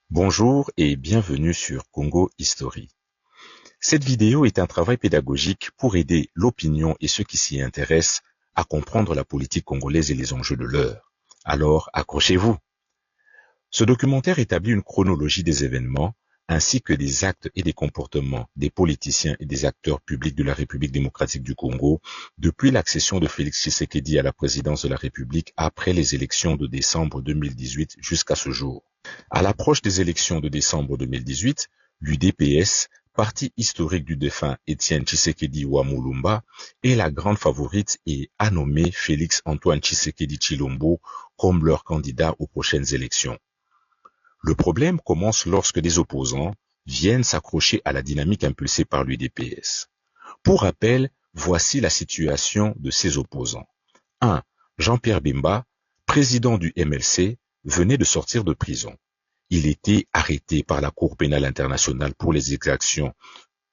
Bonjour et bienvenue sur Congo History. Cette vidéo est un travail pédagogique pour aider l'opinion et ceux qui s'y intéressent à comprendre la politique congolaise et les enjeux de l'heure. Alors, accrochez-vous. Ce documentaire établit une chronologie des événements ainsi que des actes et des comportements des politiciens et des acteurs publics de la République démocratique du Congo depuis l'accession de Félix Tshisekedi à la présidence de la République après les élections de décembre 2018 jusqu'à ce jour. À l'approche des élections de décembre 2018, l'UDPS, parti historique du défunt Étienne Tshisekedi Wamulumba, est la grande favorite et a nommé Félix Antoine Tshisekedi Tshilombo comme leur candidat aux prochaines élections. Le problème commence lorsque des opposants viennent s'accrocher à la dynamique impulsée par l'UDPS. Pour rappel, voici la situation de ces opposants. 1. Jean-Pierre Bemba, président du MLC, venait de sortir de prison. Il était arrêté par la Cour pénale internationale pour les exactions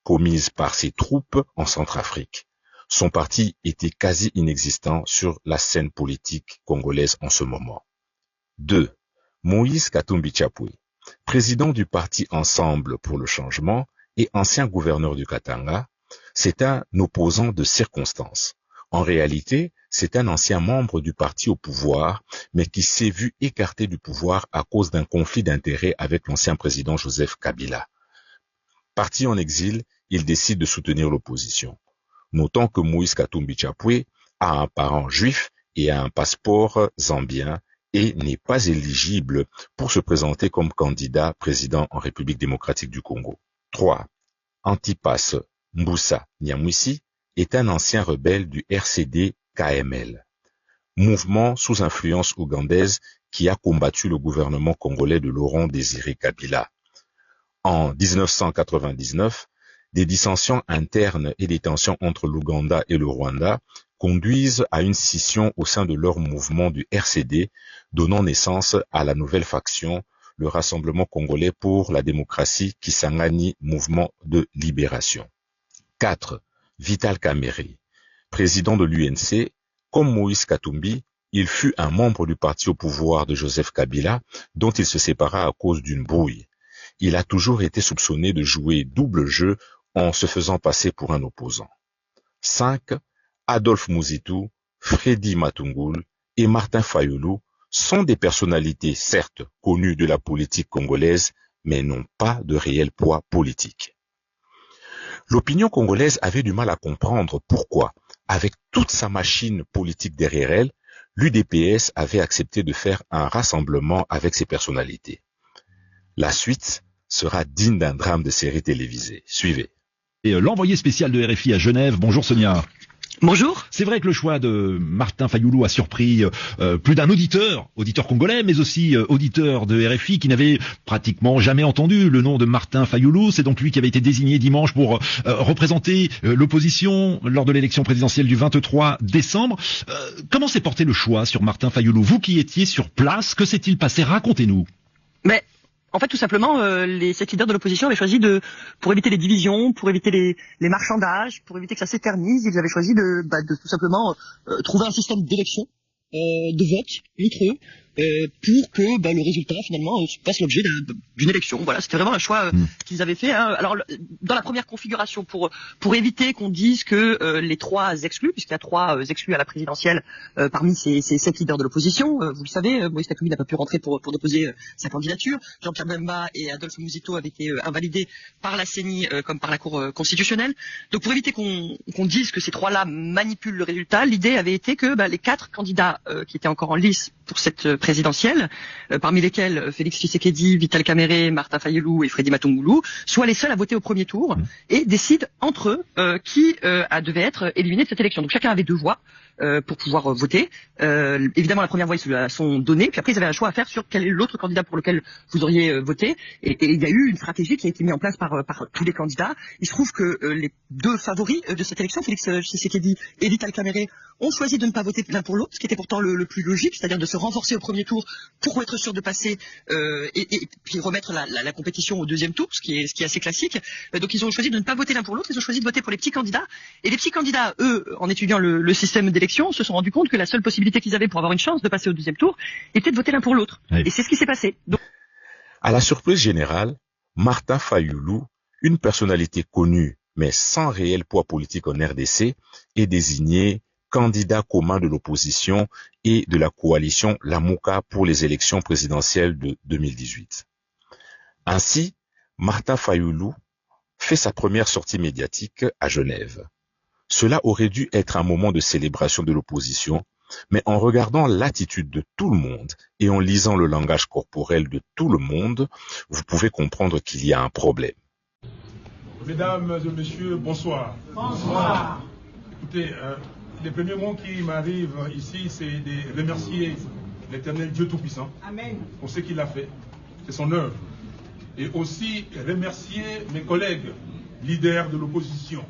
commises par ses troupes en Centrafrique. Son parti était quasi inexistant sur la scène politique congolaise en ce moment. 2. Moïse Katumbi Chapwe, président du parti Ensemble pour le changement et ancien gouverneur du Katanga, c'est un opposant de circonstance. En réalité, c'est un ancien membre du parti au pouvoir, mais qui s'est vu écarté du pouvoir à cause d'un conflit d'intérêts avec l'ancien président Joseph Kabila. Parti en exil, il décide de soutenir l'opposition. Notons que Moïse Katumbi Chapwe a un parent juif et a un passeport zambien et n'est pas éligible pour se présenter comme candidat président en République démocratique du Congo. 3. Antipas Mbusa Nyamwisi est un ancien rebelle du RCD-KML, mouvement sous influence ougandaise qui a combattu le gouvernement congolais de Laurent Désiré Kabila. En 1999, des dissensions internes et des tensions entre l'Ouganda et le Rwanda conduisent à une scission au sein de leur mouvement du RCD, donnant naissance à la nouvelle faction, le Rassemblement congolais pour la démocratie Kisangani Mouvement de libération. 4. Vital Kamerhe, président de l'UNC, comme Moïse Katumbi, il fut un membre du parti au pouvoir de Joseph Kabila, dont il se sépara à cause d'une brouille. Il a toujours été soupçonné de jouer double jeu en se faisant passer pour un opposant. 5. Adolphe Muzitu, Freddy Matungulu et Martin Fayulu sont des personnalités certes connues de la politique congolaise, mais n'ont pas de réel poids politique. L'opinion congolaise avait du mal à comprendre pourquoi, avec toute sa machine politique derrière elle, l'UDPS avait accepté de faire un rassemblement avec ces personnalités. La suite sera digne d'un drame de série télévisée. Suivez. Et l'envoyé spécial de RFI à Genève. Bonjour Sonia. Bonjour. C'est vrai que le choix de Martin Fayulu a surpris plus d'un auditeur congolais, mais aussi auditeur de RFI qui n'avait pratiquement jamais entendu le nom de Martin Fayulu. C'est donc lui qui avait été désigné dimanche pour représenter l'opposition lors de l'élection présidentielle du 23 décembre. Comment s'est porté le choix sur Martin Fayulu? Vous qui étiez sur place, que s'est-il passé? Racontez-nous. Mais en fait, tout simplement, les 7 leaders de l'opposition avaient choisi pour éviter les divisions, pour éviter les marchandages, pour éviter que ça s'éternise, ils avaient choisi de tout simplement trouver un système d'élection, de vote entre eux, pour que le résultat finalement fasse l'objet d'une élection. Voilà, c'était vraiment un choix qu'ils avaient fait. Hein. Alors, dans la première configuration, pour éviter qu'on dise que les 3 exclus, puisqu'il y a 3 exclus à la présidentielle parmi ces 7 leaders de l'opposition, vous le savez, Moïse Katumbi n'a pas pu rentrer pour déposer sa candidature. Jean-Pierre Bemba et Adolphe Muzitu avaient été invalidés par la CENI comme par la Cour constitutionnelle. Donc, pour éviter qu'on dise que ces 3-là manipulent le résultat, l'idée avait été que les 4 candidats qui étaient encore en lice pour cette présidentielle, parmi lesquels Félix Tshisekedi, Vital Kamerhe, Martin Fayulu et Freddy Matungulu, soient les seuls à voter au premier tour et décident entre eux qui devait être éliminé de cette élection. Donc chacun avait 2 voix pour pouvoir voter. Évidemment, la première voix, ils se la sont donnée, puis après, ils avaient un choix à faire sur quel est l'autre candidat pour lequel vous auriez voté. Et il y a eu une stratégie qui a été mise en place par tous les candidats. Il se trouve que les 2 favoris de cette élection, Félix Tshisekedi et Vital Kamerhe, ont choisi de ne pas voter l'un pour l'autre, ce qui était pourtant le plus logique, c'est-à-dire de se renforcer au premier tour pour être sûr de passer et puis remettre la compétition au deuxième tour, ce qui est assez classique. Donc ils ont choisi de ne pas voter l'un pour l'autre, ils ont choisi de voter pour les petits candidats. Et les petits candidats, eux, en étudiant le système d'élection, se sont rendus compte que la seule possibilité qu'ils avaient pour avoir une chance de passer au deuxième tour était de voter l'un pour l'autre. Oui. Et c'est ce qui s'est passé. Donc... À la surprise générale, Martin Fayulu, une personnalité connue mais sans réel poids politique en RDC, est désigné candidat commun de l'opposition et de la coalition Lamuka pour les élections présidentielles de 2018. Ainsi, Martin Fayulu fait sa première sortie médiatique à Genève. Cela aurait dû être un moment de célébration de l'opposition, mais en regardant l'attitude de tout le monde et en lisant le langage corporel de tout le monde, vous pouvez comprendre qu'il y a un problème. Mesdames et messieurs, bonsoir. Bonsoir. Écoutez, les premiers mots qui m'arrivent ici, c'est de remercier l'Éternel Dieu Tout-Puissant. Amen. Pour ce qu'il a fait, c'est son œuvre. Et aussi remercier mes collègues, leaders de l'opposition.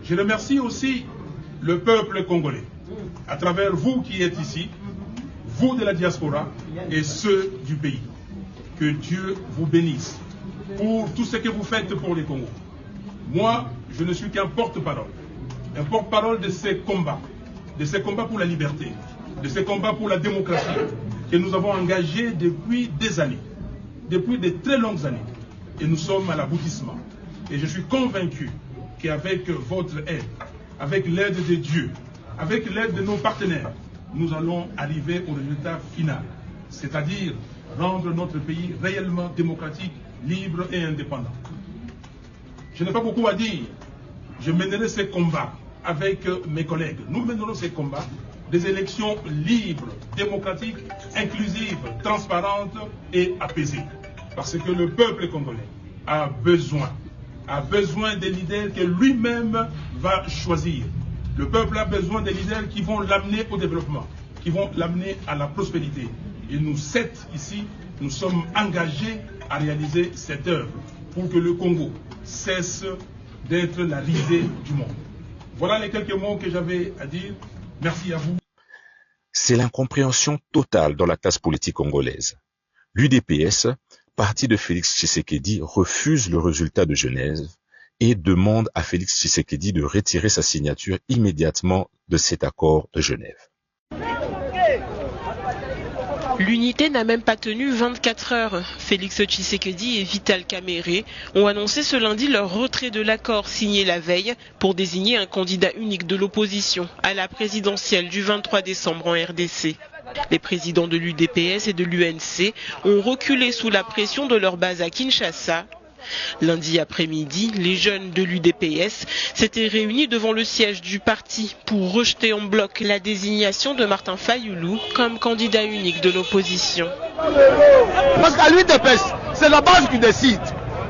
Je remercie aussi le peuple congolais, à travers vous qui êtes ici, vous de la diaspora et ceux du pays. Que Dieu vous bénisse pour tout ce que vous faites pour les Congos. Moi, je ne suis qu'un porte-parole. Un porte-parole de ces combats pour la liberté, de ces combats pour la démocratie que nous avons engagés depuis des années, depuis de très longues années. Et nous sommes à l'aboutissement. Et je suis convaincu qu'avec votre aide, avec l'aide de Dieu, avec l'aide de nos partenaires, nous allons arriver au résultat final, c'est-à-dire rendre notre pays réellement démocratique, libre et indépendant. Je n'ai pas beaucoup à dire. Je mènerai ces combats avec mes collègues. Nous mènerons ces combats des élections libres, démocratiques, inclusives, transparentes et apaisées. Parce que le peuple congolais a besoin des leaders que lui-même va choisir. Le peuple a besoin des leaders qui vont l'amener au développement, qui vont l'amener à la prospérité. Et nous, 7 ici, nous sommes engagés à réaliser cette œuvre pour que le Congo cesse d'être la risée du monde. Voilà les quelques mots que j'avais à dire. Merci à vous. C'est l'incompréhension totale dans la classe politique congolaise. L'UDPS, parti de Félix Tshisekedi, refuse le résultat de Genève et demande à Félix Tshisekedi de retirer sa signature immédiatement de cet accord de Genève. L'unité n'a même pas tenu 24 heures. Félix Tshisekedi et Vital Kamerhe ont annoncé ce lundi leur retrait de l'accord signé la veille pour désigner un candidat unique de l'opposition à la présidentielle du 23 décembre en RDC. Les présidents de l'UDPS et de l'UNC ont reculé sous la pression de leur base à Kinshasa. Lundi après-midi, les jeunes de l'UDPS s'étaient réunis devant le siège du parti pour rejeter en bloc la désignation de Martin Fayulu comme candidat unique de l'opposition. Parce qu'à l'UDPS, c'est la base qui décide.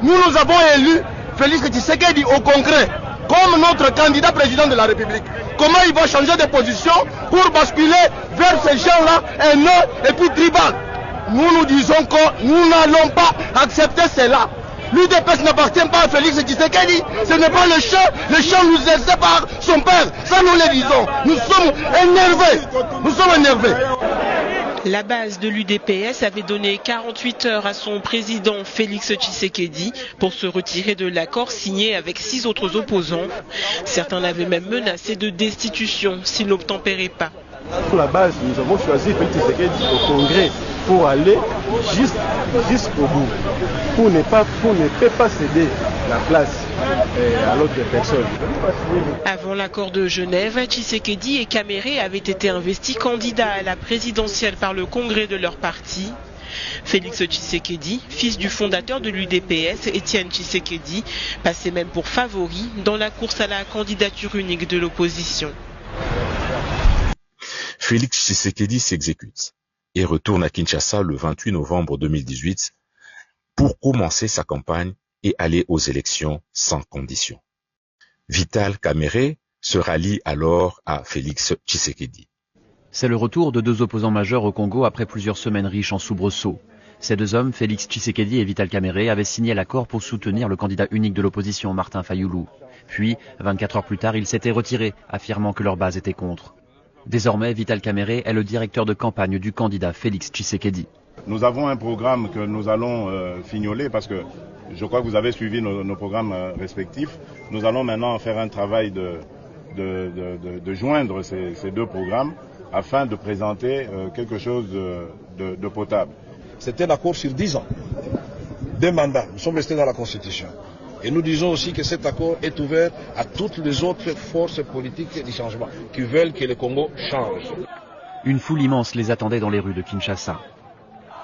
Nous avons élu Félix Tshisekedi au Congrès comme notre candidat président de la République. Comment il va changer de position pour basculer vers ces gens-là haineux et puis tribal? Nous disons que nous n'allons pas accepter cela. L'UDPS n'appartient pas à Félix Tshisekedi, ce n'est pas le champ nous exercé par son père, ça nous le disons. Nous sommes énervés. La base de l'UDPS avait donné 48 heures à son président Félix Tshisekedi pour se retirer de l'accord signé avec 6 autres opposants. Certains l'avaient même menacé de destitution s'il n'obtempérait pas. Sur la base, nous avons choisi Félix Tshisekedi au Congrès pour aller jusqu'au bout, pour ne pas céder la place à l'autre personne. Avant l'accord de Genève, Tshisekedi et Kamerhe avaient été investis candidats à la présidentielle par le congrès de leur parti. Félix Tshisekedi, fils du fondateur de l'UDPS, Étienne Tshisekedi, passait même pour favori dans la course à la candidature unique de l'opposition. Félix Tshisekedi s'exécute et retourne à Kinshasa le 28 novembre 2018 pour commencer sa campagne et aller aux élections sans condition. Vital Kamerhe se rallie alors à Félix Tshisekedi. C'est le retour de 2 opposants majeurs au Congo après plusieurs semaines riches en soubresauts. Ces 2 hommes, Félix Tshisekedi et Vital Kamerhe, avaient signé l'accord pour soutenir le candidat unique de l'opposition, Martin Fayulu. Puis, 24 heures plus tard, ils s'étaient retirés, affirmant que leur base était contre. Désormais, Vital Kamerhe est le directeur de campagne du candidat Félix Tshisekedi. Nous avons un programme que nous allons fignoler parce que je crois que vous avez suivi nos programmes respectifs. Nous allons maintenant faire un travail de joindre ces 2 programmes afin de présenter quelque chose de potable. C'était l'accord sur 10 ans. 2 mandats. Nous sommes restés dans la Constitution. Et nous disons aussi que cet accord est ouvert à toutes les autres forces politiques du changement qui veulent que le Congo change. Une foule immense les attendait dans les rues de Kinshasa.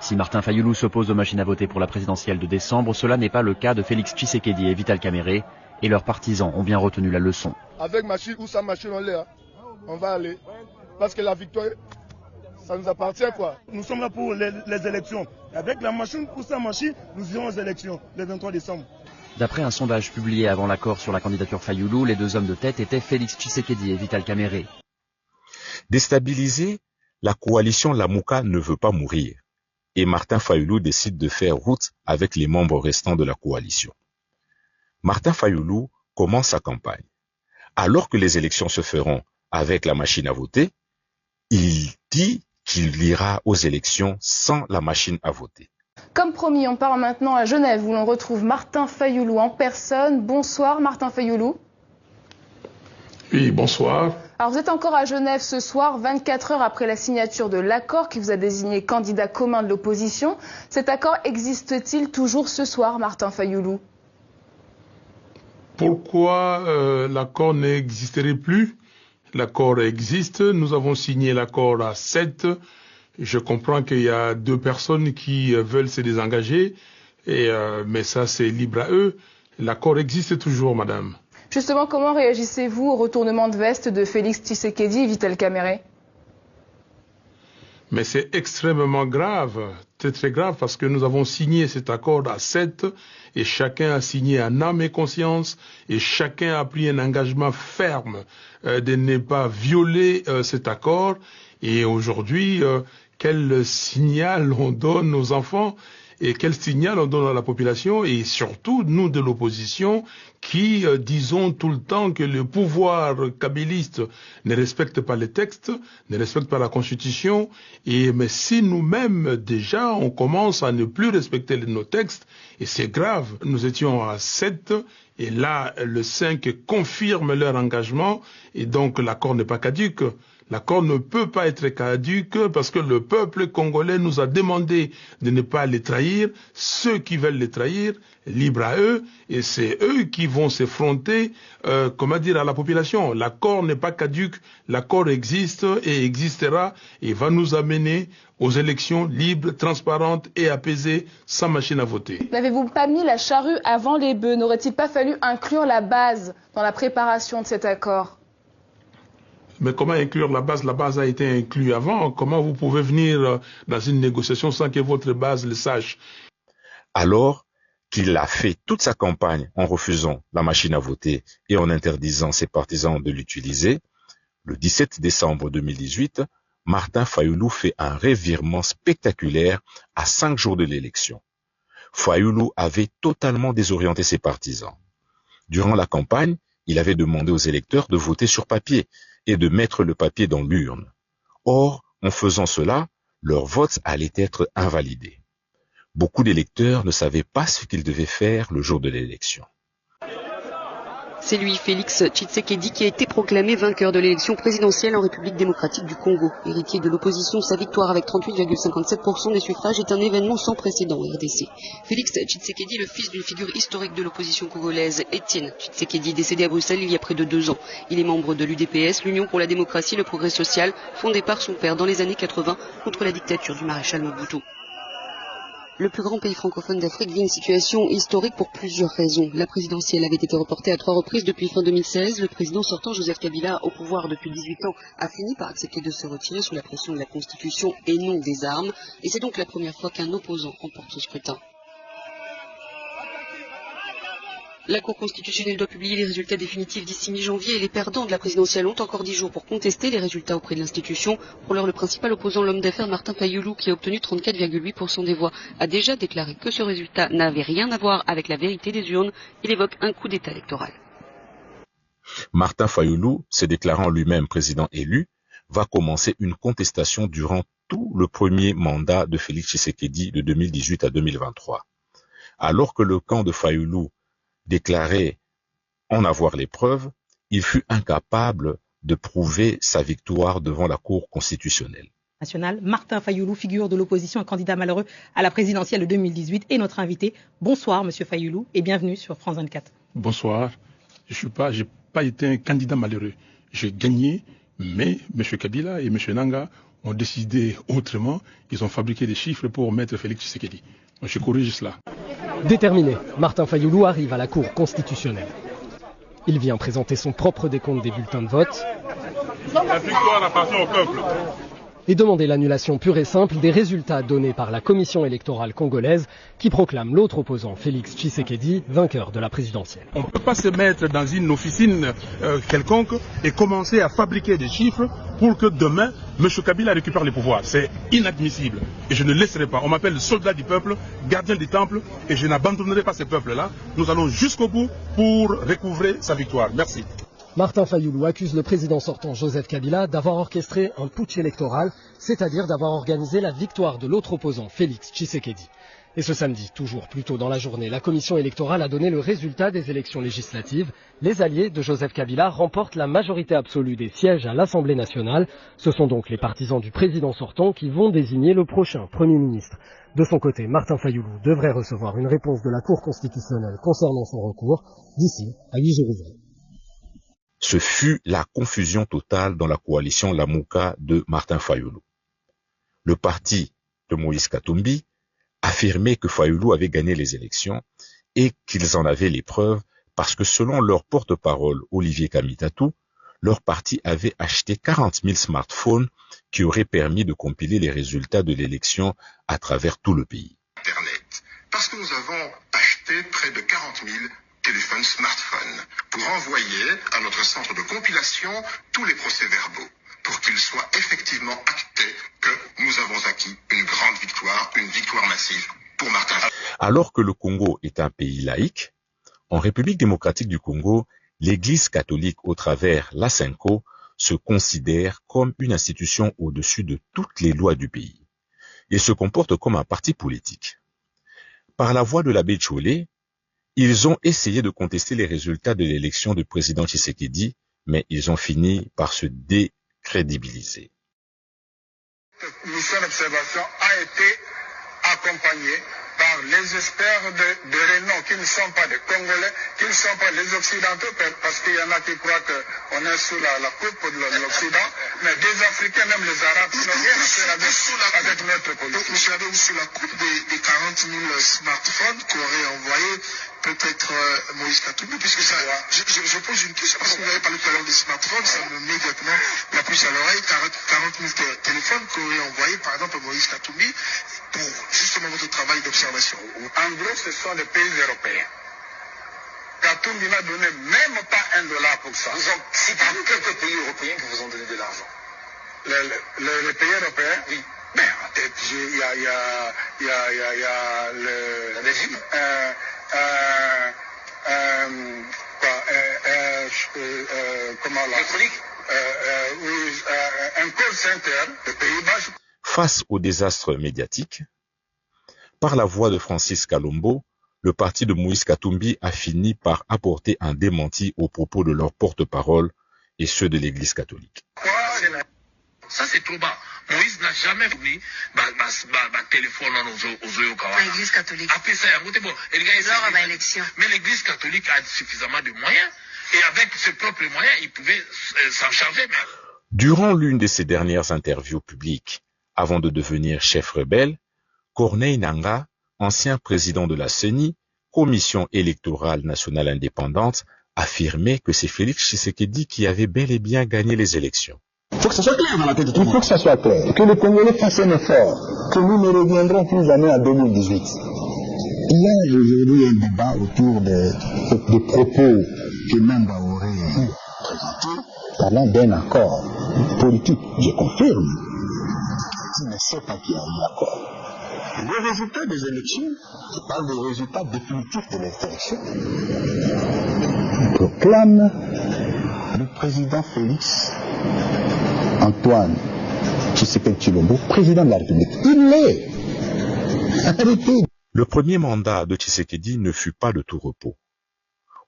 Si Martin Fayulu s'oppose aux machines à voter pour la présidentielle de décembre, cela n'est pas le cas de Félix Tshisekedi et Vital Kamerhe, et leurs partisans ont bien retenu la leçon. Avec machine ou sans machine, on va aller. Parce que la victoire, ça nous appartient quoi. Nous sommes là pour les élections. Avec la machine ou sans machine, nous irons aux élections le 23 décembre. D'après un sondage publié avant l'accord sur la candidature Fayulu, les 2 hommes de tête étaient Félix Tshisekedi et Vital Kamerhe. Déstabilisée, la coalition Lamuka ne veut pas mourir et Martin Fayulu décide de faire route avec les membres restants de la coalition. Martin Fayulu commence sa campagne. Alors que les élections se feront avec la machine à voter, il dit qu'il ira aux élections sans la machine à voter. Comme promis, on part maintenant à Genève où l'on retrouve Martin Fayulu en personne. Bonsoir Martin Fayulu. Oui, bonsoir. Alors vous êtes encore à Genève ce soir, 24 heures après la signature de l'accord qui vous a désigné candidat commun de l'opposition. Cet accord existe-t-il toujours ce soir, Martin Fayulu? Pourquoi l'accord n'existerait plus? L'accord existe, nous avons signé l'accord à 7. Je comprends qu'il y a 2 personnes qui veulent se désengager, mais ça c'est libre à eux. L'accord existe toujours, madame. Justement, comment réagissez-vous au retournement de veste de Félix Tshisekedi et Vital Kamerhe? Mais c'est extrêmement grave, très grave, parce que nous avons signé cet accord à 7 et chacun a signé en âme et conscience et chacun a pris un engagement ferme de ne pas violer cet accord. Et aujourd'hui, quel signal on donne aux enfants et quel signal on donne à la population et surtout nous de l'opposition qui disons tout le temps que le pouvoir kabyliste ne respecte pas les textes, ne respecte pas la Constitution, mais si nous-mêmes déjà on commence à ne plus respecter nos textes, et c'est grave, nous étions à 7 et là le 5 confirme leur engagement et donc l'accord n'est pas caduque. L'accord ne peut pas être caduque parce que le peuple congolais nous a demandé de ne pas les trahir. Ceux qui veulent les trahir, libre à eux, et c'est eux qui vont s'effronter, à la population. L'accord n'est pas caduque, l'accord existe et existera et va nous amener aux élections libres, transparentes et apaisées, sans machine à voter. N'avez-vous pas mis la charrue avant les bœufs? N'aurait-il pas fallu inclure la base dans la préparation de cet accord? Mais comment inclure la base? La base a été inclue avant. Comment vous pouvez venir dans une négociation sans que votre base le sache? Alors qu'il a fait toute sa campagne en refusant la machine à voter et en interdisant ses partisans de l'utiliser, le 17 décembre 2018, Martin Fayulu fait un revirement spectaculaire à 5 jours de l'élection. Fayulu avait totalement désorienté ses partisans. Durant la campagne, il avait demandé aux électeurs de voter sur papier et de mettre le papier dans l'urne. Or, en faisant cela, leur vote allait être invalidé. Beaucoup d'électeurs ne savaient pas ce qu'ils devaient faire le jour de l'élection. C'est lui, Félix Tshisekedi, qui a été proclamé vainqueur de l'élection présidentielle en République démocratique du Congo. Héritier de l'opposition, sa victoire avec 38,57% des suffrages est un événement sans précédent en RDC. Félix Tshisekedi est le fils d'une figure historique de l'opposition congolaise, Étienne Tshisekedi, décédé à Bruxelles il y a près de 2 ans. Il est membre de l'UDPS, l'Union pour la démocratie et le progrès social, fondée par son père dans les années 80 contre la dictature du maréchal Mobutu. Le plus grand pays francophone d'Afrique vit une situation historique pour plusieurs raisons. La présidentielle avait été reportée à 3 reprises depuis fin 2016. Le président sortant, Joseph Kabila, au pouvoir depuis 18 ans, a fini par accepter de se retirer sous la pression de la Constitution et non des armes. Et c'est donc la première fois qu'un opposant remporte ce scrutin. La Cour constitutionnelle doit publier les résultats définitifs d'ici mi-janvier et les perdants de la présidentielle ont encore 10 jours pour contester les résultats auprès de l'institution. Pour l'heure, le principal opposant, l'homme d'affaires Martin Fayulu, qui a obtenu 34,8% des voix, a déjà déclaré que ce résultat n'avait rien à voir avec la vérité des urnes. Il évoque un coup d'État électoral. Martin Fayulu, se déclarant lui-même président élu, va commencer une contestation durant tout le premier mandat de Félix Tshisekedi de 2018 à 2023. Alors que le camp de Fayulu déclarait en avoir les preuves, il fut incapable de prouver sa victoire devant la Cour constitutionnelle. national. Martin Fayoulou, figure de l'opposition, un candidat malheureux à la présidentielle de 2018, est notre invité. Bonsoir, Monsieur Fayoulou, et bienvenue sur France 24. Bonsoir. J'ai pas été un candidat malheureux. J'ai gagné, mais M. Kabila et M. Nanga ont décidé autrement. Ils ont fabriqué des chiffres pour mettre Félix Tshisekedi. Moi, je corrige cela. Déterminé, Martin Fayoulou arrive à la Cour constitutionnelle. Il vient présenter son propre décompte des bulletins de vote. La victoire appartient au peuple. Et demander l'annulation pure et simple des résultats donnés par la commission électorale congolaise qui proclame l'autre opposant, Félix Tshisekedi, vainqueur de la présidentielle. On ne peut pas se mettre dans une officine quelconque et commencer à fabriquer des chiffres pour que demain, M. Kabila récupère le pouvoir. C'est inadmissible et je ne laisserai pas. On m'appelle le soldat du peuple, gardien du temple, et je n'abandonnerai pas ce peuple-là. Nous allons jusqu'au bout pour recouvrer sa victoire. Merci. Martin Fayoulou accuse le président sortant Joseph Kabila d'avoir orchestré un putsch électoral, c'est-à-dire d'avoir organisé la victoire de l'autre opposant, Félix Tshisekedi. Et ce samedi, toujours plus tôt dans la journée, la commission électorale a donné le résultat des élections législatives. Les alliés de Joseph Kabila remportent la majorité absolue des sièges à l'Assemblée nationale. Ce sont donc les partisans du président sortant qui vont désigner le prochain Premier ministre. De son côté, Martin Fayoulou devrait recevoir une réponse de la Cour constitutionnelle concernant son recours d'ici à 8 jours ouvrés. Ce fut la confusion totale dans la coalition Lamuka de Martin Fayoulou. Le parti de Moïse Katumbi affirmait que Fayoulou avait gagné les élections et qu'ils en avaient les preuves parce que selon leur porte-parole Olivier Kamitatou, leur parti avait acheté 40 000 smartphones qui auraient permis de compiler les résultats de l'élection à travers tout le pays. Internet, parce que nous avons acheté près de 40 000 téléphones smartphones pour envoyer à notre centre de compilation tous les procès-verbaux pour qu'il soit effectivement acté que nous avons acquis une grande victoire, une victoire massive pour Martin. Alors que le Congo est un pays laïque, en République démocratique du Congo, l'Église catholique au travers l'ASENCO se considère comme une institution au-dessus de toutes les lois du pays. Il se comporte comme un parti politique. Par la voix de l'abbé Tcholé, ils ont essayé de contester les résultats de l'élection du président Tshisekedi, mais ils ont fini par se décrédibiliser. Cette mission d'observation a été accompagnée par les experts de renom qui ne sont pas des Congolais, qui ne sont pas les Occidentaux, parce qu'il y en a qui croient qu'on est sous la coupe de l'Occident, mais des Africains, même les Arabes, qui n'ont rien à faire avec notre politique. Monsieur Abbé, sous la coupe des 40 000 smartphones qu'aurait envoyé peut-être Moïse Katumbi, puisque ça, je pose une question, parce que vous avez parlé tout à l'heure des smartphones, ça me met directement la puce à l'oreille, 40 000 téléphones qu'aurait envoyé par exemple Moïse Katumbi pour justement votre travail d'observation. En gros, ce sont des pays européens. Katumbi n'a donné même pas $1 pour ça. C'est pas quelques pays européens qui vous ont donné de l'argent. Les pays européens? Oui. Mais il y a la Belgique. Comment là? Un call center des Pays-Bas. Face au désastre médiatique, par la voix de Francis Kalombo, le parti de Moïse Katumbi a fini par apporter un démenti aux propos de leur porte-parole et ceux de l'Église catholique. Ça c'est trop bas. Moïse n'a jamais fourni téléphone aux l'Église catholique. Après ça, mais l'Église catholique a suffisamment de moyens et avec ses propres moyens, il pouvait s'en charger même. Durant l'une de ses dernières interviews publiques, avant de devenir chef rebelle, Corneille Nangaa, ancien président de la CENI, Commission électorale nationale indépendante, affirmait que c'est Félix Tshisekedi qui avait bel et bien gagné les élections. Il faut que ça soit clair dans la tête de tout le monde. Il faut que ça soit clair. Que les Congolais fassent un effort. Que nous ne reviendrons plus jamais en 2018. Il y a aujourd'hui un débat autour des propos que Nanga aurait présentés, parlant d'un accord politique. Je confirme. Je ne sais pas qui a eu l'accord. Les résultats des élections, je parle des résultats définitifs de l'élection, proclament le président Félix Antoine Tshisekedi Tshilombo, président de la République. Il l'est. Arrêtez. Le premier mandat de Tshisekedi ne fut pas de tout repos,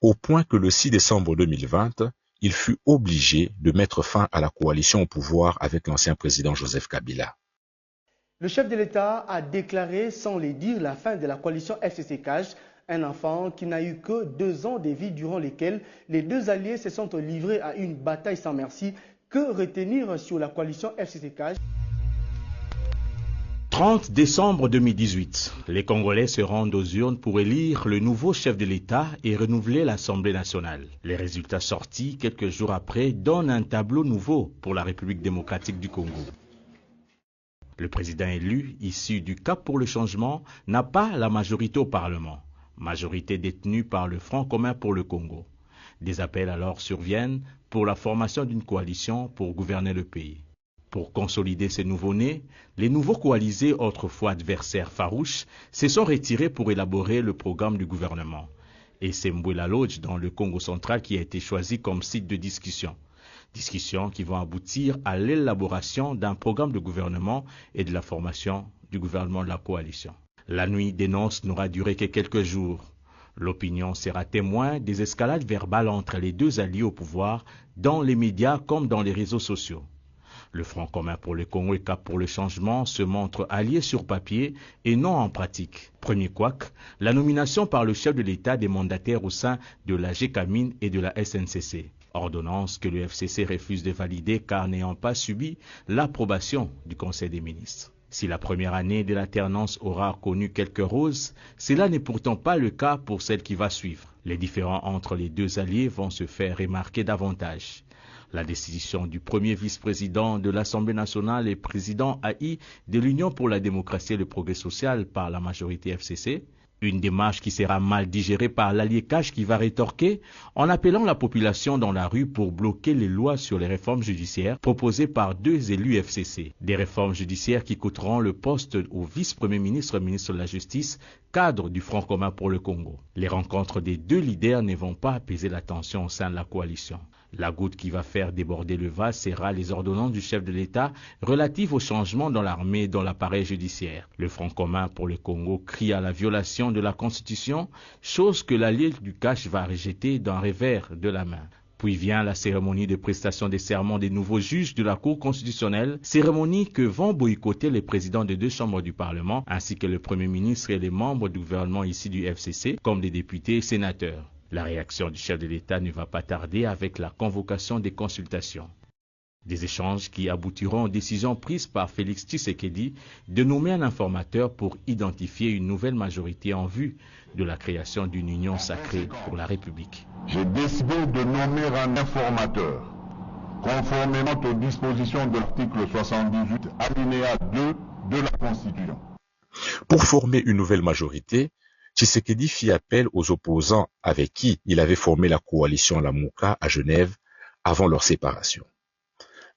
au point que le 6 décembre 2020, il fut obligé de mettre fin à la coalition au pouvoir avec l'ancien président Joseph Kabila. Le chef de l'État a déclaré sans les dire la fin de la coalition FCC-CAJ, un enfant qui n'a eu que 2 ans de vie durant lesquels les deux alliés se sont livrés à une bataille sans merci. Que retenir sur la coalition FCC-CAJ? 30 décembre 2018, les Congolais se rendent aux urnes pour élire le nouveau chef de l'État et renouveler l'Assemblée nationale. Les résultats sortis quelques jours après donnent un tableau nouveau pour la République démocratique du Congo. Le président élu, issu du Cap pour le changement, n'a pas la majorité au Parlement, majorité détenue par le Front commun pour le Congo. Des appels alors surviennent pour la formation d'une coalition pour gouverner le pays. Pour consolider ces nouveaux-nés, les nouveaux coalisés, autrefois adversaires farouches, se sont retirés pour élaborer le programme du gouvernement. Et c'est Mbouela Lodge dans le Congo central qui a été choisi comme site de discussion. Discussions qui vont aboutir à l'élaboration d'un programme de gouvernement et de la formation du gouvernement de la coalition. La nuit des noces n'aura duré que quelques jours. L'opinion sera témoin des escalades verbales entre les deux alliés au pouvoir dans les médias comme dans les réseaux sociaux. Le Front commun pour le Congo et Cap pour le changement se montrent alliés sur papier et non en pratique. Premier couac, la nomination par le chef de l'État des mandataires au sein de la GECAMINE et de la SNCC. Ordonnance que le FCC refuse de valider car n'ayant pas subi l'approbation du Conseil des ministres. Si la première année de l'alternance aura connu quelques roses, cela n'est pourtant pas le cas pour celle qui va suivre. Les différends entre les deux alliés vont se faire remarquer davantage. La décision du premier vice-président de l'Assemblée nationale et président AI de l'Union pour la démocratie et le progrès social par la majorité FCC, une démarche qui sera mal digérée par l'allié CAJ qui va rétorquer en appelant la population dans la rue pour bloquer les lois sur les réformes judiciaires proposées par 2 élus FCC. Des réformes judiciaires qui coûteront le poste au vice-premier ministre, ministre de la Justice, cadre du Front commun pour le Congo. Les rencontres des deux leaders ne vont pas apaiser la tension au sein de la coalition. La goutte qui va faire déborder le vase sera les ordonnances du chef de l'État relatives aux changements dans l'armée et dans l'appareil judiciaire. Le Front commun pour le Congo crie à la violation de la Constitution, chose que l'allié du CAJ va rejeter d'un revers de la main. Puis vient la cérémonie de prestation des serments des nouveaux juges de la Cour constitutionnelle, cérémonie que vont boycotter les présidents des 2 chambres du Parlement, ainsi que le Premier ministre et les membres du gouvernement ici du FCC, comme des députés et sénateurs. La réaction du chef de l'État ne va pas tarder avec la convocation des consultations. Des échanges qui aboutiront aux décisions prises par Félix Tshisekedi de nommer un informateur pour identifier une nouvelle majorité en vue de la création d'une union sacrée pour la République. J'ai décidé de nommer un informateur, conformément aux dispositions de l'article 78, alinéa 2 de la Constitution. Pour former une nouvelle majorité, Tshisekedi fit appel aux opposants avec qui il avait formé la coalition Lamuka à Genève avant leur séparation.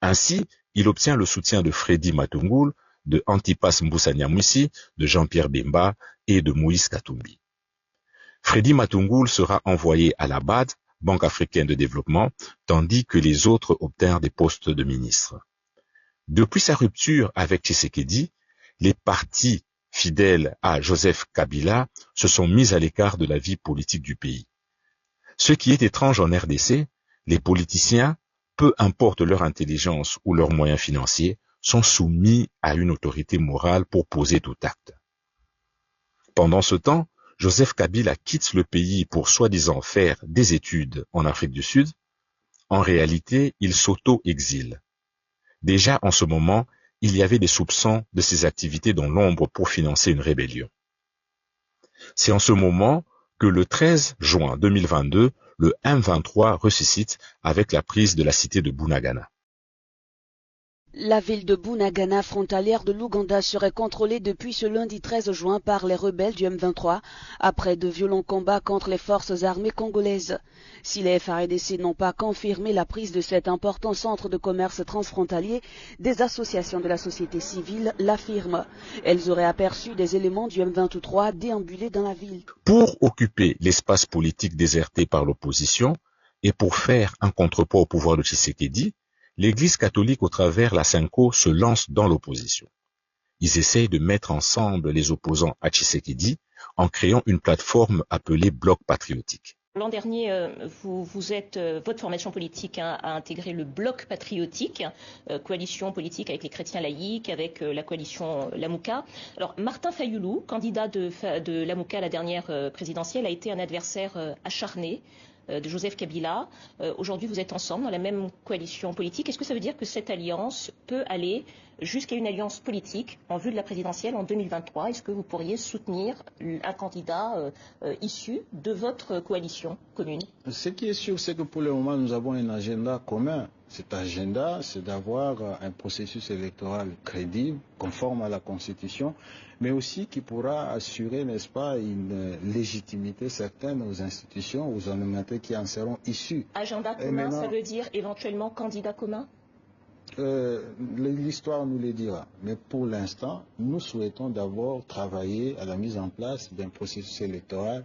Ainsi, il obtient le soutien de Freddy Matungulu, de Antipas Mbusa Nyamwisi, de Jean-Pierre Bemba et de Moïse Katumbi. Freddy Matungulu sera envoyé à la BAD, Banque africaine de développement, tandis que les autres obtinrent des postes de ministres. Depuis sa rupture avec Tshisekedi, les partis fidèles à Joseph Kabila se sont mis à l'écart de la vie politique du pays. Ce qui est étrange en RDC, les politiciens, peu importe leur intelligence ou leurs moyens financiers, sont soumis à une autorité morale pour poser tout acte. Pendant ce temps, Joseph Kabila quitte le pays pour soi-disant faire des études en Afrique du Sud. En réalité, il s'auto-exile. Déjà en ce moment, il y avait des soupçons de ses activités dans l'ombre pour financer une rébellion. C'est en ce moment que le 13 juin 2022, le M23 ressuscite avec la prise de la cité de Bunagana. La ville de Bunagana, frontalière de l'Ouganda, serait contrôlée depuis ce lundi 13 juin par les rebelles du M23, après de violents combats contre les forces armées congolaises. Si les FARDC n'ont pas confirmé la prise de cet important centre de commerce transfrontalier, des associations de la société civile l'affirment. Elles auraient aperçu des éléments du M23 déambuler dans la ville. Pour occuper l'espace politique déserté par l'opposition et pour faire un contrepoids au pouvoir de Tshisekedi, l'Église catholique au travers la Senko se lance dans l'opposition. Ils essayent de mettre ensemble les opposants à Tshisekedi en créant une plateforme appelée Bloc patriotique. L'an dernier, votre formation politique a intégré le bloc patriotique, coalition politique avec les chrétiens laïcs, avec la coalition Lamouka. Alors Martin Fayulu, candidat de Lamouka à la dernière présidentielle, a été un adversaire acharné de Joseph Kabila. Aujourd'hui, vous êtes ensemble dans la même coalition politique. Est-ce que ça veut dire que cette alliance peut aller jusqu'à une alliance politique en vue de la présidentielle en 2023? Est-ce que vous pourriez soutenir un candidat issu de votre coalition commune? Ce qui est sûr, c'est que pour le moment, nous avons un agenda commun. Cet agenda, c'est d'avoir un processus électoral crédible, conforme à la Constitution, mais aussi qui pourra assurer, n'est-ce pas, une légitimité certaine aux institutions, aux animateurs qui en seront issus. Agenda commun, ça veut dire éventuellement candidat commun? L'histoire nous le dira. Mais pour l'instant, nous souhaitons d'abord travailler à la mise en place d'un processus électoral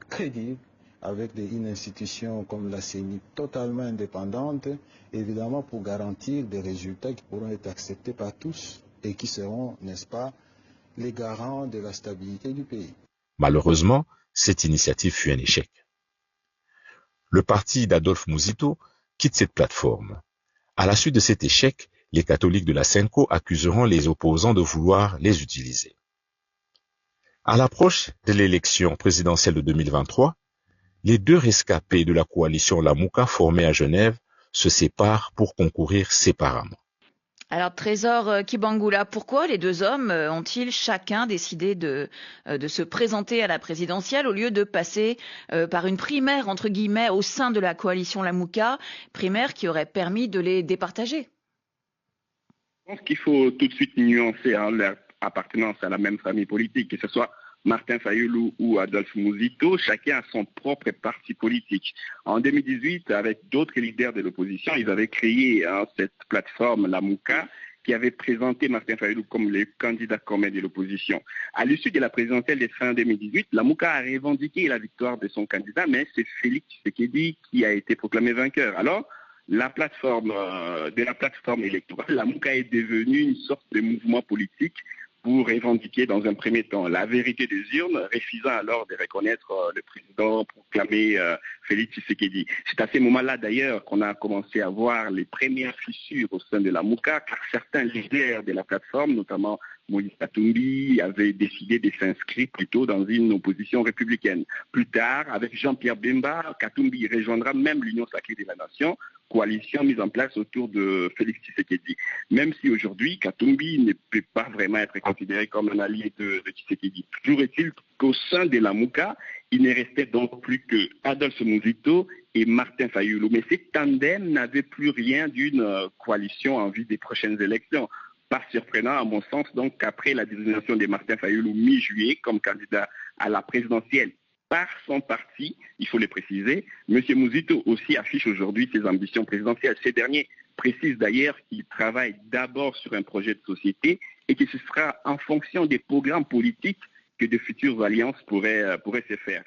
crédible, avec une institution comme la CENI totalement indépendante, évidemment pour garantir des résultats qui pourront être acceptés par tous et qui seront, n'est-ce pas, les garants de la stabilité du pays. Malheureusement, cette initiative fut un échec. Le parti d'Adolphe Muzito quitte cette plateforme. À la suite de cet échec, les catholiques de la SENCO accuseront les opposants de vouloir les utiliser. À l'approche de l'élection présidentielle de 2023, les deux rescapés de la coalition Lamouka formée à Genève se séparent pour concourir séparément. Alors Trésor Kibangula, pourquoi les deux hommes ont-ils chacun décidé de se présenter à la présidentielle au lieu de passer par une primaire entre guillemets au sein de la coalition Lamouka, primaire qui aurait permis de les départager? Je pense qu'il faut tout de suite nuancer leur appartenance à la même famille politique, que ce soit Martin Fayulu ou Adolphe Muzito, chacun a son propre parti politique. En 2018, avec d'autres leaders de l'opposition, ils avaient créé cette plateforme Lamouka qui avait présenté Martin Fayulu comme le candidat commun de l'opposition. À l'issue de la présidentielle de fin 2018, Lamouka a revendiqué la victoire de son candidat, mais c'est Félix Tshisekedi qui a été proclamé vainqueur. Alors, de la plateforme électorale, Lamouka est devenue une sorte de mouvement politique pour revendiquer dans un premier temps la vérité des urnes, refusant alors de reconnaître le président proclamé Félix Tshisekedi. C'est à ce moment-là d'ailleurs qu'on a commencé à voir les premières fissures au sein de la Lamouka, car certains leaders de la plateforme, notamment Moïse Katumbi, avaient décidé de s'inscrire plutôt dans une opposition républicaine. Plus tard, avec Jean-Pierre Bemba, Katumbi rejoindra même l'Union sacrée de la nation, coalition mise en place autour de Félix Tshisekedi. Même si aujourd'hui, Katumbi ne peut pas vraiment être considéré comme un allié de Tshisekedi. Toujours est-il qu'au sein de la Mouka, il ne restait donc plus que Adolphe Muzito et Martin Fayulu. Mais ces tandems n'avaient plus rien d'une coalition en vue des prochaines élections. Pas surprenant, à mon sens, donc, qu'après la désignation de Martin Fayulu mi-juillet comme candidat à la présidentielle par son parti, il faut le préciser, M. Muzito aussi affiche aujourd'hui ses ambitions présidentielles. Ces derniers précisent d'ailleurs qu'il travaille d'abord sur un projet de société et que ce sera en fonction des programmes politiques que de futures alliances pourraient se faire.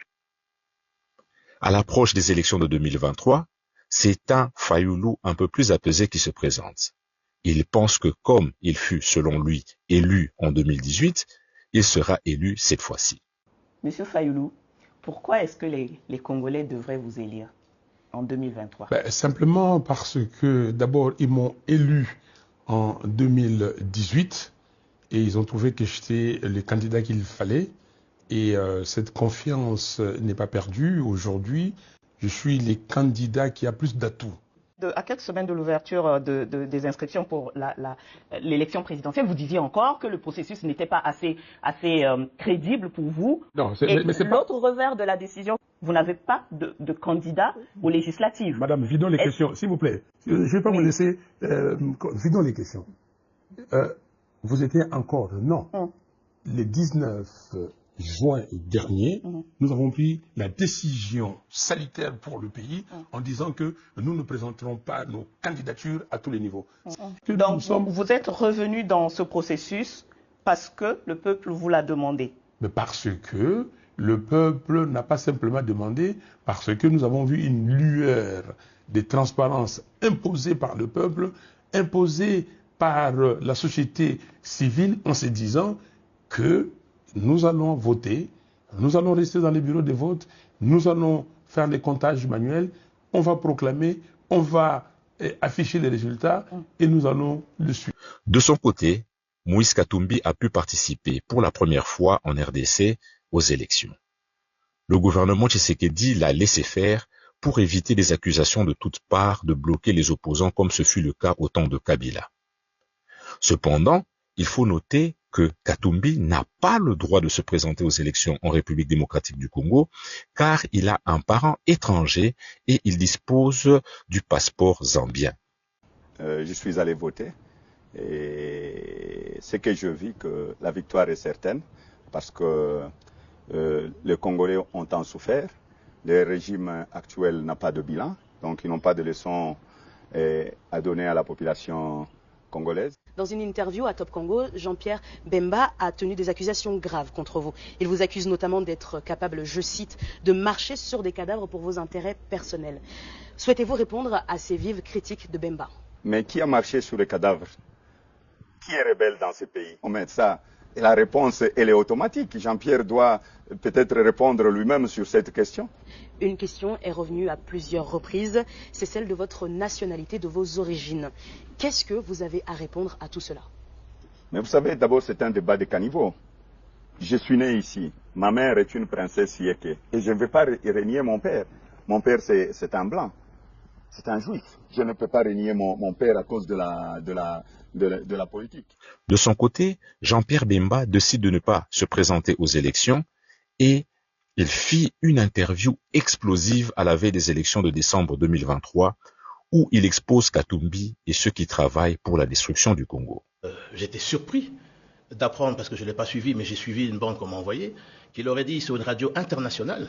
À l'approche des élections de 2023, c'est un Fayulu un peu plus apaisé qui se présente. Il pense que comme il fut, selon lui, élu en 2018, il sera élu cette fois-ci. Monsieur Fayulu, pourquoi est-ce que les Congolais devraient vous élire en 2023? Simplement parce que d'abord, ils m'ont élu en 2018 et ils ont trouvé que j'étais le candidat qu'il fallait. Et cette confiance n'est pas perdue. Aujourd'hui, je suis le candidat qui a plus d'atouts. À quelques semaines de l'ouverture des inscriptions pour l'élection présidentielle, vous disiez encore que le processus n'était pas assez crédible pour vous. Non, mais c'est l'autre revers de la décision. Vous n'avez pas de candidat aux législatives. Madame, vidons les questions, s'il vous plaît. Je ne vais pas vous laisser. Vidons les questions. Vous étiez encore non. Le 19 juin dernier, nous avons pris la décision salutaire pour le pays en disant que nous ne présenterons pas nos candidatures à tous les niveaux. Donc vous êtes revenu dans ce processus parce que le peuple vous l'a demandé. Mais parce que le peuple n'a pas simplement demandé, parce que nous avons vu une lueur de transparence imposée par le peuple, imposée par la société civile en se disant que nous allons voter, nous allons rester dans les bureaux de vote, nous allons faire les comptages manuels, on va proclamer, on va afficher les résultats et nous allons le suivre. De son côté, Moïse Katumbi a pu participer pour la première fois en RDC aux élections. Le gouvernement Tshisekedi l'a laissé faire pour éviter les accusations de toutes parts de bloquer les opposants comme ce fut le cas au temps de Kabila. Cependant, il faut noter que Katumbi n'a pas le droit de se présenter aux élections en République démocratique du Congo car il a un parent étranger et il dispose du passeport zambien. Je suis allé voter et ce que je vis que la victoire est certaine parce que les Congolais ont tant souffert. Le régime actuel n'a pas de bilan, donc ils n'ont pas de leçons à donner à la population congolaise. Dans une interview à Top Congo, Jean-Pierre Bemba a tenu des accusations graves contre vous. Il vous accuse notamment d'être capable, je cite, de marcher sur des cadavres pour vos intérêts personnels. Souhaitez-vous répondre à ces vives critiques de Bemba? Mais qui a marché sur les cadavres? Qui est rebelle dans ce pays? On met ça. Et la réponse, elle est automatique. Jean-Pierre doit peut-être répondre lui-même sur cette question. Une question est revenue à plusieurs reprises, c'est celle de votre nationalité, de vos origines. Qu'est-ce que vous avez à répondre à tout cela? Mais vous savez, d'abord, c'est un débat de caniveau. Je suis né ici. Ma mère est une princesse Yeke. Et je ne vais pas renier mon père. Mon père, c'est un blanc. C'est un juif. Je ne peux pas renier mon père à cause de la politique. De son côté, Jean-Pierre Bemba décide de ne pas se présenter aux élections et il fit une interview explosive à la veille des élections de décembre 2023 où il expose Katumbi et ceux qui travaillent pour la destruction du Congo. J'étais surpris d'apprendre, parce que je ne l'ai pas suivi, mais j'ai suivi une bande qu'on m'a envoyée, qu'il aurait dit sur une radio internationale,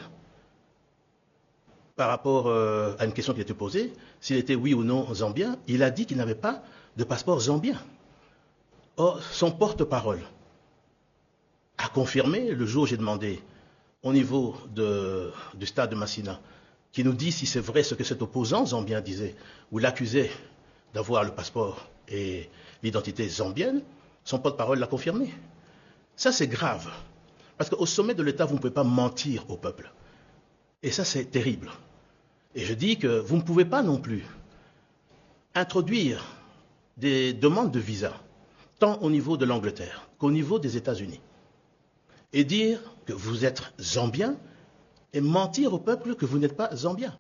par rapport à une question qui était posée, s'il était oui ou non zambien, il a dit qu'il n'avait pas de passeport zambien. Or, son porte-parole a confirmé, le jour où j'ai demandé au niveau du stade de Massina, qui nous dit si c'est vrai ce que cet opposant zambien disait, ou l'accusait d'avoir le passeport et l'identité zambienne, son porte-parole l'a confirmé. Ça, c'est grave. Parce qu'au sommet de l'État, vous ne pouvez pas mentir au peuple. Et ça, c'est terrible. Et je dis que vous ne pouvez pas non plus introduire des demandes de visa, tant au niveau de l'Angleterre qu'au niveau des États-Unis, et dire que vous êtes zambien et mentir au peuple que vous n'êtes pas zambien.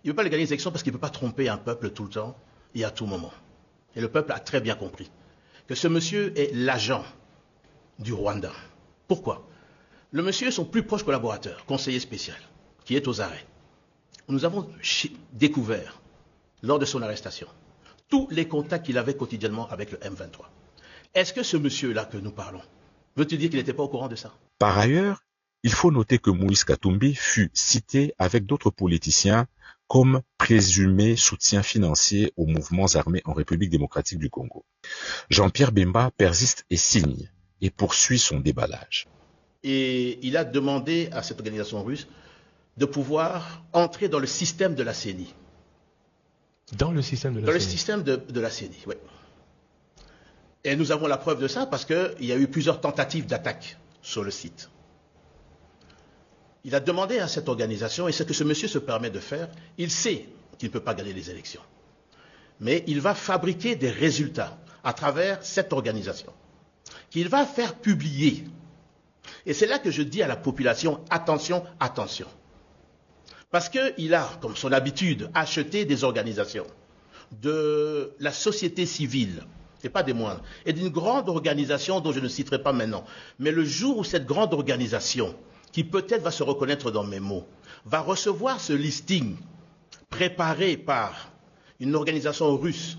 Il ne peut pas gagner les élections parce qu'il ne peut pas tromper un peuple tout le temps et à tout moment. Et le peuple a très bien compris que ce monsieur est l'agent du Rwanda. Pourquoi? Le monsieur est son plus proche collaborateur, conseiller spécial, qui est aux arrêts. Nous avons découvert, lors de son arrestation, tous les contacts qu'il avait quotidiennement avec le M23. Est-ce que ce monsieur-là que nous parlons, veut-il dire qu'il n'était pas au courant de ça? Par ailleurs, il faut noter que Moïse Katumbi fut cité avec d'autres politiciens comme présumé soutien financier aux mouvements armés en République démocratique du Congo. Jean-Pierre Bemba persiste et signe et poursuit son déballage. Et il a demandé à cette organisation russe de pouvoir entrer dans le système de la CENI. Dans le système de la CENI? Dans le système de la CENI, oui. Et nous avons la preuve de ça parce qu'il y a eu plusieurs tentatives d'attaque sur le site. Il a demandé à cette organisation, et ce que ce monsieur se permet de faire, il sait qu'il ne peut pas gagner les élections. Mais il va fabriquer des résultats à travers cette organisation, qu'il va faire publier. Et c'est là que je dis à la population, attention, attention. Parce qu'il a, comme son habitude, acheté des organisations de la société civile, et pas des moindres, et d'une grande organisation dont je ne citerai pas maintenant. Mais le jour où cette grande organisation, qui peut-être va se reconnaître dans mes mots, va recevoir ce listing préparé par une organisation russe,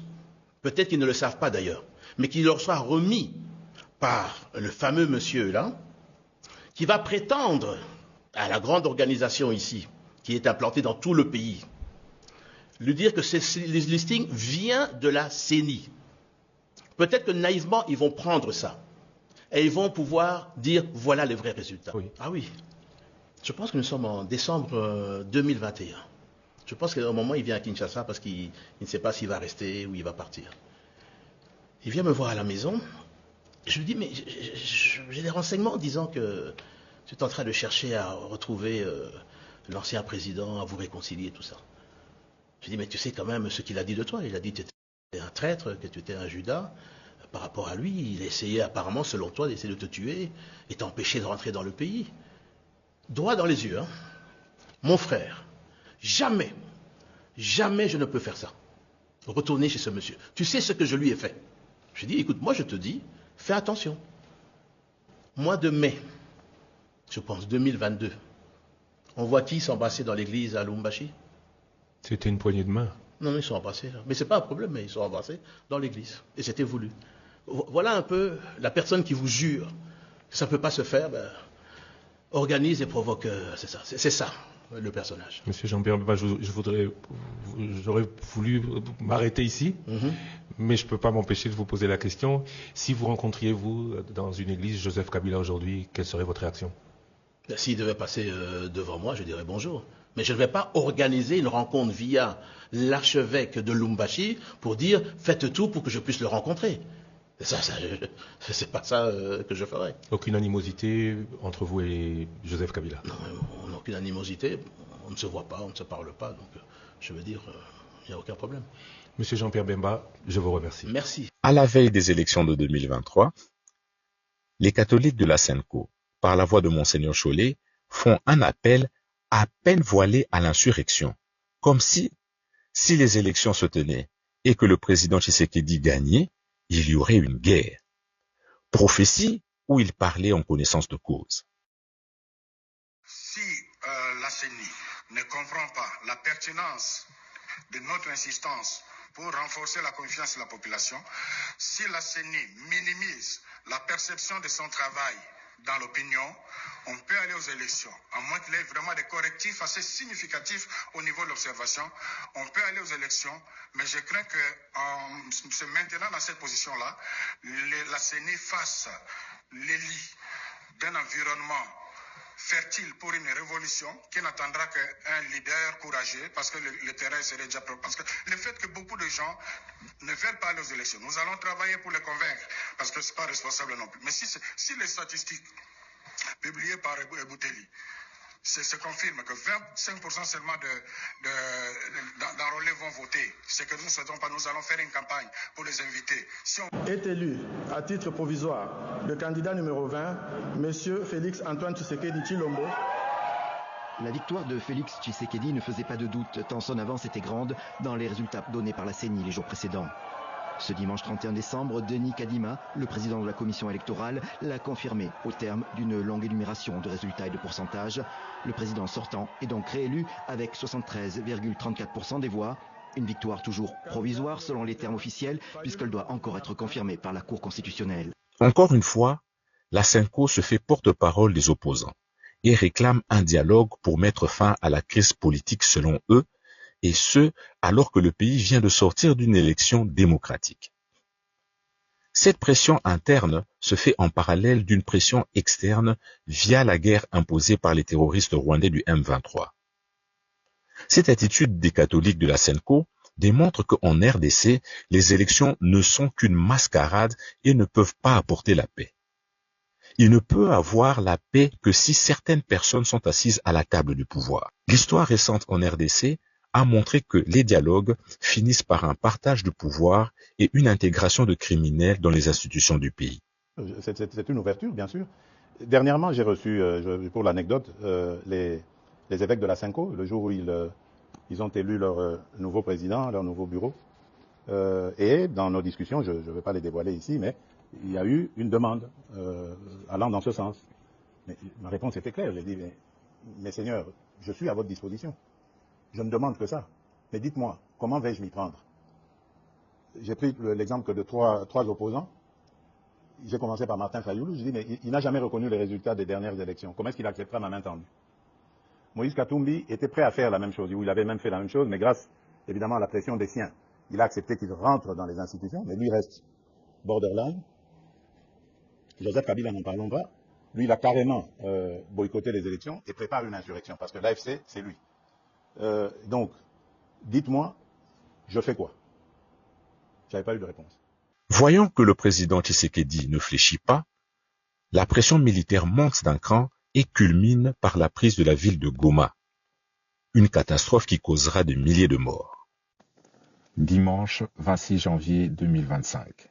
peut-être qu'ils ne le savent pas d'ailleurs, mais qui leur sera remis par le fameux monsieur-là, qui va prétendre à la grande organisation ici, qui est implantée dans tout le pays, lui dire que ce listing vient de la CENI. Peut-être que naïvement, ils vont prendre ça. Et ils vont pouvoir dire, voilà les vrais résultats. Oui. Ah oui. Je pense que nous sommes en décembre 2021. Je pense qu'à un moment, il vient à Kinshasa parce qu'il ne sait pas s'il va rester ou il va partir. Il vient me voir à la maison. Je lui dis, mais j'ai des renseignements disant que tu es en train de chercher à retrouver l'ancien président à vous réconcilier, tout ça. Je dis, mais tu sais quand même ce qu'il a dit de toi. Il a dit que tu étais un traître, que tu étais un Judas. Par rapport à lui, il essayait apparemment, selon toi, d'essayer de te tuer et t'empêcher de rentrer dans le pays. Droit dans les yeux, hein. Mon frère, jamais je ne peux faire ça. Retourner chez ce monsieur. Tu sais ce que je lui ai fait. Je dis, écoute, moi je te dis, fais attention. Mois de mai, je pense 2022, on voit qui s'embrasser dans l'église à Lubumbashi? C'était une poignée de main. Non, ils sont embrassés. Là. Mais ce n'est pas un problème, mais ils sont embrassés dans l'église. Et c'était voulu. Voilà un peu la personne qui vous jure que ça ne peut pas se faire, ben, organise et provoque. C'est ça, le personnage. Monsieur Jean-Pierre, j'aurais voulu m'arrêter ici, mais je ne peux pas m'empêcher de vous poser la question. Si vous rencontriez, vous, dans une église, Joseph Kabila aujourd'hui, quelle serait votre réaction? S'il devait passer devant moi, je dirais bonjour. Mais je ne vais pas organiser une rencontre via l'archevêque de Lubumbashi pour dire faites tout pour que je puisse le rencontrer. C'est pas ça que je ferais. Aucune animosité entre vous et Joseph Kabila? Non, on n'a aucune animosité. On ne se voit pas, on ne se parle pas. Donc, je veux dire, il n'y a aucun problème. Monsieur Jean-Pierre Bemba, je vous remercie. Merci. À la veille des élections de 2023, les catholiques de la SENCO, par la voix de Monseigneur Chollet, font un appel à peine voilé à l'insurrection, comme si les élections se tenaient et que le président Tshisekedi gagnait, il y aurait une guerre. Prophétie où il parlait en connaissance de cause. Si la CENI ne comprend pas la pertinence de notre insistance pour renforcer la confiance de la population, si la CENI minimise la perception de son travail dans l'opinion, on peut aller aux élections. À moins qu'il y ait vraiment des correctifs assez significatifs au niveau de l'observation, on peut aller aux élections, mais je crains qu'en se maintenant dans cette position-là, la CENI fasse l'élit d'un environnement fertile pour une révolution qui n'attendra qu'un leader courageux parce que le terrain serait déjà propre. Parce que le fait que beaucoup de gens ne veulent pas aller aux élections, nous allons travailler pour les convaincre parce que ce n'est pas responsable non plus. Mais si les statistiques publiées par Bouteli se confirment que 25% seulement d'enrôlés vont voter, c'est que nous ne souhaitons pas, nous allons faire une campagne pour les inviter. Si on est élu à titre provisoire le candidat numéro 20, M. Félix Antoine Tshisekedi Tshilombo. La victoire de Félix Tshisekedi ne faisait pas de doute, tant son avance était grande dans les résultats donnés par la CENI les jours précédents. Ce dimanche 31 décembre, Denis Kadima, le président de la commission électorale, l'a confirmé au terme d'une longue énumération de résultats et de pourcentages. Le président sortant est donc réélu avec 73,34% des voix. Une victoire toujours provisoire selon les termes officiels, puisqu'elle doit encore être confirmée par la Cour constitutionnelle. Encore une fois, la SENCO se fait porte-parole des opposants et réclame un dialogue pour mettre fin à la crise politique selon eux, et ce, alors que le pays vient de sortir d'une élection démocratique. Cette pression interne se fait en parallèle d'une pression externe via la guerre imposée par les terroristes rwandais du M23. Cette attitude des catholiques de la SENCO démontre qu'en RDC, les élections ne sont qu'une mascarade et ne peuvent pas apporter la paix. Il ne peut avoir la paix que si certaines personnes sont assises à la table du pouvoir. L'histoire récente en RDC a montré que les dialogues finissent par un partage de pouvoir et une intégration de criminels dans les institutions du pays. C'est une ouverture, bien sûr. Dernièrement, j'ai reçu, pour l'anecdote, les évêques de la SENCO, le jour où ils ont élu leur nouveau président, leur nouveau bureau. Et dans nos discussions, je ne vais pas les dévoiler ici, mais il y a eu une demande allant dans ce sens. Mais ma réponse était claire, j'ai dit, mais Seigneur, je suis à votre disposition. Je ne demande que ça. Mais dites-moi, comment vais-je m'y prendre? J'ai pris l'exemple de trois opposants. J'ai commencé par Martin Fayoulou. Je dis, mais il n'a jamais reconnu les résultats des dernières élections. Comment est-ce qu'il acceptera ma main tendue? Moïse Katumbi était prêt à faire la même chose, ou il avait même fait la même chose, mais grâce, évidemment, à la pression des siens, il a accepté qu'il rentre dans les institutions, mais lui reste borderline. Joseph Kabila, n'en parlons pas. Lui, il a carrément boycotté les élections et prépare une insurrection, parce que l'AFC, c'est lui. Donc, dites-moi, je fais quoi? Je n'avais pas eu de réponse. Voyant que le président Tshisekedi ne fléchit pas, la pression militaire monte d'un cran et culmine par la prise de la ville de Goma. une catastrophe qui causera de milliers de morts. Dimanche 26 janvier 2025.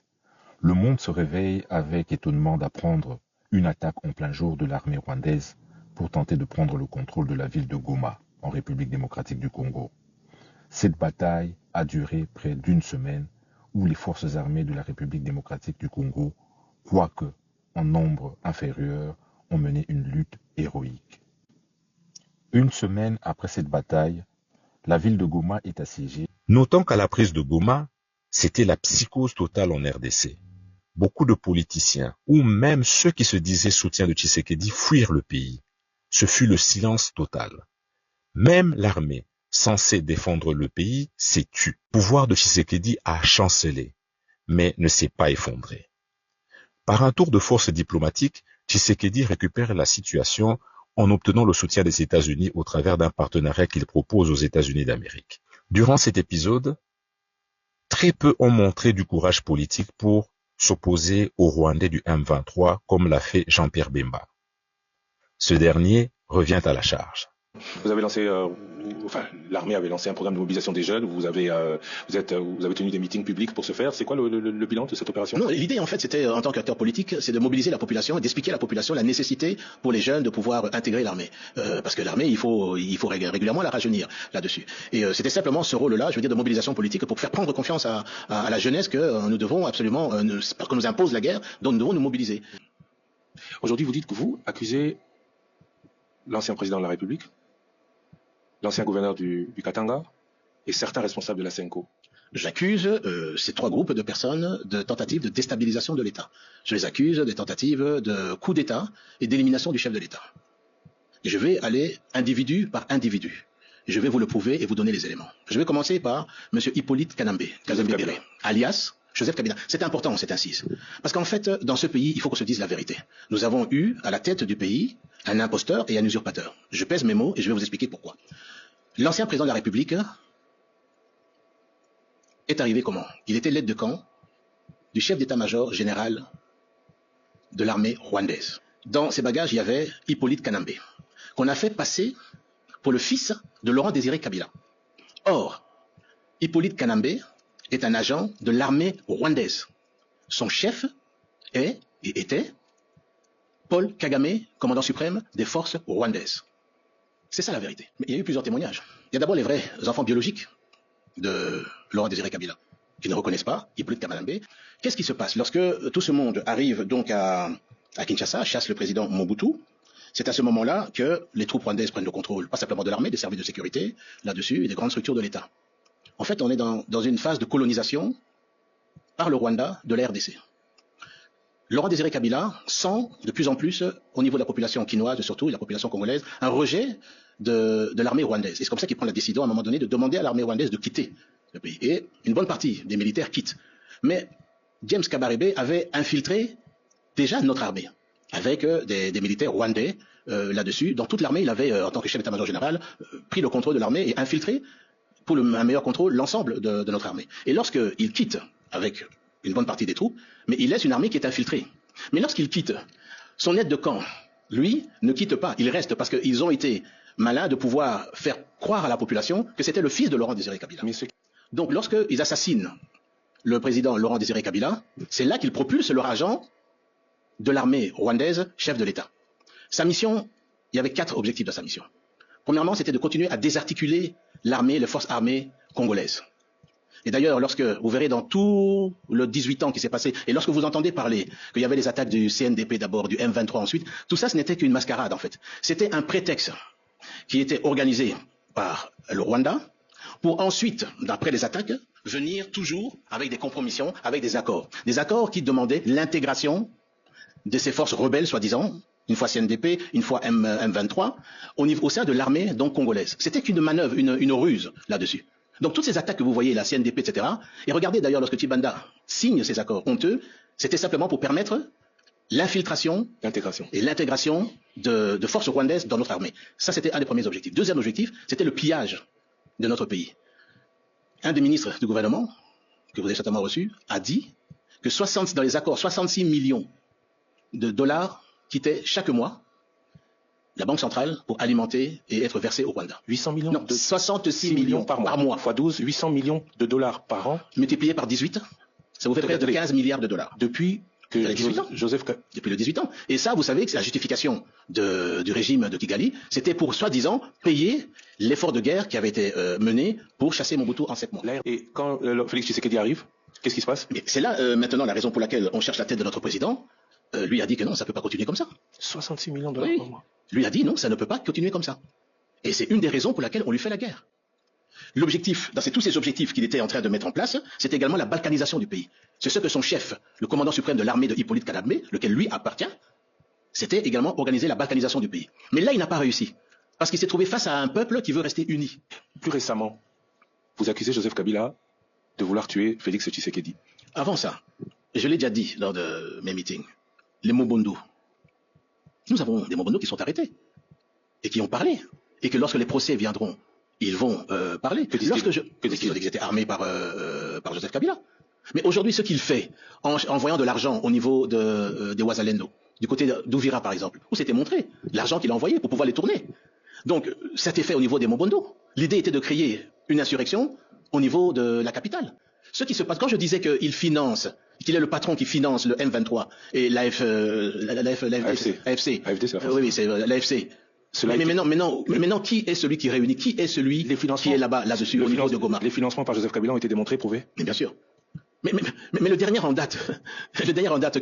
Le monde se réveille avec étonnement d'apprendre une attaque en plein jour de l'armée rwandaise pour tenter de prendre le contrôle de la ville de Goma, en République démocratique du Congo. Cette bataille a duré près d'une semaine où les forces armées de la République démocratique du Congo, quoique en nombre inférieur, ont mené une lutte héroïque. Une semaine après cette bataille, la ville de Goma est assiégée. Notons qu'à la prise de Goma, c'était la psychose totale en RDC. Beaucoup de politiciens, ou même ceux qui se disaient soutiens de Tshisekedi, fuirent le pays. Ce fut le silence total. Même l'armée, censée défendre le pays, s'est tue. Le pouvoir de Tshisekedi a chancelé, mais ne s'est pas effondré. Par un tour de force diplomatique, Tshisekedi récupère la situation en obtenant le soutien des États-Unis au travers d'un partenariat qu'il propose aux États-Unis d'Amérique. Durant cet épisode, très peu ont montré du courage politique pour s'opposer aux Rwandais du M23 comme l'a fait Jean-Pierre Bemba. Ce dernier revient à la charge. Vous avez lancé, l'armée avait lancé un programme de mobilisation des jeunes. Vous avez tenu des meetings publics pour ce faire. C'est quoi le bilan de cette opération? Non, l'idée en fait, c'était en tant qu'acteur politique, c'est de mobiliser la population et d'expliquer à la population la nécessité pour les jeunes de pouvoir intégrer l'armée, parce que l'armée, il faut régulièrement la rajeunir là-dessus. Et c'était simplement ce rôle-là, je veux dire, de mobilisation politique pour faire prendre confiance à la jeunesse que nous devons absolument, parce qu'on nous impose la guerre, donc nous devons nous mobiliser. Aujourd'hui, vous dites que vous accusez l'ancien président de la République, l'ancien gouverneur du Katanga et certains responsables de la Senko. J'accuse ces trois groupes de personnes de tentatives de déstabilisation de l'État. Je les accuse des tentatives de coup d'État et d'élimination du chef de l'État. Je vais aller individu par individu. Je vais vous le prouver et vous donner les éléments. Je vais commencer par M. Hippolyte Kanambe, alias Joseph Kabila. C'est important, cette incise. Parce qu'en fait, dans ce pays, il faut qu'on se dise la vérité. Nous avons eu, à la tête du pays, un imposteur et un usurpateur. Je pèse mes mots et je vais vous expliquer pourquoi. L'ancien président de la République est arrivé comment? Il était l'aide de camp du chef d'état-major général de l'armée rwandaise. Dans ses bagages, il y avait Hippolyte Kanambe, qu'on a fait passer pour le fils de Laurent Désiré Kabila. Or, Hippolyte Kanambe est un agent de l'armée rwandaise. Son chef était Paul Kagame, commandant suprême des forces rwandaises. C'est ça la vérité. Mais il y a eu plusieurs témoignages. Il y a d'abord les vrais enfants biologiques de Laurent Désiré Kabila, qui ne reconnaissent pas Hippolyte Kanambe. Qu'est-ce qui se passe lorsque tout ce monde arrive donc à Kinshasa, chasse le président Mobutu? C'est à ce moment-là que les troupes rwandaises prennent le contrôle, pas simplement de l'armée, des services de sécurité, là-dessus, et des grandes structures de l'État. En fait, on est dans une phase de colonisation par le Rwanda de la RDC. Laurent Désiré Kabila sent de plus en plus, au niveau de la population quinoise surtout, et la population congolaise, un rejet de l'armée rwandaise. Et c'est comme ça qu'il prend la décision, à un moment donné, de demander à l'armée rwandaise de quitter le pays. Et une bonne partie des militaires quittent. Mais James Kabarebe avait infiltré déjà notre armée, avec des militaires rwandais là-dessus. Dans toute l'armée, il avait, en tant que chef d'état-major général, pris le contrôle de l'armée et infiltré, pour un meilleur contrôle, l'ensemble de notre armée. Et lorsqu'il quitte, avec une bonne partie des troupes, mais il laisse une armée qui est infiltrée. Mais lorsqu'il quitte, son aide de camp, lui, ne quitte pas, il reste, parce qu'ils ont été malins de pouvoir faire croire à la population que c'était le fils de Laurent Désiré Kabila. Donc lorsqu'ils assassinent le président Laurent Désiré Kabila, c'est là qu'ils propulsent leur agent de l'armée rwandaise, chef de l'État. Sa mission, il y avait 4 objectifs de sa mission. Premièrement, c'était de continuer à désarticuler l'armée, les forces armées congolaises. Et d'ailleurs, lorsque vous verrez dans tout le 18 ans qui s'est passé, et lorsque vous entendez parler qu'il y avait les attaques du CNDP d'abord, du M23 ensuite, tout ça, ce n'était qu'une mascarade en fait. C'était un prétexte qui était organisé par le Rwanda pour ensuite, d'après les attaques, venir toujours avec des compromissions, avec des accords. Des accords qui demandaient l'intégration de ces forces rebelles, soi-disant, une fois CNDP, une fois M23, au sein de l'armée donc congolaise. C'était qu'une manœuvre, une ruse là-dessus. Donc toutes ces attaques que vous voyez, la CNDP, etc., et regardez d'ailleurs lorsque Tshibanda signe ces accords honteux, c'était simplement pour permettre l'infiltration et l'intégration de forces rwandaises dans notre armée. Ça, c'était un des premiers objectifs. Deuxième objectif, c'était le pillage de notre pays. Un des ministres du gouvernement, que vous avez certainement reçu, a dit que dans les accords, 66 millions de dollars quittaient chaque mois la Banque centrale pour alimenter et être versé au Rwanda. 800 millions Non, 66 millions par mois. Fois 12, 800 millions de dollars par an. Multiplié par 18, ça vous fait près de 15 milliards de dollars. Depuis que Joseph... Depuis le 18 ans. Et ça, vous savez que c'est la justification du régime de Kigali. C'était pour, soi-disant, payer l'effort de guerre qui avait été mené pour chasser Mobutu en 7 mois. Et quand Félix Tshisekedi arrive, qu'est-ce qui se passe? C'est là, maintenant, la raison pour laquelle on cherche la tête de notre président. Lui a dit que non, ça ne peut pas continuer comme ça. 66 millions de dollars par mois. Lui a dit non, ça ne peut pas continuer comme ça. Et c'est une des raisons pour laquelle on lui fait la guerre. L'objectif, tous ces objectifs qu'il était en train de mettre en place, c'est également la balkanisation du pays. C'est ce que son chef, le commandant suprême de l'armée de Hippolyte Kadambé, lequel lui appartient, c'était également organiser la balkanisation du pays. Mais là, il n'a pas réussi. Parce qu'il s'est trouvé face à un peuple qui veut rester uni. Plus récemment, vous accusez Joseph Kabila de vouloir tuer Félix Tshisekedi. Avant ça, je l'ai déjà dit lors de mes meetings, les Mobondo. Nous avons des Mobondo qui sont arrêtés et qui ont parlé. Et que lorsque les procès viendront, ils vont parler. Ils ont dit qu'ils étaient armés par Joseph Kabila. Mais aujourd'hui, ce qu'il fait, en envoyant de l'argent au niveau des Ouazalendo, du côté d'Ouvira par exemple, où c'était montré, l'argent qu'il a envoyé pour pouvoir les tourner. Donc, c'était fait au niveau des Mobondo. L'idée était de créer une insurrection au niveau de la capitale. Ce qui se passe, quand je disais qu'il finance, qu'il est le patron qui finance le M23 et l'AFC. Oui, c'est l'AFC. Mais maintenant, qui est celui qui réunit? Qui est celui qui est là-dessus, au niveau de Goma? Les financements par Joseph Kabila ont été démontrés, prouvés? Mais bien sûr. Mais le dernier en date,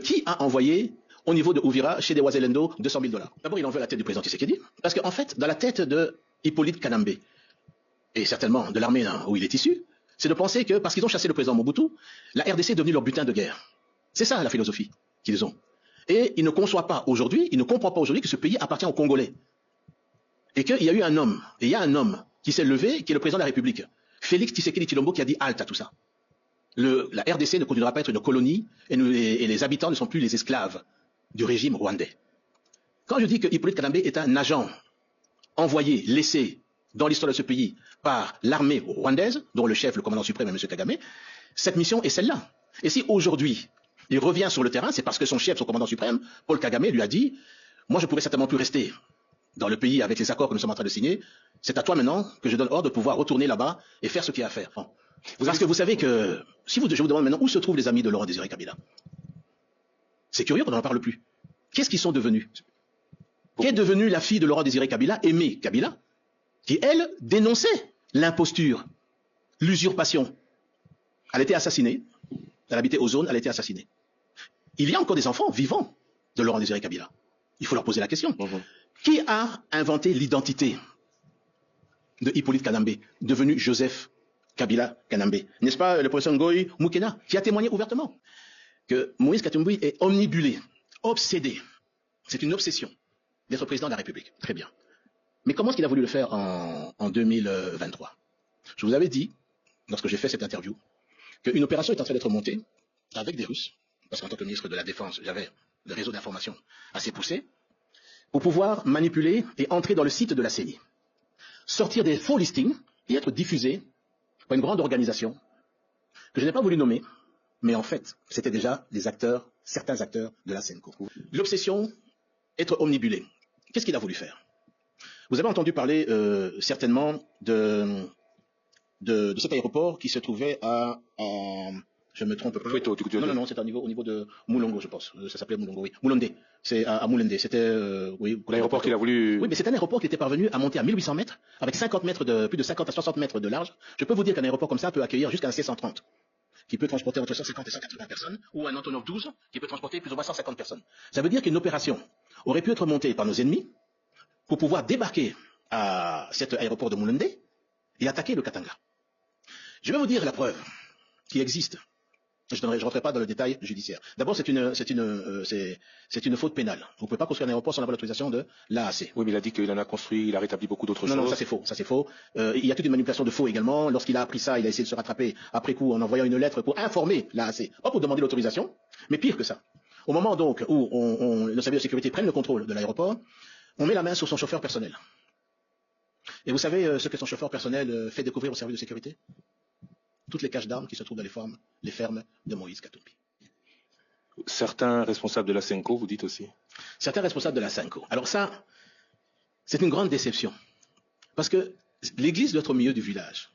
qui a envoyé au niveau de Ouvira, chez des Ouazalendo, 200 000 $? D'abord, il en veut la tête du président Tshisekedi. Parce qu'en fait, dans la tête de Hippolyte Kadambé, et certainement de l'armée où il est issu, c'est de penser que, parce qu'ils ont chassé le président Mobutu, la RDC est devenue leur butin de guerre. C'est ça la philosophie qu'ils ont. Et ils ne conçoivent pas aujourd'hui, ils ne comprennent pas aujourd'hui que ce pays appartient aux Congolais. Et qu'il y a eu un homme, et il y a un homme qui s'est levé, qui est le président de la République, Félix Tshisekedi Tshilombo, qui a dit halte à tout ça. La RDC ne continuera pas à être une colonie, et les habitants ne sont plus les esclaves du régime rwandais. Quand je dis que Hippolyte Kadambé est un agent envoyé, laissé dans l'histoire de ce pays par l'armée rwandaise, dont le chef, le commandant suprême est M. Kagame, cette mission est celle-là. Et si aujourd'hui, il revient sur le terrain, c'est parce que son chef, son commandant suprême, Paul Kagame, lui a dit « Moi, je ne pourrais certainement plus rester dans le pays avec les accords que nous sommes en train de signer. C'est à toi maintenant que je donne ordre de pouvoir retourner là-bas et faire ce qu'il y a à faire. » Parce que vous savez que, je vous demande maintenant où se trouvent les amis de Laurent Désiré Kabila. C'est curieux qu'on n'en parle plus. Qu'est-ce qu'ils sont devenus? Qu'est devenue la fille de Laurent Désiré Kabila, Aimée Kabila, qui, elle, dénonçait l'imposture, l'usurpation. Elle a été assassinée. Elle habitait aux zones, elle a été assassinée. Il y a encore des enfants vivants de Laurent Désiré Kabila. Il faut leur poser la question. Qui a inventé l'identité de Hippolyte Kadambé, devenu Joseph Kabila Kadambé? N'est-ce pas le professeur Ngoï Moukena, qui a témoigné ouvertement que Moïse Katumbi est omnibulé, obsédé. C'est une obsession d'être président de la République. Très bien. Mais comment est-ce qu'il a voulu le faire en 2023? Je vous avais dit, lorsque j'ai fait cette interview, qu'une opération est en train d'être montée avec des Russes, parce qu'en tant que ministre de la Défense, j'avais le réseau d'information assez poussé, pour pouvoir manipuler et entrer dans le site de la CENI, sortir des faux listings et être diffusés par une grande organisation que je n'ai pas voulu nommer, mais en fait, c'était déjà certains acteurs de la CENCO. L'obsession, être omnibulé. Qu'est-ce qu'il a voulu faire? Vous avez entendu parler certainement de cet aéroport qui se trouvait je me trompe pas. Non, c'est au niveau de Moulongo, je pense. Ça s'appelait Moulongo, oui. Moulondé. C'est à Moulondé. C'était, oui. L'aéroport qu'il a voulu... Oui, mais c'est un aéroport qui était parvenu à monter à 1800 mètres, avec plus de 50 à 60 mètres de large. Je peux vous dire qu'un aéroport comme ça peut accueillir jusqu'à un C-130, qui peut transporter entre 150 et 180 personnes, ou un Antonov 12, qui peut transporter plus ou moins 150 personnes. Ça veut dire qu'une opération aurait pu être montée par nos ennemis pour pouvoir débarquer à cet aéroport de Moulondé et attaquer le Katanga. Je vais vous dire la preuve qui existe. Je ne rentrerai pas dans le détail judiciaire. D'abord, c'est une faute pénale. Vous ne pouvez pas construire un aéroport sans avoir l'autorisation de l'AAC. Oui, mais il a dit qu'il en a construit, il a rétabli beaucoup d'autres choses. Non, ça c'est faux. Il y a toute une manipulation de faux également. Lorsqu'il a appris ça, il a essayé de se rattraper après coup en envoyant une lettre pour informer l'AAC. Pas pour demander l'autorisation, mais pire que ça. Au moment donc où le service de sécurité prenne le contrôle de l'aéroport, on met la main sur son chauffeur personnel. Et vous savez ce que son chauffeur personnel fait découvrir au service de sécurité? Toutes les caches d'armes qui se trouvent dans les fermes de Moïse Katumbi. Certains responsables de la CENCO, vous dites aussi? Certains responsables de la CENCO. Alors ça, C'est une grande déception. Parce que l'Église doit être au milieu du village.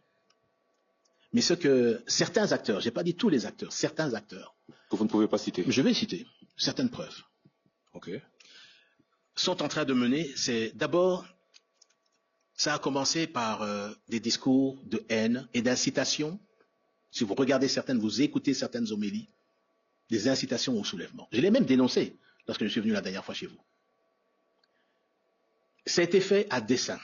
Mais ce que certains acteurs, je n'ai pas dit tous les acteurs, certains acteurs, que vous ne pouvez pas citer. Je vais citer certaines preuves. Ok. Sont en train de mener, c'est d'abord, ça a commencé par des discours de haine et d'incitation. Si vous regardez certaines, vous écoutez certaines homélies, des incitations au soulèvement. Je l'ai même dénoncé lorsque je suis venu la dernière fois chez vous. Ça a été fait à dessein.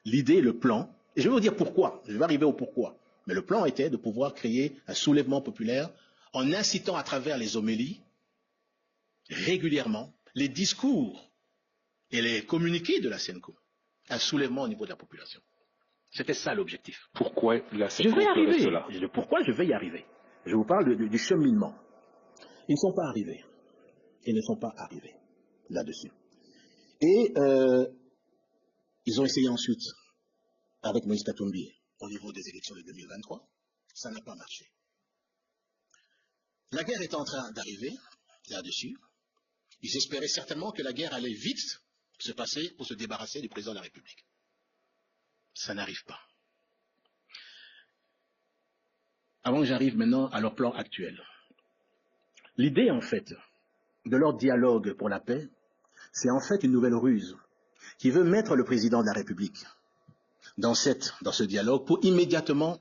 L'idée, le plan, et je vais vous dire pourquoi, je vais arriver au pourquoi, mais le plan était de pouvoir créer un soulèvement populaire en incitant à travers les homélies, régulièrement, les discours et les communiqués de la SENCO, un soulèvement au niveau de la population. C'était ça l'objectif. Pourquoi la SENCO Je vais y arriver. cela? Pourquoi je vais y arriver? Je vous parle du cheminement. Ils ne sont pas arrivés. Ils ne sont pas arrivés là-dessus. Et ils ont essayé ensuite, avec Moïse Katumbi, au niveau des élections de 2023, ça n'a pas marché. La guerre est en train d'arriver là-dessus. Ils espéraient certainement que la guerre allait vite se passer pour se débarrasser du président de la République. Ça n'arrive pas. Avant que j'arrive maintenant à leur plan actuel. L'idée, en fait, de leur dialogue pour la paix, c'est en fait une nouvelle ruse qui veut mettre le président de la République dans ce dialogue pour immédiatement,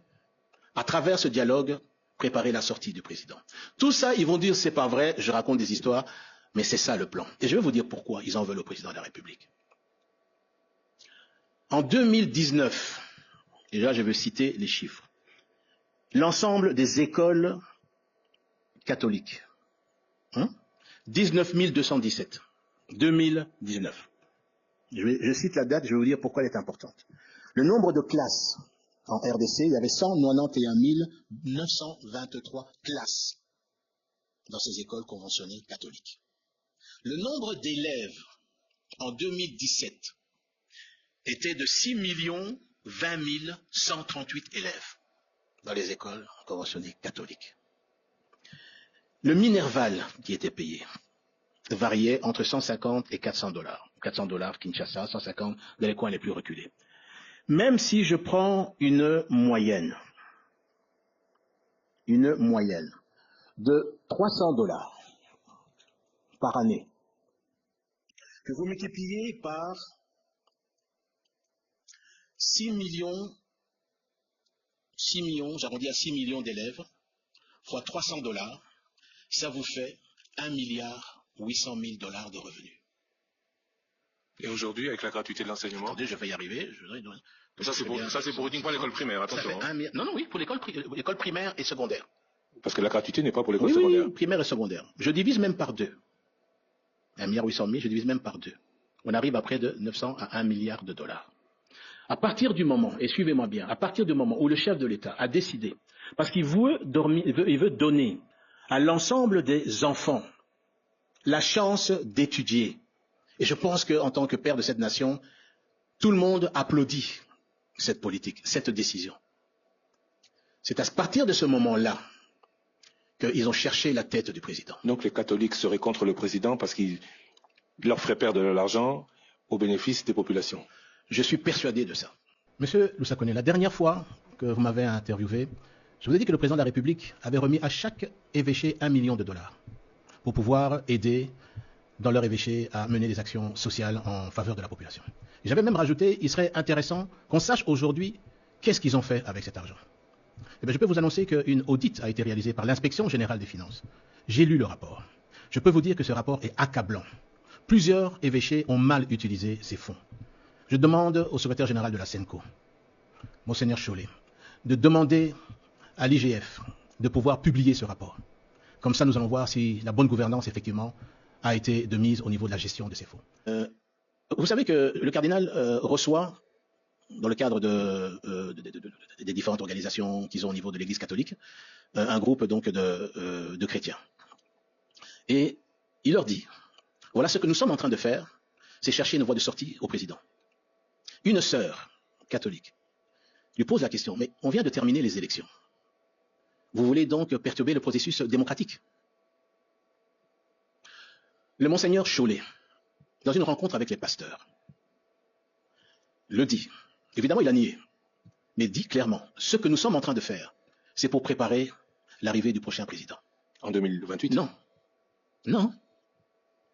à travers ce dialogue, préparer la sortie du président. Tout ça, ils vont dire, c'est pas vrai, je raconte des histoires, mais c'est ça le plan. Et je vais vous dire pourquoi ils en veulent au président de la République. En 2019, et là je veux citer les chiffres, l'ensemble des écoles catholiques, 19 217, 2019. Je cite la date, je vais vous dire pourquoi elle est importante. Le nombre de classes en RDC, il y avait 191 923 classes dans ces écoles conventionnées catholiques. Le nombre d'élèves en 2017 était de 6 020 138 élèves dans les écoles conventionnées catholiques. Le Minerval qui était payé variait entre 150 et 400 $. 400 $ Kinshasa, 150 dans les coins les plus reculés. Même si je prends une moyenne de 300 $ par année, que vous multipliez par 6 millions, j'arrondis à 6 millions d'élèves, fois 300 $, ça vous fait 1 800 000 $ de revenus. Et aujourd'hui, avec la gratuité de l'enseignement? Attendez, je vais y arriver. Ça, c'est pour uniquement l'école primaire, attention. Non, oui, pour l'école primaire et secondaire. Parce que la gratuité n'est pas pour l'école secondaire. Oui, primaire et secondaire. Je divise même par 2. 1 800 000, je divise même par 2. On arrive à près de 900 à 1 milliard de $. À partir du moment, et suivez-moi bien, à partir du moment où le chef de l'État a décidé, parce qu'il veut donner à l'ensemble des enfants la chance d'étudier. Et je pense qu'en tant que père de cette nation, tout le monde applaudit cette politique, cette décision. C'est à partir de ce moment-là qu'ils ont cherché la tête du président. Donc les catholiques seraient contre le président parce qu'il leur ferait perdre de l'argent au bénéfice des populations. Je suis persuadé de ça. Monsieur Lusakone, la dernière fois que vous m'avez interviewé, je vous ai dit que le président de la République avait remis à chaque évêché 1 million de $. Pour pouvoir aider dans leur évêché à mener des actions sociales en faveur de la population. J'avais même rajouté, il serait intéressant qu'on sache aujourd'hui qu'est-ce qu'ils ont fait avec cet argent. Eh bien, je peux vous annoncer qu'une audit a été réalisée par l'Inspection générale des finances. J'ai lu le rapport. Je peux vous dire que ce rapport est accablant. Plusieurs évêchés ont mal utilisé ces fonds. Je demande au secrétaire général de la SENCO, Monseigneur Chollet, de demander à l'IGF de pouvoir publier ce rapport. Comme ça, nous allons voir si la bonne gouvernance, effectivement, a été de mise au niveau de la gestion de ces fonds. Vous savez que le cardinal reçoit, dans le cadre des différentes organisations qu'ils ont au niveau de l'Église catholique, un groupe donc de chrétiens. Et il leur dit, voilà ce que nous sommes en train de faire, c'est chercher une voie de sortie au président. Une sœur catholique lui pose la question, mais on vient de terminer les élections. Vous voulez donc perturber le processus démocratique? Le Monseigneur Chollet, dans une rencontre avec les pasteurs, le dit. Évidemment, il a nié. Mais dit clairement, ce que nous sommes en train de faire, c'est pour préparer l'arrivée du prochain président. En 2028? Non. Non.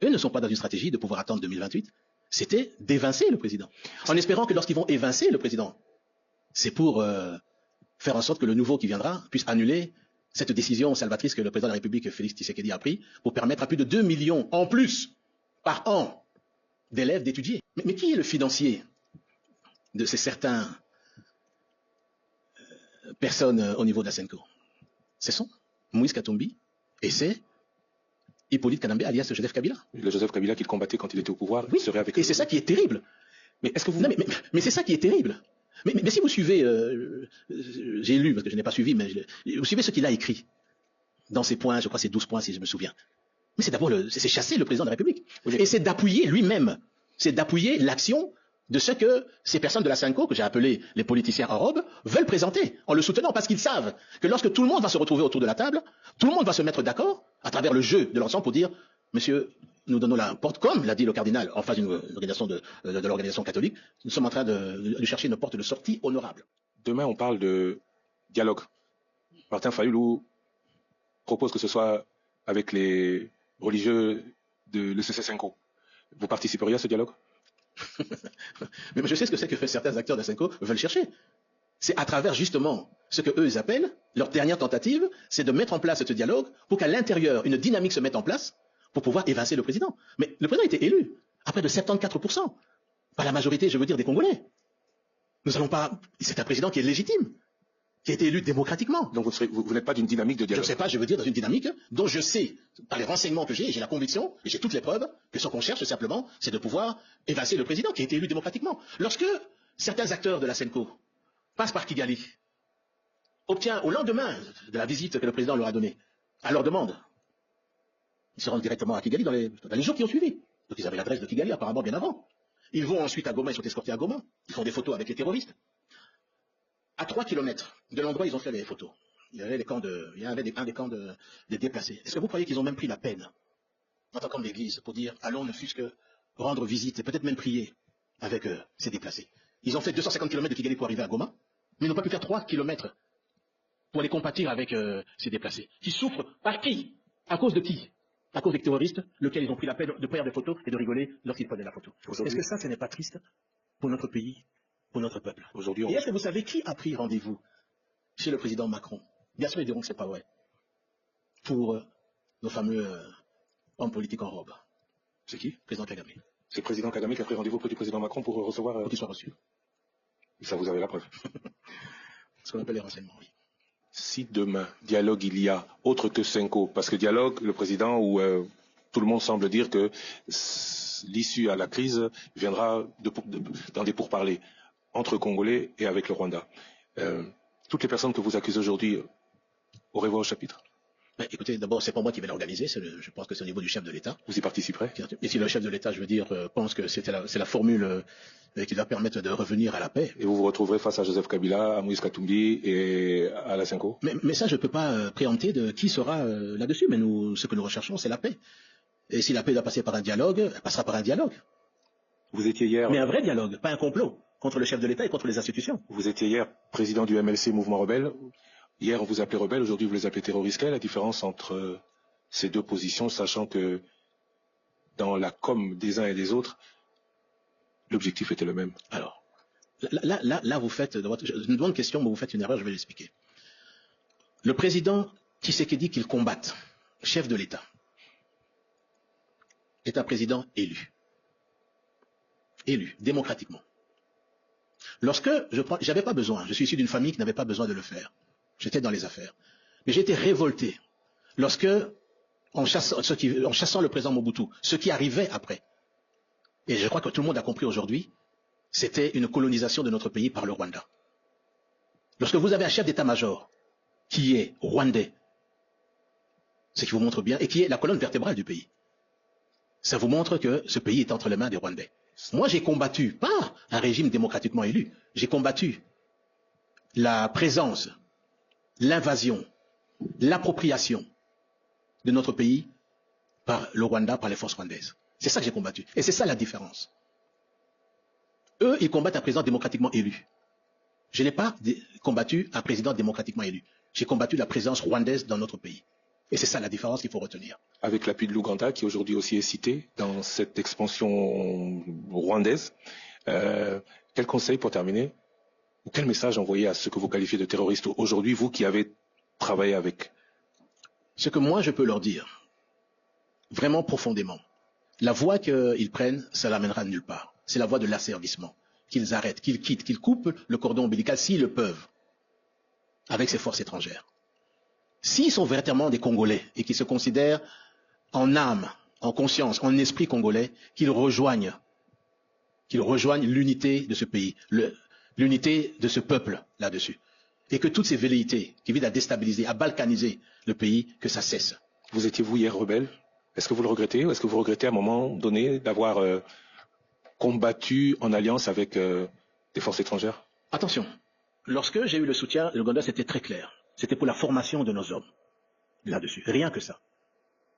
Eux ne sont pas dans une stratégie de pouvoir attendre 2028. C'était d'évincer le président. En espérant que lorsqu'ils vont évincer le président, c'est pour faire en sorte que le nouveau qui viendra puisse annuler cette décision salvatrice que le président de la République, Félix Tshisekedi, a prise pour permettre à plus de 2 millions en plus par an d'élèves d'étudier. Mais qui est le financier de ces certaines personnes au niveau de la SENCO? Ce sont Moïse Katumbi et c'est Hippolyte Kanambe alias Joseph Kabila. Le Joseph Kabila qu'il combattait quand il était au pouvoir, oui, serait avec et c'est ça qui est terrible. Mais est-ce que vous... Non, mais c'est ça qui est terrible. Mais si vous suivez, j'ai lu, parce que je n'ai pas suivi, mais vous suivez ce qu'il a écrit dans ces points, je crois que c'est 12 points si je me souviens. Mais c'est d'abord, c'est chasser le président de la République. Oui. Et c'est d'appuyer lui-même, c'est d'appuyer l'action de ce que ces personnes de la SENCO, que j'ai appelées les politiciens en robe, veulent présenter, en le soutenant, parce qu'ils savent que lorsque tout le monde va se retrouver autour de la table, tout le monde va se mettre d'accord, à travers le jeu de l'ensemble, pour dire, monsieur, nous donnons la porte, comme l'a dit le cardinal, en face d'une organisation de l'organisation catholique, nous sommes en train de chercher une porte de sortie honorable. Demain, on parle de dialogue. Martin Fayoulou propose que ce soit avec les religieux de l'ECC-SENCO. Vous participeriez à ce dialogue? Mais je sais ce que c'est que certains acteurs de SENCO veulent chercher. C'est à travers justement ce que eux ils appellent leur dernière tentative, c'est de mettre en place ce dialogue pour qu'à l'intérieur, une dynamique se mette en place pour pouvoir évincer le président. Mais le président a été élu à près de 74%. Pas la majorité, je veux dire, des Congolais. Nous allons pas... C'est un président qui est légitime, qui a été élu démocratiquement. Donc vous n'êtes pas d'une dynamique de dialogue? Je ne sais pas, je veux dire, dans une dynamique dont je sais, par les renseignements que j'ai la conviction, et j'ai toutes les preuves, que ce qu'on cherche simplement, c'est de pouvoir évincer le président qui a été élu démocratiquement. Lorsque certains acteurs de la SENCO passent par Kigali, obtient au lendemain de la visite que le président leur a donnée, à leur demande, ils se rendent directement à Kigali dans les jours qui ont suivi. Donc ils avaient l'adresse de Kigali apparemment bien avant. Ils vont ensuite à Goma, ils sont escortés à Goma, ils font des photos avec les terroristes. À 3 kilomètres de l'endroit où ils ont fait les photos, il y avait un des camps de déplacés. Est-ce que vous croyez qu'ils ont même pris la peine, en tant qu'homme d'église, pour dire allons ne fût-ce que rendre visite et peut-être même prier avec ces déplacés? Ils ont fait 250 km de Kigali pour arriver à Goma, mais ils n'ont pas pu faire 3 kilomètres pour aller compatir avec ces déplacés. Qui souffrent par qui? À cause de qui? À cause des terroristes, lesquels ils ont pris la peine de faire des photos et de rigoler lorsqu'ils prenaient la photo. Est-ce que ça, ce n'est pas triste pour notre pays, pour notre peuple? Et est-ce que vous savez qui a pris rendez-vous chez le président Macron? Bien sûr, ils diront que ce n'est pas vrai. Pour nos fameux hommes politiques en robe. C'est qui? Président Kagame. C'est le président Kagame qui a pris rendez-vous auprès du président Macron pour recevoir... Pour qu'il soit reçu. Ça, vous avez la preuve. Ce qu'on appelle les renseignements, oui. Si demain, dialogue il y a, autre que SENCO, parce que dialogue, le président, où tout le monde semble dire que l'issue à la crise viendra dans des pourparlers entre Congolais et avec le Rwanda. Toutes les personnes que vous accusez aujourd'hui auraient voix au chapitre? Écoutez, d'abord, c'est pas moi qui vais l'organiser, je pense que c'est au niveau du chef de l'État. Vous y participerez? Et si le chef de l'État, je veux dire, pense que c'est la formule qui va permettre de revenir à la paix. Et vous vous retrouverez face à Joseph Kabila, à Moïse Katumbi et à la SENCO? Mais ça, je ne peux pas préempter de qui sera là-dessus, mais ce que nous recherchons, c'est la paix. Et si la paix doit passer par un dialogue, elle passera par un dialogue. Vous étiez hier... Mais un vrai dialogue, pas un complot contre le chef de l'État et contre les institutions. Vous étiez hier président du MLC, Mouvement Rebelle. Hier, on vous appelait rebelle, aujourd'hui, vous les appelez terroristes. Quelle est la différence entre ces deux positions, sachant que dans la com des uns et des autres, l'objectif était le même? Alors, là vous faites une bonne question, mais vous faites une erreur, je vais l'expliquer. Le président Tshisekedi qu'il combatte, chef de l'État, est un président élu. Élu, démocratiquement. Lorsque j'avais pas besoin, je suis issu d'une famille qui n'avait pas besoin de le faire. J'étais dans les affaires. Mais j'ai été révolté lorsque, en chassant le président Mobutu, ce qui arrivait après, et je crois que tout le monde a compris aujourd'hui, c'était une colonisation de notre pays par le Rwanda. Lorsque vous avez un chef d'état-major qui est rwandais, ce qui vous montre bien, et qui est la colonne vertébrale du pays, ça vous montre que ce pays est entre les mains des Rwandais. Moi, j'ai combattu, pas un régime démocratiquement élu, j'ai combattu la présence, l'invasion, l'appropriation de notre pays par le Rwanda, par les forces rwandaises. C'est ça que j'ai combattu. Et c'est ça la différence. Eux, ils combattent un président démocratiquement élu. Je n'ai pas combattu un président démocratiquement élu. J'ai combattu la présence rwandaise dans notre pays. Et c'est ça la différence qu'il faut retenir. Avec l'appui de l'Ouganda, qui aujourd'hui aussi est cité dans cette expansion rwandaise, quel conseil pour terminer, ou quel message envoyer à ceux que vous qualifiez de terroristes aujourd'hui, vous qui avez travaillé avec? Ce que moi je peux leur dire, vraiment profondément, la voie qu'ils prennent, ça ne l'amènera nulle part. C'est la voie de l'asservissement. Qu'ils arrêtent, qu'ils quittent, qu'ils coupent le cordon ombilical s'ils le peuvent, avec ces forces étrangères. S'ils sont véritablement des Congolais et qu'ils se considèrent en âme, en conscience, en esprit congolais, qu'ils rejoignent l'unité de ce pays, l'unité de ce peuple là-dessus. Et que toutes ces velléités qui visent à déstabiliser, à balkaniser le pays, que ça cesse. Vous étiez-vous hier rebelle? Est-ce que vous le regrettez? Ou est-ce que vous regrettez à un moment donné d'avoir combattu en alliance avec des forces étrangères? Attention, lorsque j'ai eu le soutien, l'Ouganda, c'était très clair. C'était pour la formation de nos hommes, là-dessus. Rien que ça.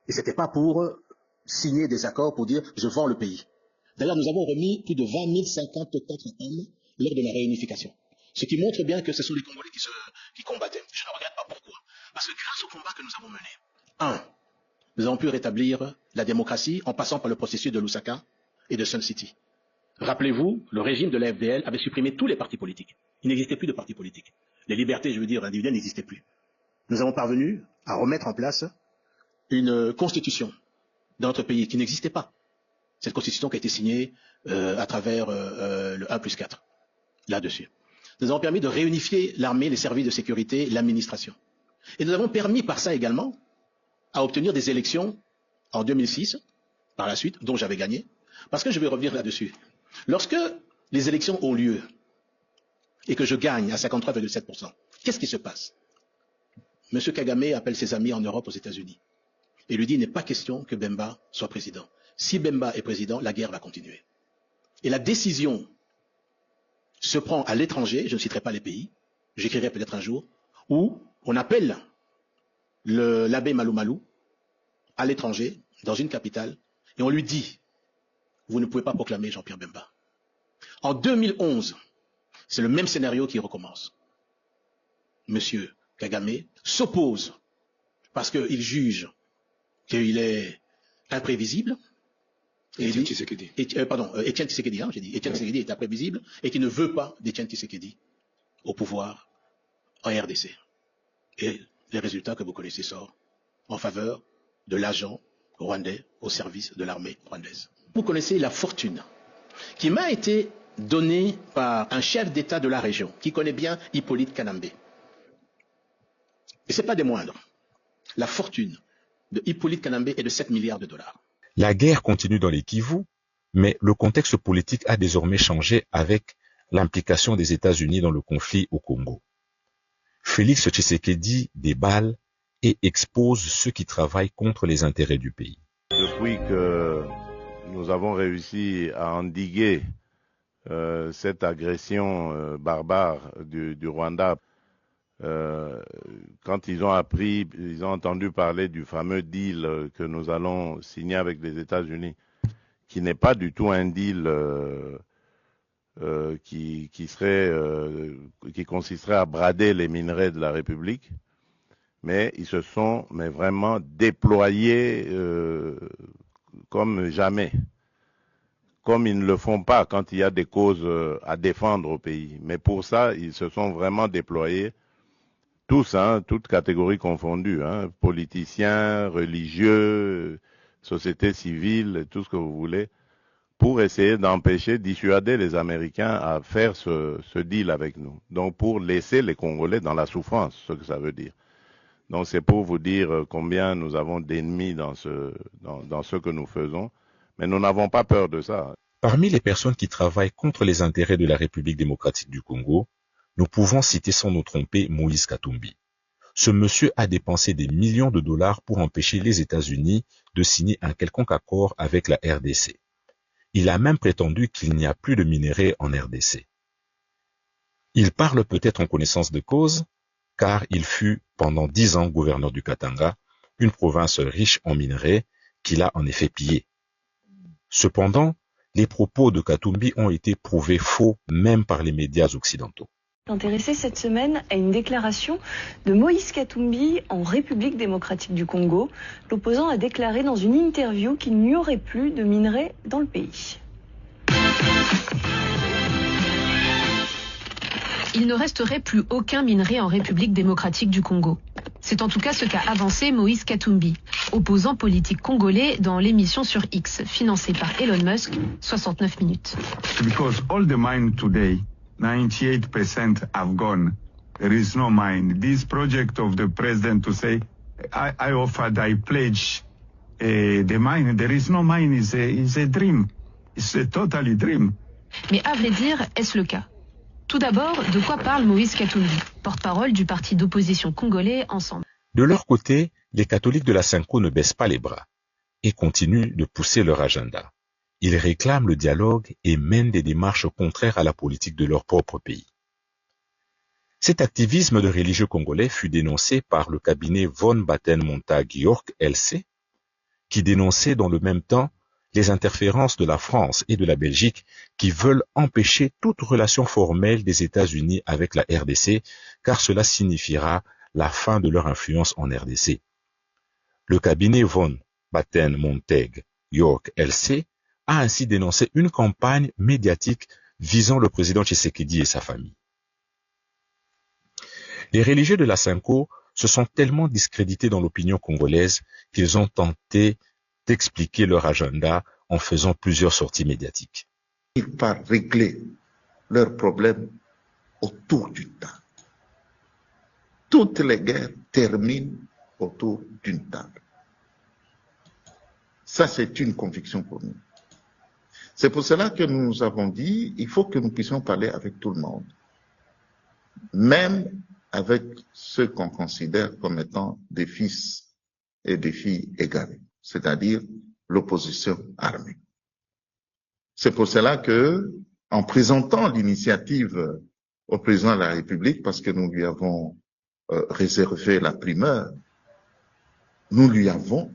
Et c'était pas pour signer des accords pour dire « je vends le pays ». D'ailleurs, nous avons remis plus de 20 054 hommes lors de la réunification. Ce qui montre bien que ce sont les Congolais qui combattaient. Je ne regrette pas pourquoi. Parce que grâce au combat que nous avons mené, nous avons pu rétablir la démocratie en passant par le processus de Lusaka et de Sun City. Rappelez-vous, le régime de la FDL avait supprimé tous les partis politiques. Il n'existait plus de partis politiques. Les libertés, je veux dire, individuelles n'existaient plus. Nous avons parvenu à remettre en place une constitution dans notre pays qui n'existait pas. Cette constitution qui a été signée à travers le 1+4, là-dessus. Nous avons permis de réunifier l'armée, les services de sécurité, l'administration. Et nous avons permis par ça également à obtenir des élections en 2006, par la suite, dont j'avais gagné. Parce que je vais revenir là-dessus. Lorsque les élections ont lieu et que je gagne à 53,7%, qu'est-ce qui se passe? M. Kagame appelle ses amis en Europe, aux États-Unis, et lui dit: il n'est pas question que Bemba soit président. Si Bemba est président, la guerre va continuer. Et la décision se prend à l'étranger, je ne citerai pas les pays, j'écrirai peut-être un jour, où on appelle l'abbé Malou Malou à l'étranger, dans une capitale, et on lui dit: vous ne pouvez pas proclamer Jean-Pierre Bemba. En 2011, c'est le même scénario qui recommence. Monsieur Kagame s'oppose parce qu'il juge qu'il est imprévisible. Étienne Tshisekedi. Étienne Tshisekedi, j'ai dit. Étienne Tshisekedi est imprévisible et qui ne veut pas d'Étienne Tshisekedi au pouvoir en RDC. Et les résultats que vous connaissez sortent en faveur de l'agent rwandais au service de l'armée rwandaise. Vous connaissez la fortune qui m'a été donnée par un chef d'État de la région qui connaît bien Hippolyte Kanambe. Et ce n'est pas des moindres. La fortune de Hippolyte Kanambe est de 7 milliards de dollars. La guerre continue dans les Kivu, mais le contexte politique a désormais changé avec l'implication des États-Unis dans le conflit au Congo. Félix Tshisekedi déballe et expose ceux qui travaillent contre les intérêts du pays. Depuis que nous avons réussi à endiguer cette agression barbare du Rwanda, quand ils ont appris, ils ont entendu parler du fameux deal que nous allons signer avec les États-Unis, qui n'est pas du tout un deal qui consisterait à brader les minerais de la République, mais ils se sont vraiment déployés comme jamais, comme ils ne le font pas quand il y a des causes à défendre au pays. Mais pour ça, ils se sont vraiment déployés, tous, toutes catégories confondues, politiciens, religieux, société civile, tout ce que vous voulez, pour essayer d'empêcher, dissuader les Américains à faire ce deal avec nous. Donc pour laisser les Congolais dans la souffrance, ce que ça veut dire. Donc c'est pour vous dire combien nous avons d'ennemis dans ce que nous faisons, mais nous n'avons pas peur de ça. Parmi les personnes qui travaillent contre les intérêts de la République démocratique du Congo, nous pouvons citer sans nous tromper Moïse Katumbi. Ce monsieur a dépensé des millions de dollars pour empêcher les États-Unis de signer un quelconque accord avec la RDC. Il a même prétendu qu'il n'y a plus de minerais en RDC. Il parle peut-être en connaissance de cause, car il fut pendant 10 ans gouverneur du Katanga, une province riche en minerais qu'il a en effet pillée. Cependant, les propos de Katumbi ont été prouvés faux même par les médias occidentaux. Intéressé cette semaine à une déclaration de Moïse Katumbi en République démocratique du Congo. L'opposant a déclaré dans une interview qu'il n'y aurait plus de minerais dans le pays. Il ne resterait plus aucun minerai en République démocratique du Congo. C'est en tout cas ce qu'a avancé Moïse Katumbi, opposant politique congolais dans l'émission sur X, financée par Elon Musk, 69 minutes. Because all the mine today, 98% have gone. There is no mine. This project of the president to say, I offered, I pledge the mine. There is no mine is a dream. It's a totally dream. Mais à vrai dire, est-ce le cas? Tout d'abord, de quoi parle Moïse Katumbi, porte-parole du parti d'opposition congolais Ensemble? De leur côté, les catholiques de la Cinco ne baissent pas les bras et continuent de pousser leur agenda. Ils réclament le dialogue et mènent des démarches contraires à la politique de leur propre pays. Cet activisme de religieux congolais fut dénoncé par le cabinet Von Batten-Montag York LC, qui dénonçait dans le même temps les interférences de la France et de la Belgique qui veulent empêcher toute relation formelle des États-Unis avec la RDC, car cela signifiera la fin de leur influence en RDC. Le cabinet Von Batten-Montag York LC a ainsi dénoncé une campagne médiatique visant le président Tshisekedi et sa famille. Les religieux de la Cinco se sont tellement discrédités dans l'opinion congolaise qu'ils ont tenté d'expliquer leur agenda en faisant plusieurs sorties médiatiques. Ils partent régler leurs problèmes autour d'une table. Toutes les guerres terminent autour d'une table. Ça, c'est une conviction pour nous. C'est pour cela que nous avons dit, il faut que nous puissions parler avec tout le monde. Même avec ceux qu'on considère comme étant des fils et des filles égarés, c'est-à-dire l'opposition armée. C'est pour cela que, en présentant l'initiative au président de la République, parce que nous lui avons réservé la primeur, nous lui avons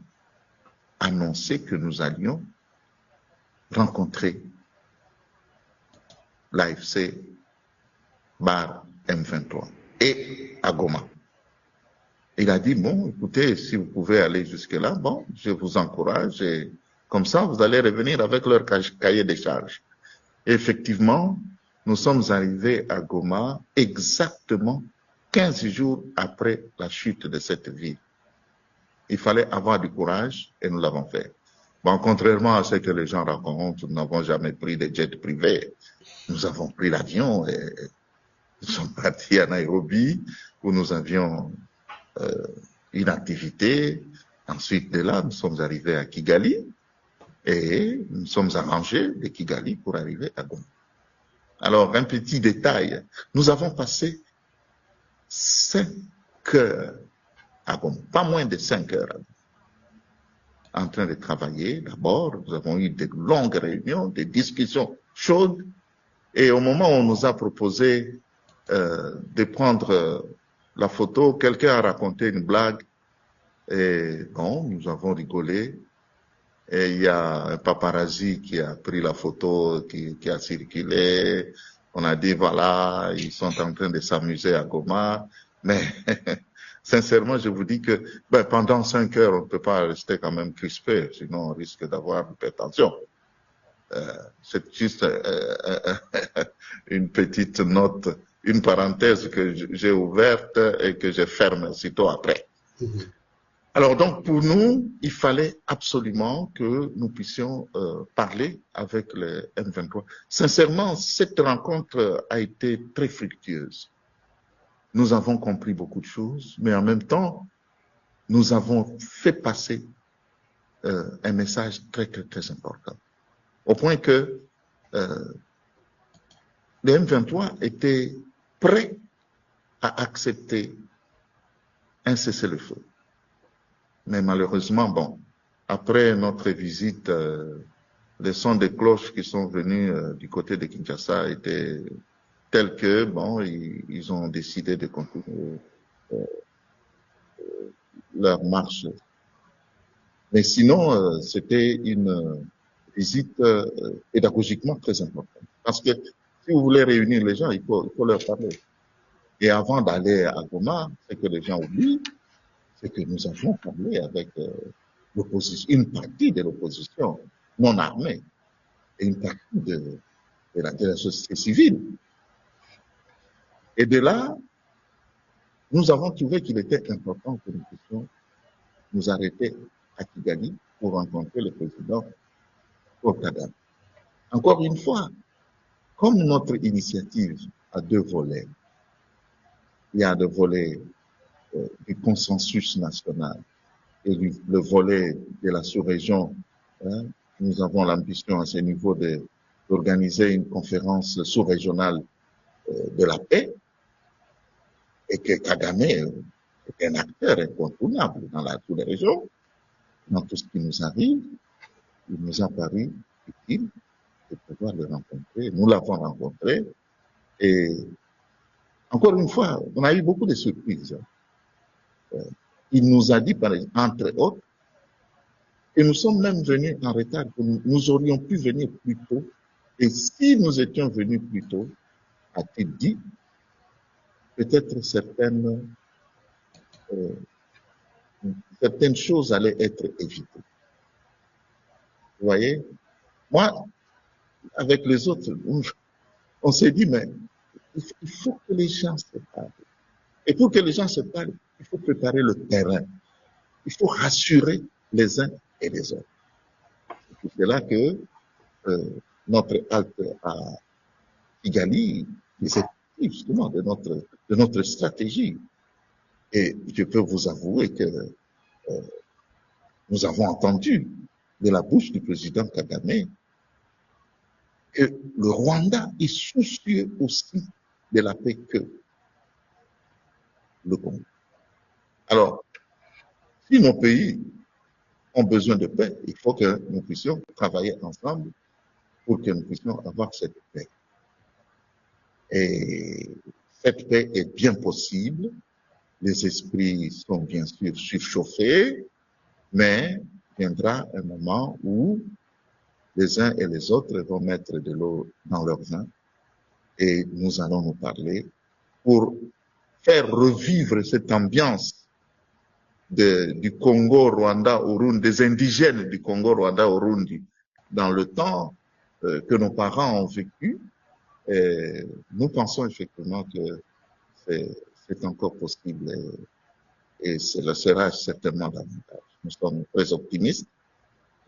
annoncé que nous allions rencontrer l'AFC bar M23 et à Goma. Il a dit, bon, écoutez, si vous pouvez aller jusque-là, bon, je vous encourage et comme ça, vous allez revenir avec leur cahier des charges. Et effectivement, nous sommes arrivés à Goma exactement 15 jours après la chute de cette ville. Il fallait avoir du courage et nous l'avons fait. Bon, contrairement à ce que les gens racontent, nous n'avons jamais pris des jets privés. Nous avons pris l'avion et nous sommes partis à Nairobi où nous avions une activité. Ensuite de là, nous sommes arrivés à Kigali et nous sommes arrangés de Kigali pour arriver à Goma. Alors, un petit détail. Nous avons passé 5 heures à Goma, pas moins de 5 heures en train de travailler. D'abord, nous avons eu de longues réunions, des discussions chaudes et au moment où on nous a proposé de prendre la photo, quelqu'un a raconté une blague et bon, nous avons rigolé et il y a un paparazzi qui a pris la photo, qui a circulé. On a dit voilà, ils sont en train de s'amuser à Goma, mais sincèrement, je vous dis que pendant 5 heures, on ne peut pas rester quand même crispé, sinon on risque d'avoir une hypertension. C'est juste une petite note, une parenthèse que j'ai ouverte et que je ferme aussitôt après. Alors donc pour nous, il fallait absolument que nous puissions parler avec le M23. Sincèrement, cette rencontre a été très fructueuse. Nous avons compris beaucoup de choses, mais en même temps, nous avons fait passer un message très, très, très important. Au point que le M23 était prêt à accepter un cessez-le-feu. Mais malheureusement, bon, après notre visite, les sons des cloches qui sont venus du côté de Kinshasa étaient tels que, bon, ils ont décidé de continuer leur marche. Mais sinon, c'était une visite pédagogiquement très importante. Parce que si vous voulez réunir les gens, il faut leur parler. Et avant d'aller à Goma, ce que les gens oublient, c'est que nous avons parlé avec l'opposition, une partie de l'opposition non armée et une partie de la société civile. Et de là, nous avons trouvé qu'il était important que nous puissions nous arrêter à Kigali pour rencontrer le président Paul Kagame. Encore une fois, comme notre initiative a deux volets, il y a le volet du consensus national et le volet de la sous-région. Nous avons l'ambition à ce niveau d'organiser une conférence sous-régionale de la paix, et que Kagame est un acteur incontournable dans la sous-région, dans tout ce qui nous arrive. Il nous a paru utile de pouvoir le rencontrer. Nous l'avons rencontré et encore une fois, on a eu beaucoup de surprises. Il nous a dit, par exemple, entre autres, que nous sommes même venus en retard, que nous aurions pu venir plus tôt. Et si nous étions venus plus tôt, a-t-il dit, peut-être certaines choses allaient être évitées. Vous voyez, moi, avec les autres, on s'est dit, mais il faut que les gens se parlent. Et pour que les gens se parlent, il faut préparer le terrain. Il faut rassurer les uns et les autres. C'est là que notre halte à Kigali, c'est justement de notre stratégie. Et je peux vous avouer que nous avons entendu de la bouche du président Kagame que le Rwanda est soucieux aussi de la paix que le Congo. Alors, si nos pays ont besoin de paix, il faut que nous puissions travailler ensemble pour que nous puissions avoir cette paix. Et cette paix est bien possible. Les esprits sont bien sûr surchauffés, mais viendra un moment où les uns et les autres vont mettre de l'eau dans leur vin et nous allons nous parler pour faire revivre cette ambiance du Congo, Rwanda, Urundi, des indigènes du Congo, Rwanda, Urundi, dans le temps que nos parents ont vécu. Et nous pensons effectivement que c'est encore possible et cela sera certainement davantage. Nous sommes très optimistes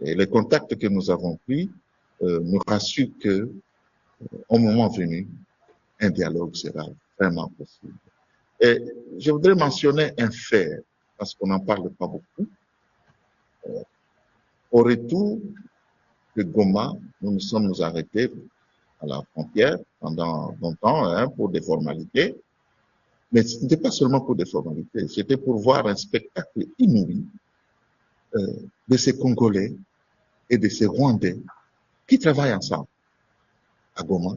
et les contacts que nous avons pris nous rassurent que au moment venu, un dialogue sera vraiment possible. Et je voudrais mentionner un fait, parce qu'on n'en parle pas beaucoup. Au retour de Goma, nous nous sommes arrêtés à la frontière pendant longtemps pour des formalités. Mais ce n'était pas seulement pour des formalités, c'était pour voir un spectacle inouï de ces Congolais et de ces Rwandais qui travaillent ensemble à Goma.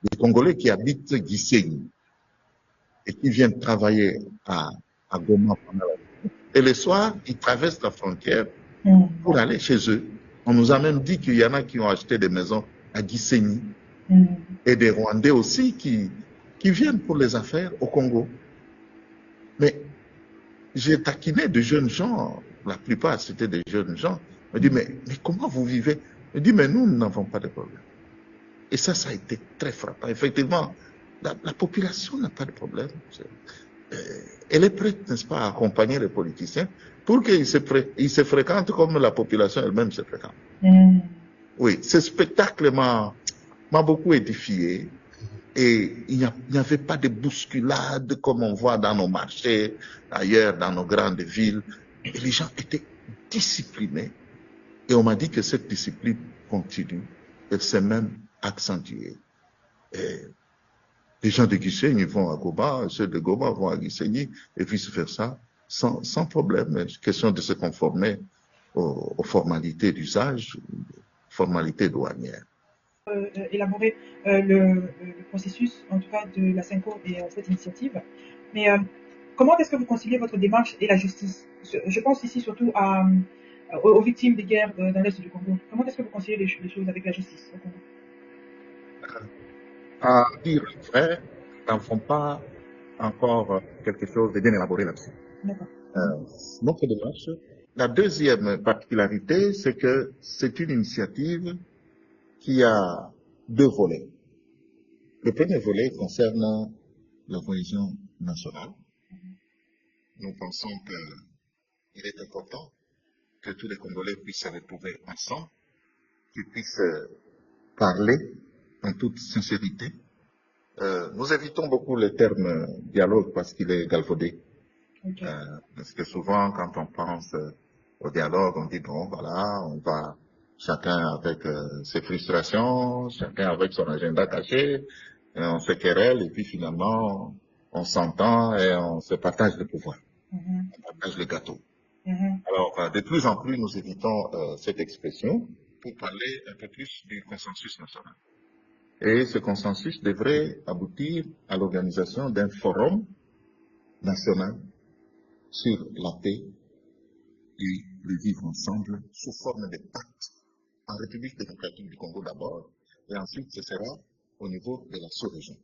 Des Congolais qui habitent Gisenyi et qui viennent travailler à Goma pendant la nuit. Et le soir, ils traversent la frontière pour aller chez eux. On nous a même dit qu'il y en a qui ont acheté des maisons à Gisenyi et des Rwandais aussi qui viennent pour les affaires au Congo. Mais j'ai taquiné de jeunes gens, la plupart c'était des jeunes gens. Je me dis, mais comment vous vivez? Je me dis, mais nous n'avons pas de problème. Et ça a été très frappant. Effectivement, la population n'a pas de problème. Elle est prête, n'est-ce pas, à accompagner les politiciens pour qu'ils se fréquentent comme la population elle-même se fréquente. Oui, ce spectacle m'a beaucoup édifié. Et il n'y avait pas de bousculade comme on voit dans nos marchés, ailleurs, dans nos grandes villes. Et les gens étaient disciplinés. Et on m'a dit que cette discipline continue. Elle s'est même accentuée. Et les gens de Gisenyi vont à Goma, ceux de Goma vont à Gisenyi, et vice-versa, sans problème. Question de se conformer aux formalités d'usage, formalités douanières. Élaborer le processus, en tout cas de la CENCO et cette initiative. Mais comment est-ce que vous conciliez votre démarche et la justice? Je pense ici surtout à aux victimes des guerres dans l'Est du Congo. Comment est-ce que vous conseillez les choses avec la justice au Congo? À dire vrai, nous n'avons pas encore quelque chose de bien élaboré là-dessus. Notre démarche. La deuxième particularité, c'est que c'est une initiative qui a deux volets. Le premier volet concerne la cohésion nationale. Nous pensons qu'il est important que tous les Congolais puissent se retrouver ensemble, qu'ils puissent parler en toute sincérité. Nous évitons beaucoup le terme dialogue parce qu'il est galvaudé. Parce que souvent, quand on pense au dialogue, on dit bon, voilà, on va chacun avec ses frustrations, chacun avec son agenda caché, et on se querelle et puis finalement, on s'entend et on se partage le pouvoir. On partage le gâteau. Alors, de plus en plus, nous évitons cette expression pour parler un peu plus du consensus national. Et ce consensus devrait aboutir à l'organisation d'un forum national sur la paix et le vivre ensemble sous forme de pacte en République démocratique du Congo d'abord, et ensuite ce sera au niveau de la sous-région.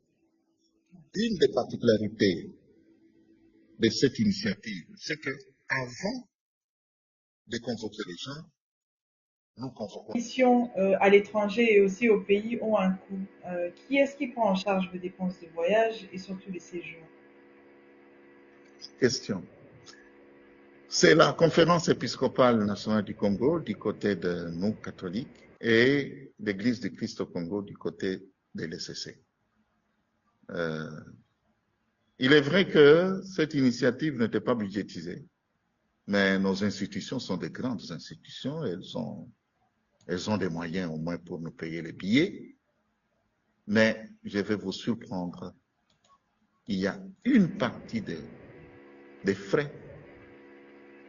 Une des particularités de cette initiative, c'est que avant de convoquer les gens, nous convoquons. Les missions à l'étranger et aussi au pays ont un coût. Qui est-ce qui prend en charge vos dépenses de voyage et surtout les séjours? Question. C'est la conférence épiscopale nationale du Congo du côté de nous catholiques et l'Église du Christ au Congo du côté de l'ECC. Il est vrai que cette initiative n'était pas budgétisée, mais nos institutions sont des grandes institutions, elles ont des moyens au moins pour nous payer les billets, mais je vais vous surprendre, il y a une partie des frais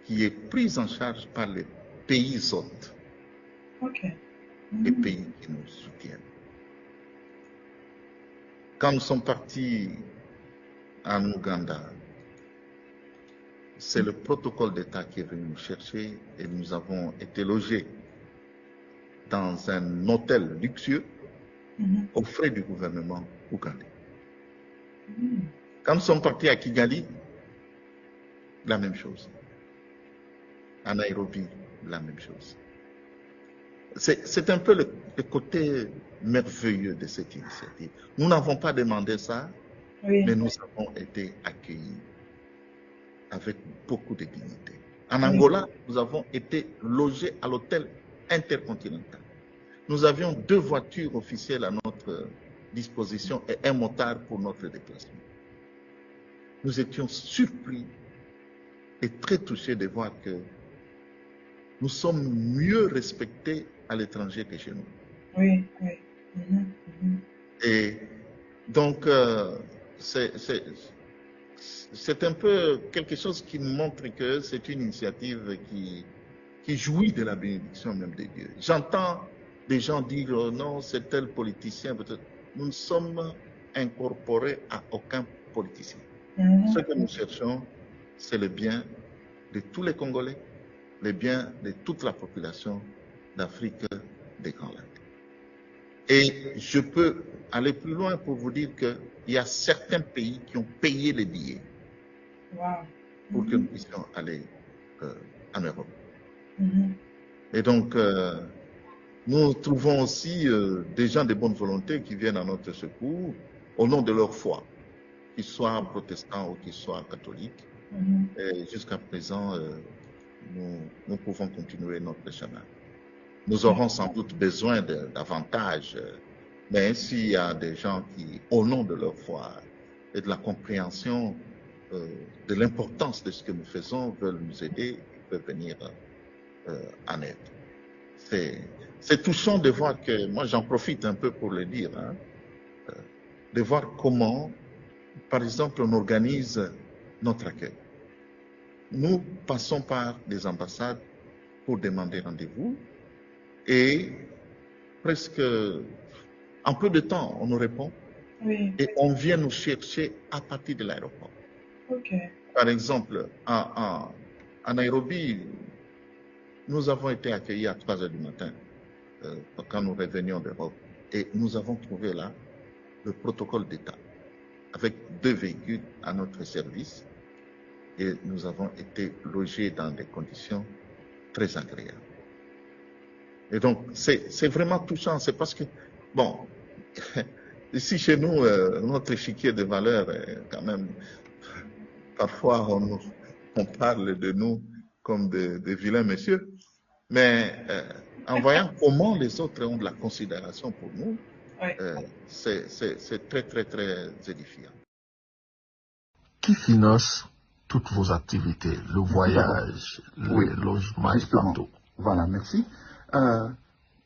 qui est prise en charge par les pays hôtes, les pays qui nous soutiennent. Quand nous sommes partis en Ouganda, c'est le protocole d'État qui est venu nous chercher et nous avons été logés dans un hôtel luxueux aux frais du gouvernement ougandais. Quand nous sommes partis à Kigali, la même chose. À Nairobi, la même chose. C'est un peu le côté merveilleux de cette initiative. Nous n'avons pas demandé ça, mais nous avons été accueillis avec beaucoup de dignité. En Angola, nous avons été logés à l'hôtel intercontinental. Nous avions 2 voitures officielles à notre disposition et un motard pour notre déplacement. Nous étions surpris et très touchés de voir que nous sommes mieux respectés à l'étranger que chez nous. Et donc, c'est un peu quelque chose qui montre que c'est une initiative qui jouit de la bénédiction même de Dieu. J'entends des gens dire oh non, c'est tel politicien. Nous ne sommes incorporés à aucun politicien. Ce que nous cherchons, c'est le bien de tous les Congolais, le bien de toute la population d'Afrique des Grands Lacs. Et je peux aller plus loin pour vous dire qu'il y a certains pays qui ont payé les billets pour que nous puissions aller en Europe. Et donc, nous trouvons aussi des gens de bonne volonté qui viennent à notre secours au nom de leur foi, qu'ils soient protestants ou qu'ils soient catholiques. Et jusqu'à présent, nous pouvons continuer notre chemin. Nous aurons sans doute besoin davantage, mais s'il y a des gens qui, au nom de leur foi et de la compréhension de l'importance de ce que nous faisons, veulent nous aider, ils peuvent venir en aide. C'est touchant de voir que, moi j'en profite un peu pour le dire, de voir comment, par exemple, on organise notre accueil. Nous passons par des ambassades pour demander rendez-vous et presque en peu de temps, on nous répond et on vient nous chercher à partir de l'aéroport. Par exemple, à Nairobi, Nous avons été accueillis à 3 heures du matin quand nous revenions d'Europe. Et nous avons trouvé là le protocole d'État avec 2 véhicules à notre service. Et nous avons été logés dans des conditions très agréables. Et donc, c'est vraiment touchant. C'est parce que, bon, ici chez nous, notre échiquier de valeurs, quand même, parfois on parle de nous comme de vilains messieurs. Mais en voyant comment les autres ont de la considération pour nous, c'est très, très, très édifiant. Qui finance toutes vos activités, le voyage, le logement et partout? Voilà, merci.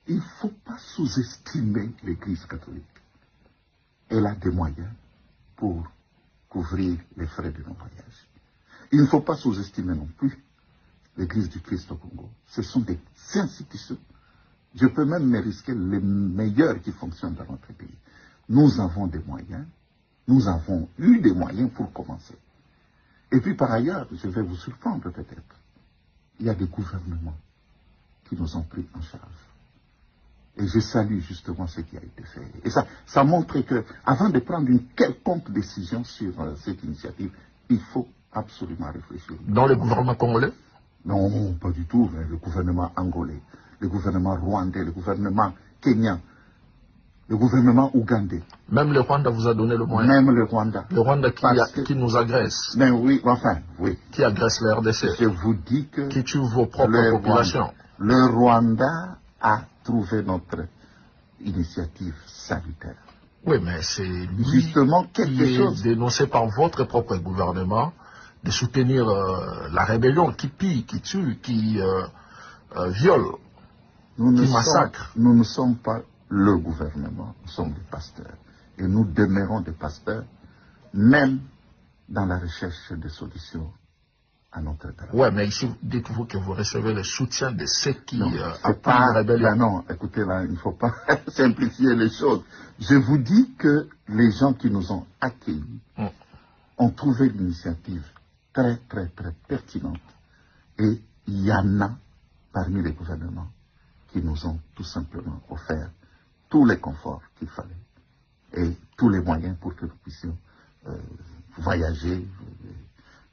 Il ne faut pas sous-estimer l'Église catholique. Elle a des moyens pour couvrir les frais de nos voyages. Il ne faut pas sous-estimer non plus l'Église du Christ au Congo. Ce sont des institutions. Je peux même me risquer les meilleures qui fonctionnent dans notre pays. Nous avons des moyens. Nous avons eu des moyens pour commencer. Et puis par ailleurs, je vais vous surprendre peut-être, il y a des gouvernements qui nous ont pris en charge. Et je salue justement ce qui a été fait. Et ça montre que, avant de prendre une quelconque décision sur cette initiative, il faut absolument réfléchir. Dans le gouvernement congolais? Non, pas du tout. Mais le gouvernement angolais, le gouvernement rwandais, le gouvernement kenyan, le gouvernement ougandais. Même le Rwanda vous a donné le moyen? Même le Rwanda. Le Rwanda qui nous agresse? Mais oui, enfin, oui. Qui agresse la RDC? Je vous dis que... Qui tue vos propres populations? Le Rwanda a trouvé notre initiative salutaire. Oui, mais c'est lui justement qui est dénoncé par votre propre gouvernement de soutenir la rébellion qui pille, qui tue, qui viole, qui massacre. Nous ne sommes pas le gouvernement, nous sommes des pasteurs. Et nous demeurons des pasteurs, même dans la recherche de solutions à notre temps. Oui, mais ici, dites-vous que vous recevez le soutien de ceux qui appuient la rébellion. Non, écoutez, là, il ne faut pas simplifier les choses. Je vous dis que les gens qui nous ont accueillis ont trouvé l'initiative très, très, très pertinente. Et il y en a parmi les gouvernements qui nous ont tout simplement offert tous les conforts qu'il fallait et tous les moyens pour que nous puissions voyager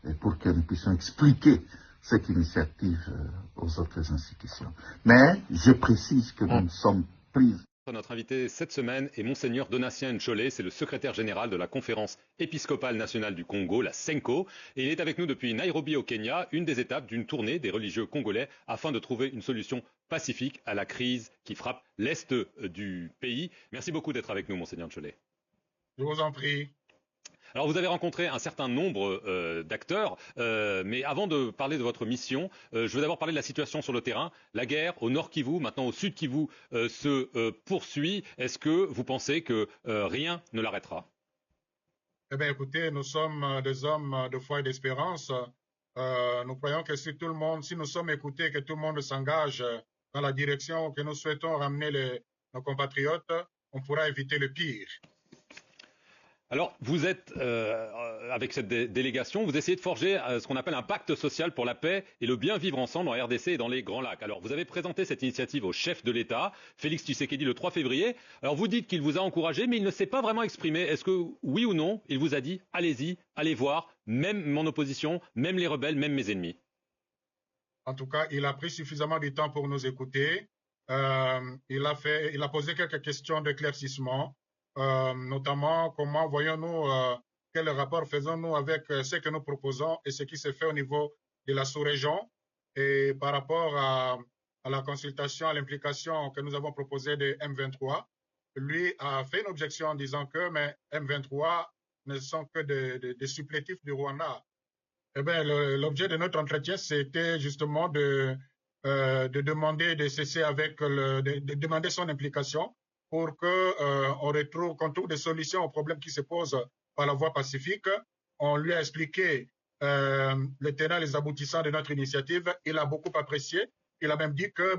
et pour que nous puissions expliquer cette initiative aux autres institutions. Mais je précise que nous sommes pris. Notre invité cette semaine est Monseigneur Donatien Ncholet, c'est le secrétaire général de la Conférence épiscopale nationale du Congo, la CENCO, et il est avec nous depuis Nairobi au Kenya, une des étapes d'une tournée des religieux congolais afin de trouver une solution pacifique à la crise qui frappe l'est du pays. Merci beaucoup d'être avec nous, Monseigneur Ncholet. Je vous en prie. Alors vous avez rencontré un certain nombre d'acteurs, mais avant de parler de votre mission, je veux d'abord parler de la situation sur le terrain. La guerre au nord Kivu, maintenant au sud Kivu, se poursuit. Est-ce que vous pensez que rien ne l'arrêtera? Eh bien écoutez, nous sommes des hommes de foi et d'espérance. Nous croyons que si nous sommes écoutés, que tout le monde s'engage dans la direction que nous souhaitons ramener nos compatriotes, on pourra éviter le pire. Alors, vous êtes, avec cette délégation, vous essayez de forger ce qu'on appelle un pacte social pour la paix et le bien vivre ensemble en RDC et dans les Grands Lacs. Alors, vous avez présenté cette initiative au chef de l'État, Félix Tshisekedi, le 3 février. Alors, vous dites qu'il vous a encouragé, mais il ne s'est pas vraiment exprimé. Est-ce que, oui ou non, il vous a dit, allez-y, allez voir, même mon opposition, même les rebelles, même mes ennemis? En tout cas, il a pris suffisamment de temps pour nous écouter. Il a posé quelques questions d'éclaircissement. Notamment comment voyons-nous, quel rapport faisons-nous avec ce que nous proposons et ce qui se fait au niveau de la sous-région, et par rapport à la consultation, à l'implication que nous avons proposée de M23, lui a fait une objection en disant que mais M23 ne sont que des supplétifs du Rwanda. Eh bien, l'objet de notre entretien, c'était justement de demander de cesser de demander son implication, pour qu'on trouve des solutions aux problèmes qui se posent par la voie pacifique. On lui a expliqué les tenants et les aboutissants de notre initiative. Il a beaucoup apprécié. Il a même dit que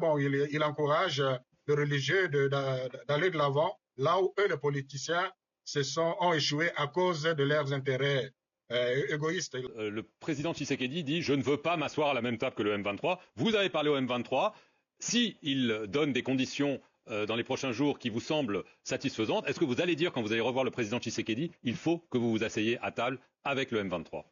il encourage les religieux d'aller de l'avant là où eux, les politiciens, ont échoué à cause de leurs intérêts égoïste. Le président Tshisekedi dit « Je ne veux pas m'asseoir à la même table que le M23 ». Vous avez parlé au M23. S'il donne des conditions dans les prochains jours qui vous semblent satisfaisantes, est-ce que vous allez dire, quand vous allez revoir le président Tshisekedi, il faut que vous vous asseyez à table avec le M23 ?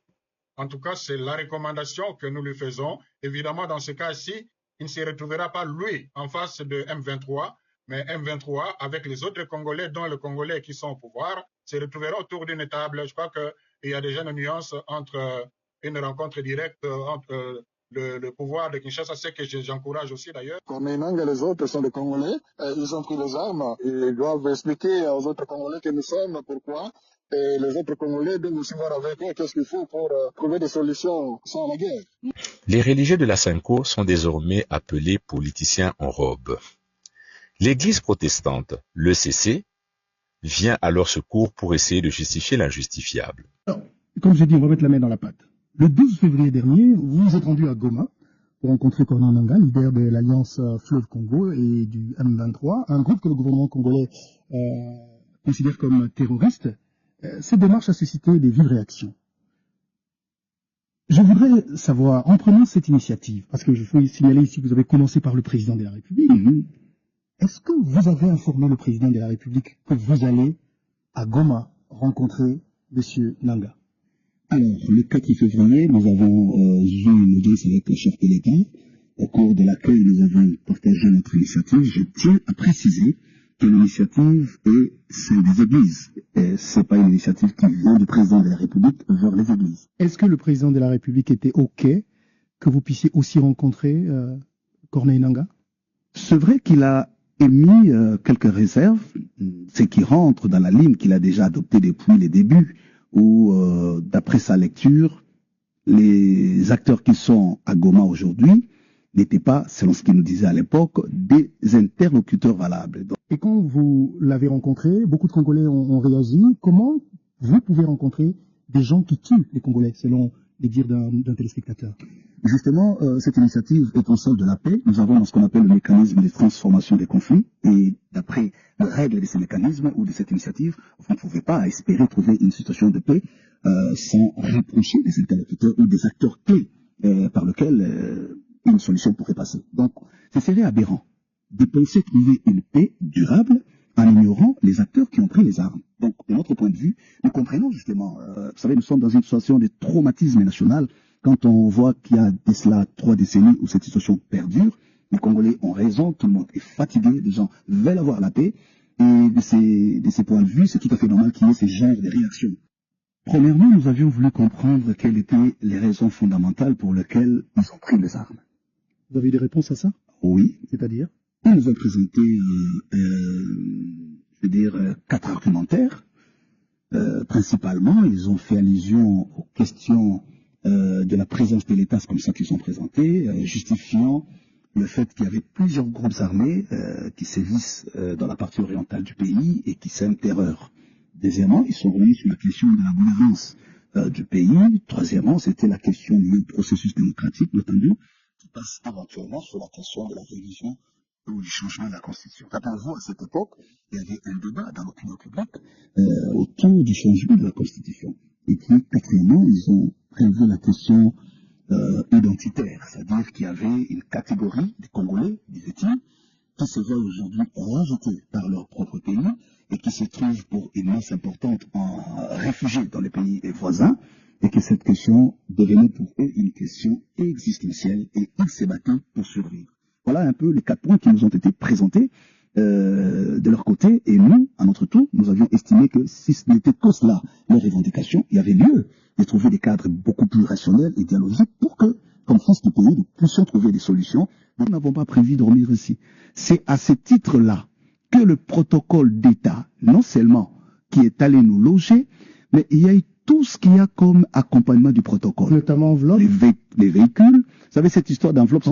En tout cas, c'est la recommandation que nous lui faisons. Évidemment, dans ce cas-ci, il ne se retrouvera pas, lui, en face de M23, mais M23, avec les autres Congolais, dont les Congolais qui sont au pouvoir, se retrouveront autour d'une table. Je crois qu'il y a déjà une nuance entre une rencontre directe entre le pouvoir de Kinshasa, c'est que j'encourage aussi d'ailleurs. Corneille Nangaa et les autres sont des Congolais, ils ont pris les armes, ils doivent expliquer aux autres Congolais que nous sommes, pourquoi, et les autres Congolais doivent aussi voir avec eux qu'est-ce qu'il faut pour trouver des solutions sans la guerre. Les religieux de la Cinco sont désormais appelés politiciens en robe. L'Église protestante, l'ECC, vient à leur secours pour essayer de justifier l'injustifiable. Comme je dis, on va mettre la main dans la pâte. Le 12 février dernier, vous vous êtes rendu à Goma pour rencontrer Corneille Nangaa, leader de l'Alliance Fleuve Congo et du M23, un groupe que le gouvernement congolais considère comme terroriste. Cette démarche a suscité des vives réactions. Je voudrais savoir, en prenant cette initiative, parce que je veux signaler ici que vous avez commencé par le président de la République, est-ce que vous avez informé le président de la République que vous allez à Goma rencontrer M. Nangaa? Alors, le 4 février, nous avons eu une audience avec le chef de l'État, au cours de laquelle nous avons partagé notre initiative. Je tiens à préciser que l'initiative est celle des églises. Ce n'est pas une initiative qui vient du président de la République vers les églises. Est-ce que le président de la République était OK que vous puissiez aussi rencontrer Corneille Nangaa? C'est vrai qu'il a émis quelques réserves, ce qui rentre dans la ligne qu'il a déjà adoptée depuis les débuts, où, d'après sa lecture, les acteurs qui sont à Goma aujourd'hui n'étaient pas, selon ce qu'il nous disait à l'époque, des interlocuteurs valables. Et quand vous l'avez rencontré, beaucoup de Congolais ont réagi. Comment vous pouvez rencontrer des gens qui tuent les Congolais, selon les dires d'un téléspectateur? Justement, cette initiative est en salle de la paix. Nous avons ce qu'on appelle le mécanisme de transformation des conflits. Et d'après les règles de ces mécanismes ou de cette initiative, vous ne pouvez pas espérer trouver une situation de paix sans rapprocher des interlocuteurs ou des acteurs clés par lesquels une solution pourrait passer. Donc, ce serait aberrant de penser trouver une paix durable en ignorant les acteurs qui ont pris les armes. Donc, de notre point de vue, nous comprenons justement, vous savez, nous sommes dans une situation de traumatisme national. Quand on voit qu'il y a de cela 3 décennies où cette situation perdure, les Congolais ont raison, tout le monde est fatigué, les gens veulent avoir la paix, et de ces points de vue, c'est tout à fait normal qu'il y ait ce genre de réactions. Premièrement, nous avions voulu comprendre quelles étaient les raisons fondamentales pour lesquelles ils ont pris les armes. Vous avez des réponses à ça? Oui. C'est-à-dire? Ils nous ont présenté, 4 argumentaires. Principalement, ils ont fait allusion aux questions de la présence de l'État, c'est comme ça qu'ils sont présentés, justifiant le fait qu'il y avait plusieurs groupes armés qui sévissent dans la partie orientale du pays et qui sèment terreur. Deuxièmement, ils sont revenus sur la question de la gouvernance du pays. Troisièmement, c'était la question du processus démocratique, notamment, qui passe éventuellement sur la question de la révision ou du changement de la Constitution. Rappelez-vous, à cette époque, il y avait un débat dans l'opinion publique autour du changement de la Constitution. Et puis, quatrièmement, ils ont prélevé la question identitaire, c'est-à-dire qu'il y avait une catégorie des Congolais, disait-il, qui se voient aujourd'hui rejetés par leur propre pays et qui se trouvent pour une masse importante en réfugiés dans les pays voisins, et que cette question devenait pour eux une question existentielle et ils se battaient pour survivre. Voilà un peu les 4 points qui nous ont été présentés de leur côté, et nous, à notre tour, nous avions estimé que si ce n'était que cela, leur revendication, il y avait lieu de trouver des cadres beaucoup plus rationnels et dialogiques pour que, comme France du pays, nous puissions trouver des solutions. Nous n'avons pas prévu dormir ici. C'est à ce titre-là que le protocole d'État, non seulement qui est allé nous loger, mais il y a eu tout ce qu'il y a comme accompagnement du protocole. Notamment enveloppe. Les véhicules. Vous savez, cette histoire d'enveloppe,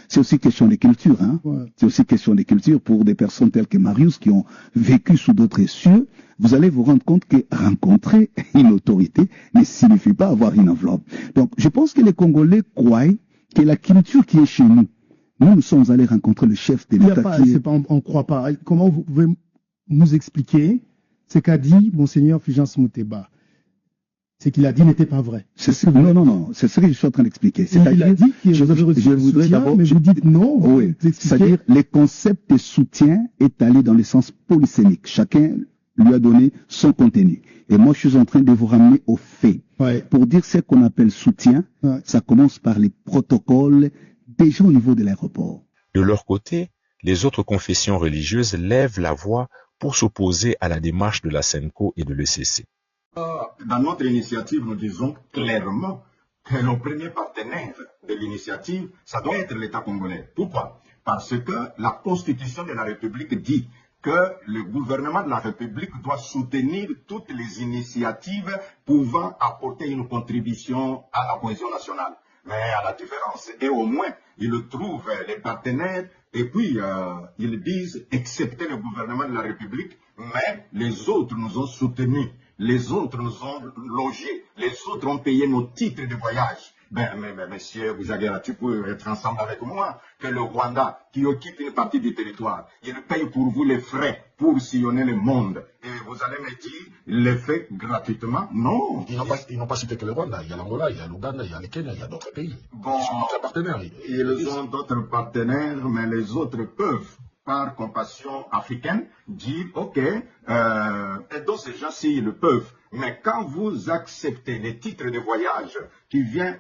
c'est aussi question de culture. Hein. Ouais. C'est aussi question de culture pour des personnes telles que Marius qui ont vécu sous d'autres cieux. Vous allez vous rendre compte que rencontrer une autorité ne signifie pas avoir une enveloppe. Donc, je pense que les Congolais croient que la culture qui est chez nous, nous sommes allés rencontrer le chef de l'État. On ne croit pas. Comment vous pouvez nous expliquer ce qu'a dit Monseigneur Fulgence Muteba? Ce qu'il a dit n'était pas vrai. Non, c'est ce que je suis en train d'expliquer. Il a dit que je voudrais d'abord... Mais vous dites non, oui, c'est-à-dire les concepts de soutien est allé dans le sens polysémique. Chacun lui a donné son contenu. Et moi, je suis en train de vous ramener aux faits. Ouais. Pour dire ce qu'on appelle soutien, ça commence par les protocoles déjà au niveau de l'aéroport. De leur côté, les autres confessions religieuses lèvent la voix pour s'opposer à la démarche de la SENCO et de l'ECC. Dans notre initiative, nous disons clairement que le premier partenaire de l'initiative, ça doit être l'État congolais. Pourquoi? Parce que la Constitution de la République dit que le gouvernement de la République doit soutenir toutes les initiatives pouvant apporter une contribution à la cohésion nationale. Mais à la différence, et au moins, ils trouvent les partenaires et puis ils disent accepter le gouvernement de la République, mais les autres nous ont soutenus, les autres nous ont logés, les autres ont payé nos titres de voyage. Mais monsieur Boujaguera, tu peux être ensemble avec moi que le Rwanda, qui occupe une partie du territoire, il paye pour vous les frais pour sillonner le monde. Et vous allez me dire, il le fait gratuitement? Non. Ils n'ont pas cité que le Rwanda. Il y a l'Angola, il y a l'Ouganda, il y a le Kenya, il y a d'autres pays. Bon, ils sont d'autres partenaires. Ils ont d'autres partenaires, mais les autres peuvent, par compassion africaine, dire, ok, aidons ces gens s'ils le peuvent. Mais quand vous acceptez les titres de voyage qui viennent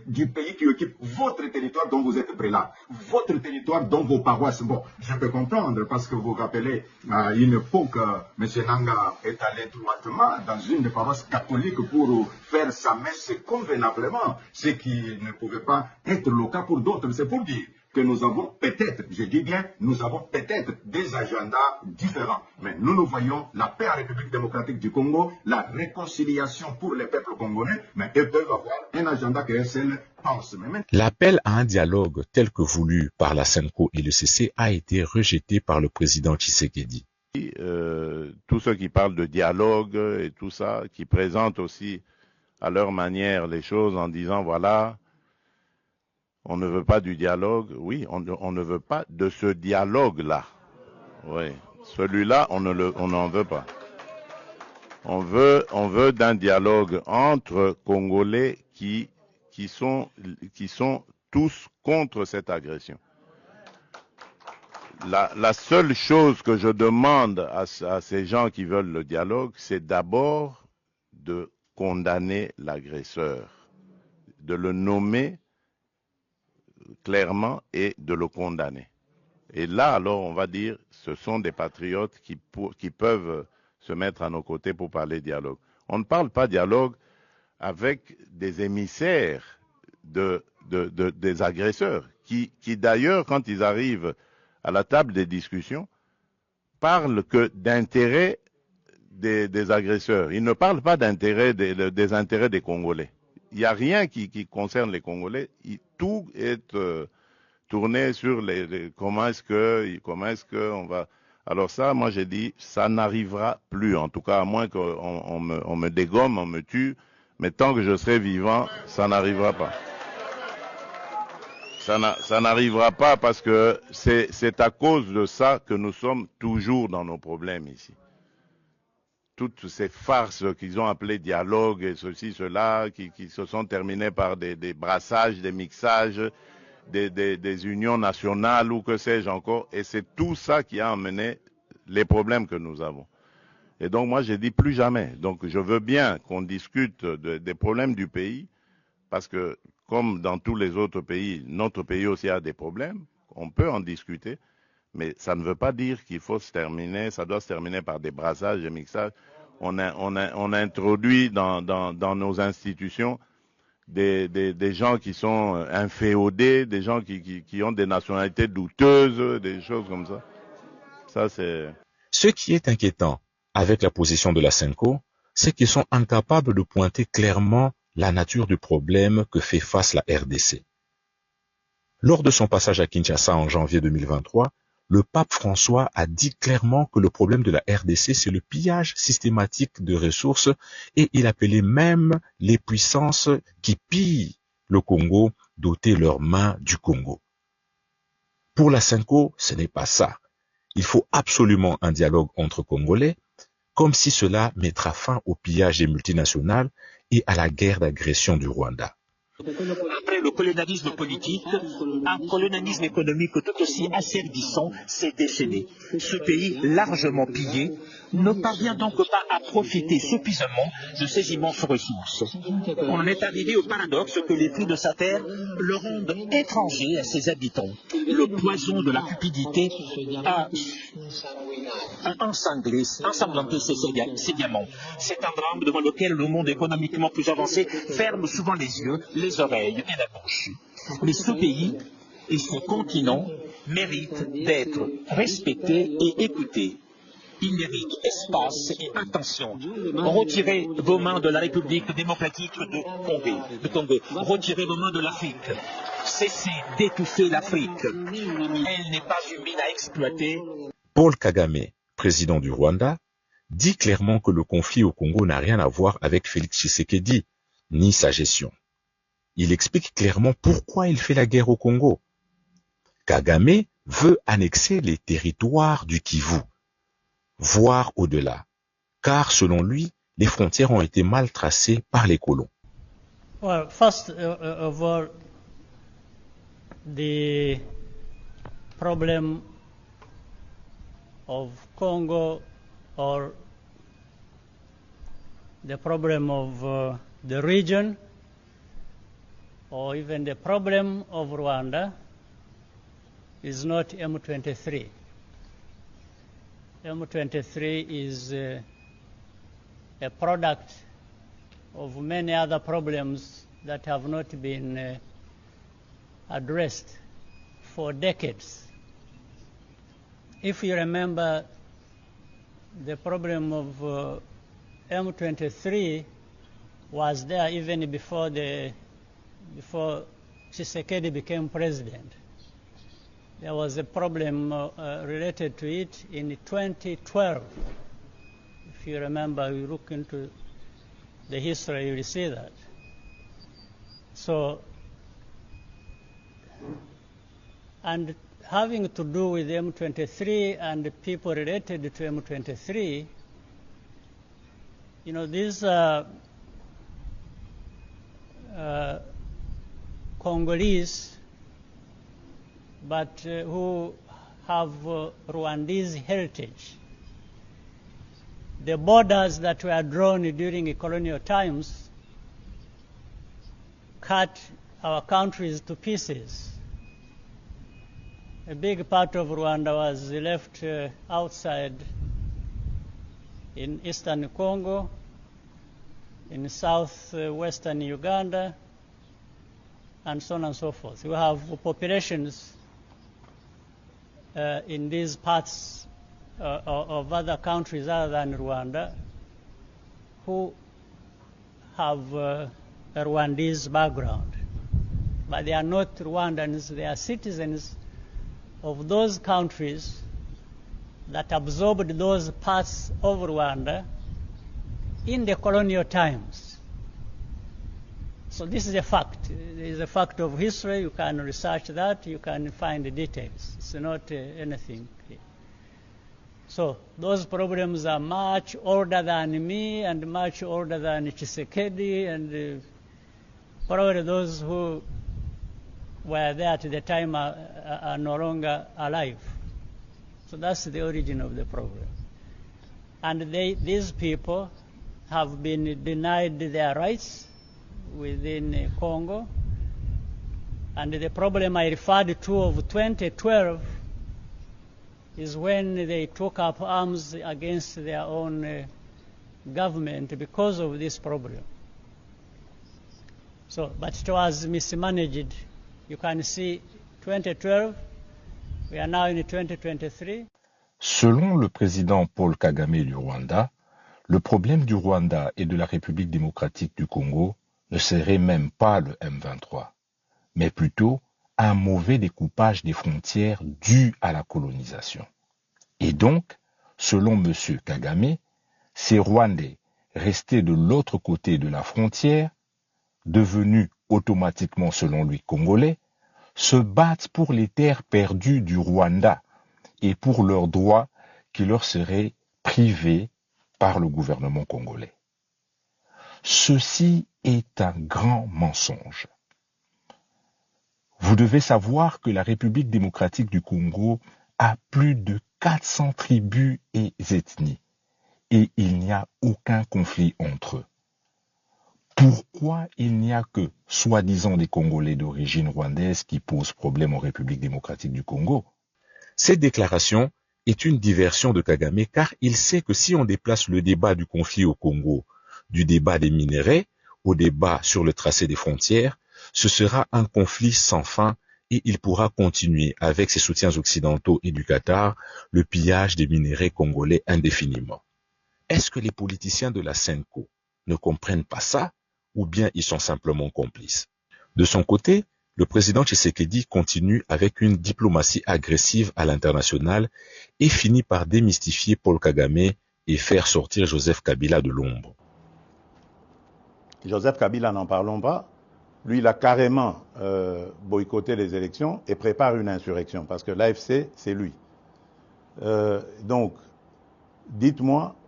du pays qui occupe votre territoire dont vous êtes prélat, votre territoire dont vos paroisses, bon, je peux comprendre parce que vous vous rappelez, à une époque, M. Nanga est allé droitement dans une des paroisses catholiques pour faire sa messe convenablement, ce qui ne pouvait pas être le cas pour d'autres. C'est pour dire que nous avons peut-être, je dis bien, nous avons peut-être des agendas différents. Mais nous voyons la paix en République démocratique du Congo, la réconciliation pour les peuples congolais, mais ils peuvent avoir un agenda que SL pense. L'appel à un dialogue tel que voulu par la SENCO et le CC a été rejeté par le président Tshisekedi. Tous ceux qui parlent de dialogue et tout ça, qui présentent aussi à leur manière les choses en disant voilà, on ne veut pas du dialogue. Oui, on ne veut pas de ce dialogue-là. Oui, celui-là, on n'en veut pas. On veut d'un dialogue entre Congolais qui sont tous contre cette agression. La seule chose que je demande à ces gens qui veulent le dialogue, c'est d'abord de condamner l'agresseur, de le nommer clairement et de le condamner. Et là, alors, on va dire, ce sont des patriotes qui peuvent se mettre à nos côtés pour parler dialogue. On ne parle pas dialogue avec des émissaires des agresseurs, qui d'ailleurs, quand ils arrivent à la table des discussions, parlent que d'intérêt des agresseurs. Ils ne parlent pas d'intérêt des intérêts des Congolais. Il n'y a rien qui concerne les Congolais. Tout est tourné sur comment est-ce que on va. Alors ça, moi j'ai dit, ça n'arrivera plus. En tout cas, à moins qu'on me dégomme, on me tue. Mais tant que je serai vivant, ça n'arrivera pas. Ça n'arrivera pas parce que c'est à cause de ça que nous sommes toujours dans nos problèmes ici. Toutes ces farces qu'ils ont appelées dialogue et ceci, cela, qui se sont terminées par des brassages, des mixages, des unions nationales ou que sais-je encore. Et c'est tout ça qui a amené les problèmes que nous avons. Et donc moi j'ai dit plus jamais. Donc je veux bien qu'on discute des problèmes du pays, parce que comme dans tous les autres pays, notre pays aussi a des problèmes, on peut en discuter. Mais ça ne veut pas dire qu'il faut se terminer, ça doit se terminer par des brassages, des mixages. On a introduit dans nos institutions des gens qui sont inféodés, des gens qui ont des nationalités douteuses, des choses comme ça. Ça, c'est... Ce qui est inquiétant avec la position de la SENCO, c'est qu'ils sont incapables de pointer clairement la nature du problème que fait face la RDC. Lors de son passage à Kinshasa en janvier 2023, le pape François a dit clairement que le problème de la RDC, c'est le pillage systématique de ressources, et il appelait même les puissances qui pillent le Congo d'ôter leurs mains du Congo. Pour la SENCO, ce n'est pas ça. Il faut absolument un dialogue entre Congolais, comme si cela mettra fin au pillage des multinationales et à la guerre d'agression du Rwanda. Après le colonialisme politique, un colonialisme économique tout aussi asservissant s'est déchaîné. Ce pays, largement pillé, ne parvient donc pas à profiter suffisamment de ses immenses ressources. On en est arrivé au paradoxe que les fruits de sa terre le rendent étranger à ses habitants. Le poison de la cupidité a ensanglanté ses diamants. C'est un drame devant lequel le monde économiquement plus avancé ferme souvent les yeux, les oreilles et la bouche. Mais ce pays et ce continent méritent d'être respectés et écoutés. Ils méritent espace et attention. Retirez vos mains de la République démocratique de Congo. Retirez vos mains de l'Afrique. Cessez d'étouffer l'Afrique. Elle n'est pas une mine à exploiter. Paul Kagame, président du Rwanda, dit clairement que le conflit au Congo n'a rien à voir avec Félix Tshisekedi, ni sa gestion. Il explique clairement pourquoi il fait la guerre au Congo. Kagame veut annexer les territoires du Kivu, voire au-delà, car selon lui, les frontières ont été mal tracées par les colons. Well, first of all, the problem of Congo or the problem of the region or even the problem of Rwanda is not M23. M23 is a product of many other problems that have not been addressed for decades. If you remember, the problem of M23 was there even before Tshisekedi became president. There was a problem related to it in 2012. If you remember, you look into the history, you will see that. So, and having to do with M23 and the people related to M23, you know, these Congolese, but who have Rwandese heritage. The borders that were drawn during colonial times cut our countries to pieces. A big part of Rwanda was left outside in eastern Congo, in southwestern Uganda, and so on and so forth. We have populations in these parts of other countries other than Rwanda who have a Rwandese background. But they are not Rwandans, they are citizens of those countries that absorbed those parts of Rwanda in the colonial times. So this is a fact. It is a fact of history. You can research that. You can find the details. It's not anything. So those problems are much older than me and much older than Tshisekedi and probably those who were there at the time are no longer alive. So that's the origin of the problem. And these people have been denied their rights within Congo. And the problem I referred to of 2012 is when they took up arms against their own government because of this problem. So, but it was mismanaged. You can see 2012, we are now in 2023. Selon le président Paul Kagame du Rwanda, le problème du Rwanda et de la République démocratique du Congo ne serait même pas le M23, mais plutôt un mauvais découpage des frontières dû à la colonisation. Et donc, selon M. Kagame, ces Rwandais restés de l'autre côté de la frontière, devenus automatiquement, selon lui, Congolais, se battent pour les terres perdues du Rwanda et pour leurs droits qui leur seraient privés par le gouvernement congolais. Ceci est un grand mensonge. Vous devez savoir que la République démocratique du Congo a plus de 400 tribus et ethnies, et il n'y a aucun conflit entre eux. Pourquoi il n'y a que, soi-disant, des Congolais d'origine rwandaise qui posent problème aux Républiques démocratiques du Congo? Cette déclaration est une diversion de Kagame car il sait que si on déplace le débat du conflit au Congo, du débat des minerais, au débat sur le tracé des frontières, ce sera un conflit sans fin et il pourra continuer avec ses soutiens occidentaux et du Qatar le pillage des minerais congolais indéfiniment. Est-ce que les politiciens de la CENCO ne comprennent pas ça ou bien ils sont simplement complices? De son côté, le président Tshisekedi continue avec une diplomatie agressive à l'international et finit par démystifier Paul Kagame et faire sortir Joseph Kabila de l'ombre. Joseph Kabila, n'en parlons pas. Lui, il a carrément boycotté les élections et prépare une insurrection parce que l'AFC, c'est lui. Donc, dites-moi,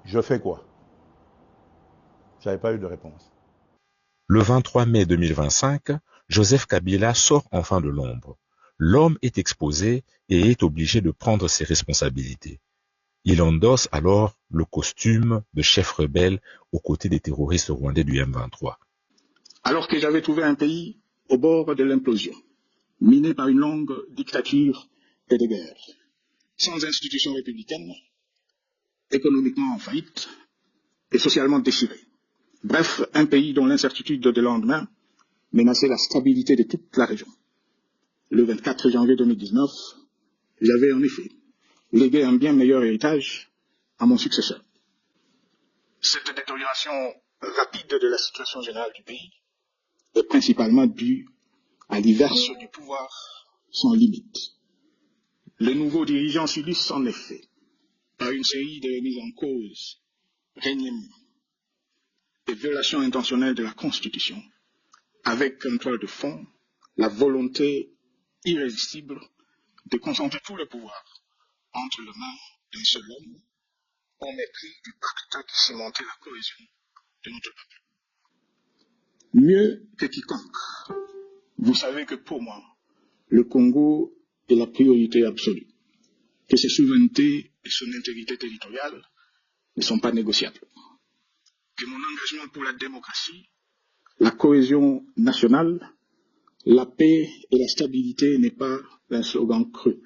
je fais quoi? Je n'avais pas eu de réponse. Le 23 mai 2025, Joseph Kabila sort enfin de l'ombre. L'homme est exposé et est obligé de prendre ses responsabilités. Il endosse alors le costume de chef rebelle aux côtés des terroristes rwandais du M23. Alors que j'avais trouvé un pays au bord de l'implosion, miné par une longue dictature et de guerre, sans institutions républicaines, économiquement en faillite et socialement déchiré. Bref, un pays dont l'incertitude de lendemain menaçait la stabilité de toute la région. Le 24 janvier 2019, j'avais en effet légué un bien meilleur héritage à mon successeur. Cette détérioration rapide de la situation générale du pays est principalement due à l'inverse du pouvoir sans limite. Les nouveaux dirigeants subissent en effet par une série de remises en cause, règnements et violations intentionnelles de la Constitution, avec comme toile de fond la volonté irrésistible de concentrer tout le pouvoir entre les mains d'un seul homme, au mépris du pacte qui cimentait la cohésion de notre peuple. Mieux que quiconque, vous savez que pour moi, le Congo est la priorité absolue, que ses souverainetés et son intégrité territoriale ne sont pas négociables, que mon engagement pour la démocratie, la cohésion nationale, la paix et la stabilité n'est pas un slogan creux,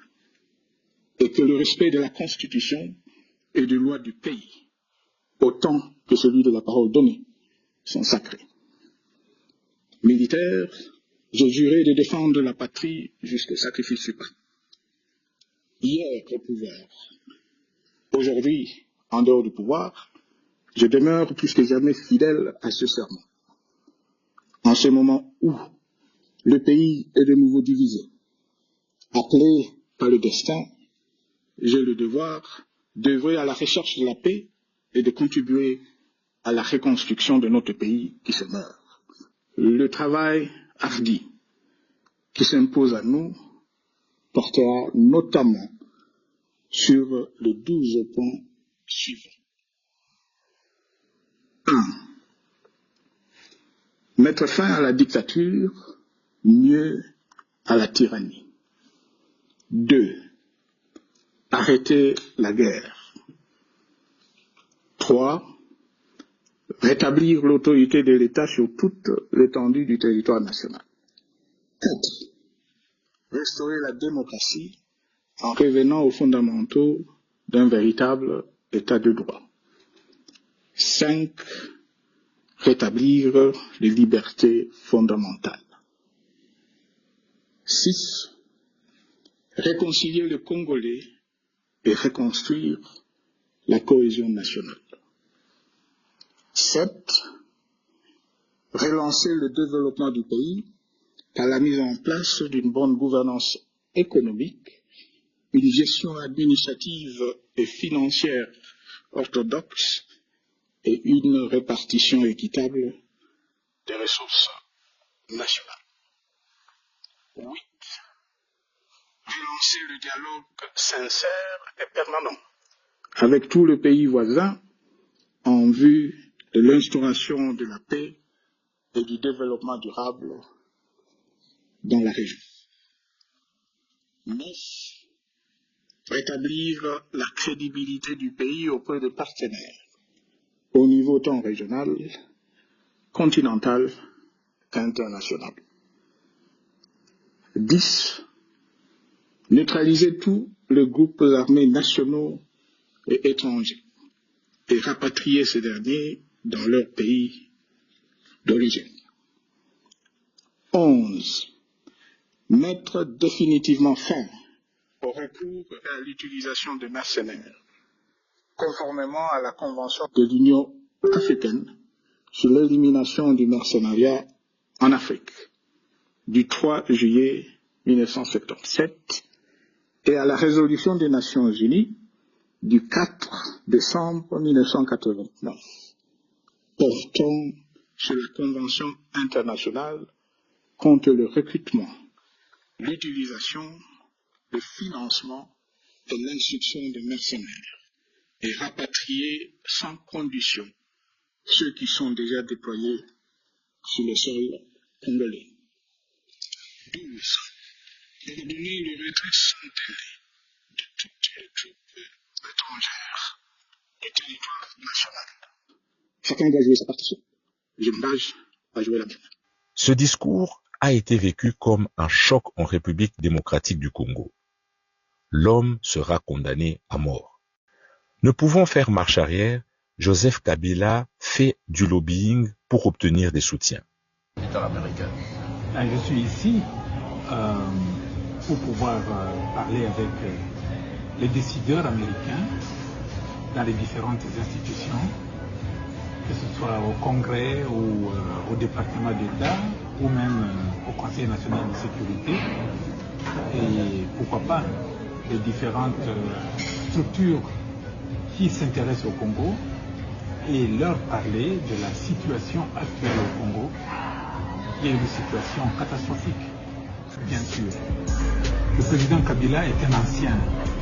et que le respect de la Constitution et des lois du pays, autant que celui de la parole donnée, sont sacrés. Militaire, j'ai juré de défendre la patrie jusqu'au sacrifice suprême. Hier au pouvoir, aujourd'hui en dehors du pouvoir, je demeure plus que jamais fidèle à ce serment. En ce moment où le pays est de nouveau divisé, appelé par le destin, j'ai le devoir d'œuvrer à la recherche de la paix et de contribuer à la reconstruction de notre pays qui se meurt. Le travail hardi qui s'impose à nous portera notamment sur les 12 points suivants. 1. Mettre fin à la dictature, mieux à la tyrannie. 2. Arrêter la guerre. 3. Rétablir l'autorité de l'État sur toute l'étendue du territoire national. 4. Restaurer la démocratie en revenant aux fondamentaux d'un véritable État de droit. 5. Rétablir les libertés fondamentales. 6. Réconcilier le Congolais et reconstruire la cohésion nationale. 7. Relancer le développement du pays par la mise en place d'une bonne gouvernance économique, une gestion administrative et financière orthodoxe et une répartition équitable des ressources nationales. 8. Relancer le dialogue sincère et permanent avec tous les pays voisins en vue de l'instauration de la paix et du développement durable dans la région. 9. Rétablir la crédibilité du pays auprès des partenaires, au niveau tant régional, continental qu'international. 10. Neutraliser tous les groupes armés nationaux et étrangers et rapatrier ces derniers dans leur pays d'origine. 11. Mettre définitivement fin au recours à l'utilisation de mercenaires, conformément à la Convention de l'Union africaine sur l'élimination du mercenariat en Afrique du 3 juillet 1977 et à la résolution des Nations Unies du 4 décembre 1989 portant sur la Convention internationale contre le recrutement, l'utilisation, le financement et l'instruction de mercenaires et rapatrier sans condition ceux qui sont déjà déployés sur le sol congolais. 12. Ordonner le retrait spontané de toutes les troupes étrangères du territoire national. Chacun doit jouer sa partition. Je m'engage à jouer la mienne. Ce discours a été vécu comme un choc en République démocratique du Congo. L'homme sera condamné à mort. Ne pouvant faire marche arrière, Joseph Kabila fait du lobbying pour obtenir des soutiens. Je suis ici pour pouvoir parler avec les décideurs américains dans les différentes institutions, que ce soit au Congrès ou au département d'État ou même au Conseil national de sécurité et pourquoi pas les différentes structures qui s'intéressent au Congo et leur parler de la situation actuelle au Congo, qui est une situation catastrophique, bien sûr. Le président Kabila est un ancien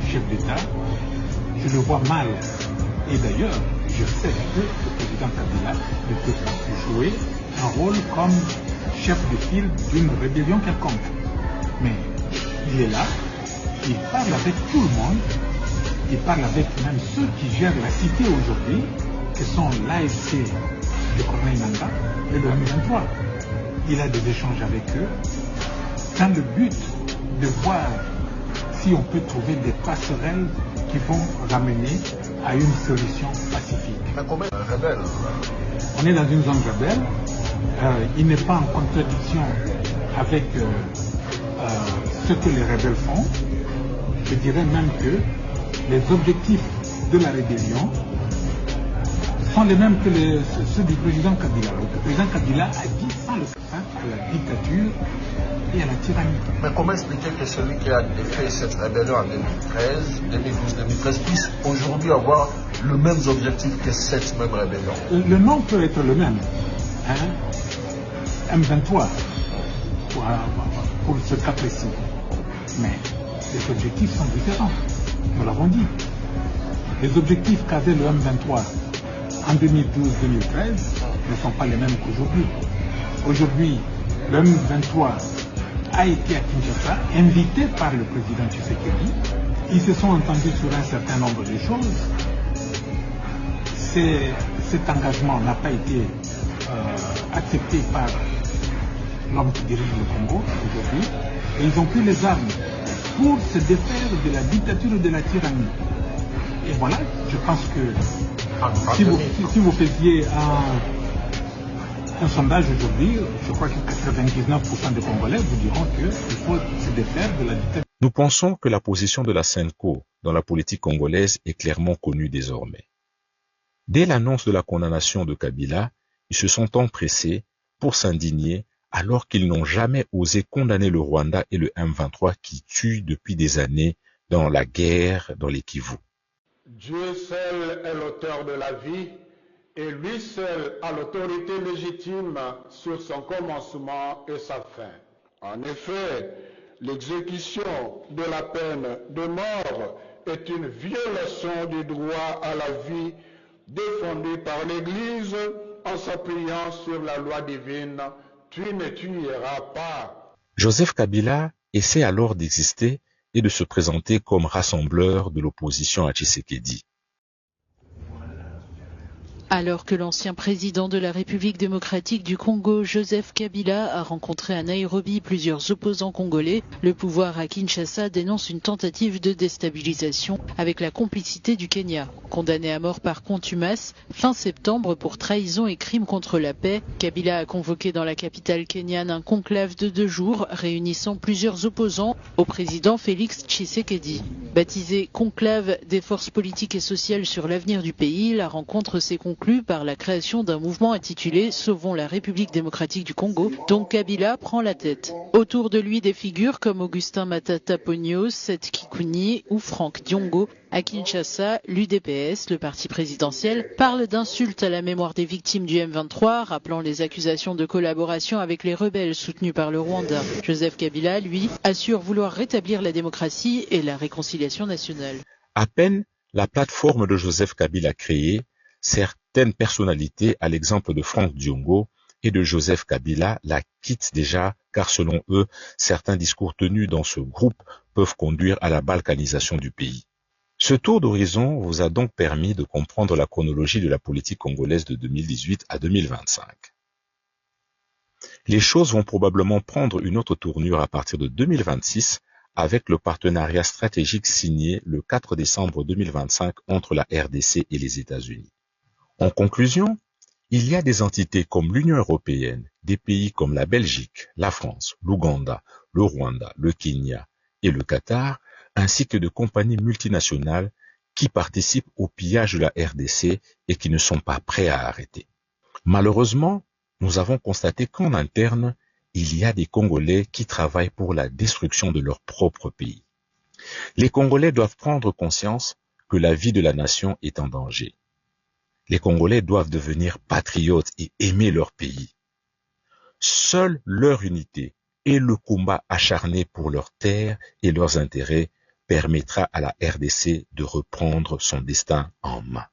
chef d'État, je le vois mal. Et d'ailleurs, je sais que le président Kabila ne peut pas jouer un rôle comme chef de file d'une rébellion quelconque. Mais il est là, il parle avec tout le monde, il parle avec même ceux qui gèrent la cité aujourd'hui, que sont l'AFC de Corneille Nangaa et le M23. Il a des échanges avec eux dans le but de voir si on peut trouver des passerelles qui vont ramener à une solution pacifique. On est dans une zone rebelle, il n'est pas en contradiction avec ce que les rebelles font. Je dirais même que les objectifs de la rébellion sont les mêmes que ceux du président Kabila. Le président Kabila a dit sans le fin à la dictature et à la tyrannie. Mais comment expliquer que celui qui a fait cette rébellion en 2013, 2012, 2013 puisse aujourd'hui avoir le même objectif que cette même rébellion? Le nom peut être le même. M23 pour ce cas précis. Mais les objectifs sont différents. Nous l'avons dit. Les objectifs qu'avait le M23 en 2012-2013 ne sont pas les mêmes qu'aujourd'hui. Aujourd'hui, le M23 a été à Kinshasa, invité par le président Tshisekedi. Ils se sont entendus sur un certain nombre de choses. Cet engagement n'a pas été accepté par l'homme qui dirige le Congo aujourd'hui. Et ils ont pris les armes pour se défaire de la dictature et de la tyrannie. Et voilà, je pense que si vous faisiez un sondage aujourd'hui, je crois que 99% des Congolais vous diront qu'il faut se défaire de la dictature. Nous pensons que la position de la SENCO dans la politique congolaise est clairement connue désormais. Dès l'annonce de la condamnation de Kabila, ils se sont empressés pour s'indigner alors qu'ils n'ont jamais osé condamner le Rwanda et le M23 qui tuent depuis des années dans la guerre dans les Kivu. Dieu seul est l'auteur de la vie et lui seul a l'autorité légitime sur son commencement et sa fin. En effet, l'exécution de la peine de mort est une violation du droit à la vie défendu par l'Église en s'appuyant sur la loi divine. Tu ne tueras pas. Joseph Kabila essaie alors d'exister et de se présenter comme rassembleur de l'opposition à Tshisekedi. Alors que l'ancien président de la République démocratique du Congo, Joseph Kabila, a rencontré à Nairobi plusieurs opposants congolais, le pouvoir à Kinshasa dénonce une tentative de déstabilisation avec la complicité du Kenya. Condamné à mort par contumace, fin septembre pour trahison et crimes contre la paix, Kabila a convoqué dans la capitale kenyane un conclave de 2 jours réunissant plusieurs opposants au président Félix Tshisekedi. Baptisé conclave des forces politiques et sociales sur l'avenir du pays, la rencontre s'est conclue par la création d'un mouvement intitulé « Sauvons la République démocratique du Congo », dont Kabila prend la tête. Autour de lui, des figures comme Augustin Matata Ponyo, Seth Kikuni ou Franck Diongo. À Kinshasa, l'UDPS, le parti présidentiel, parle d'insultes à la mémoire des victimes du M23, rappelant les accusations de collaboration avec les rebelles soutenus par le Rwanda. Joseph Kabila, lui, assure vouloir rétablir la démocratie et la réconciliation nationale. À peine la plateforme de Joseph Kabila créée, certaines personnalités, à l'exemple de Franck Diongo et de Joseph Kabila, la quittent déjà, car selon eux, certains discours tenus dans ce groupe peuvent conduire à la balkanisation du pays. Ce tour d'horizon vous a donc permis de comprendre la chronologie de la politique congolaise de 2018 à 2025. Les choses vont probablement prendre une autre tournure à partir de 2026 avec le partenariat stratégique signé le 4 décembre 2025 entre la RDC et les États-Unis. En conclusion, il y a des entités comme l'Union européenne, des pays comme la Belgique, la France, l'Ouganda, le Rwanda, le Kenya et le Qatar, ainsi que de compagnies multinationales qui participent au pillage de la RDC et qui ne sont pas prêts à arrêter. Malheureusement, nous avons constaté qu'en interne, il y a des Congolais qui travaillent pour la destruction de leur propre pays. Les Congolais doivent prendre conscience que la vie de la nation est en danger. Les Congolais doivent devenir patriotes et aimer leur pays. Seule leur unité et le combat acharné pour leurs terres et leurs intérêts permettra à la RDC de reprendre son destin en main.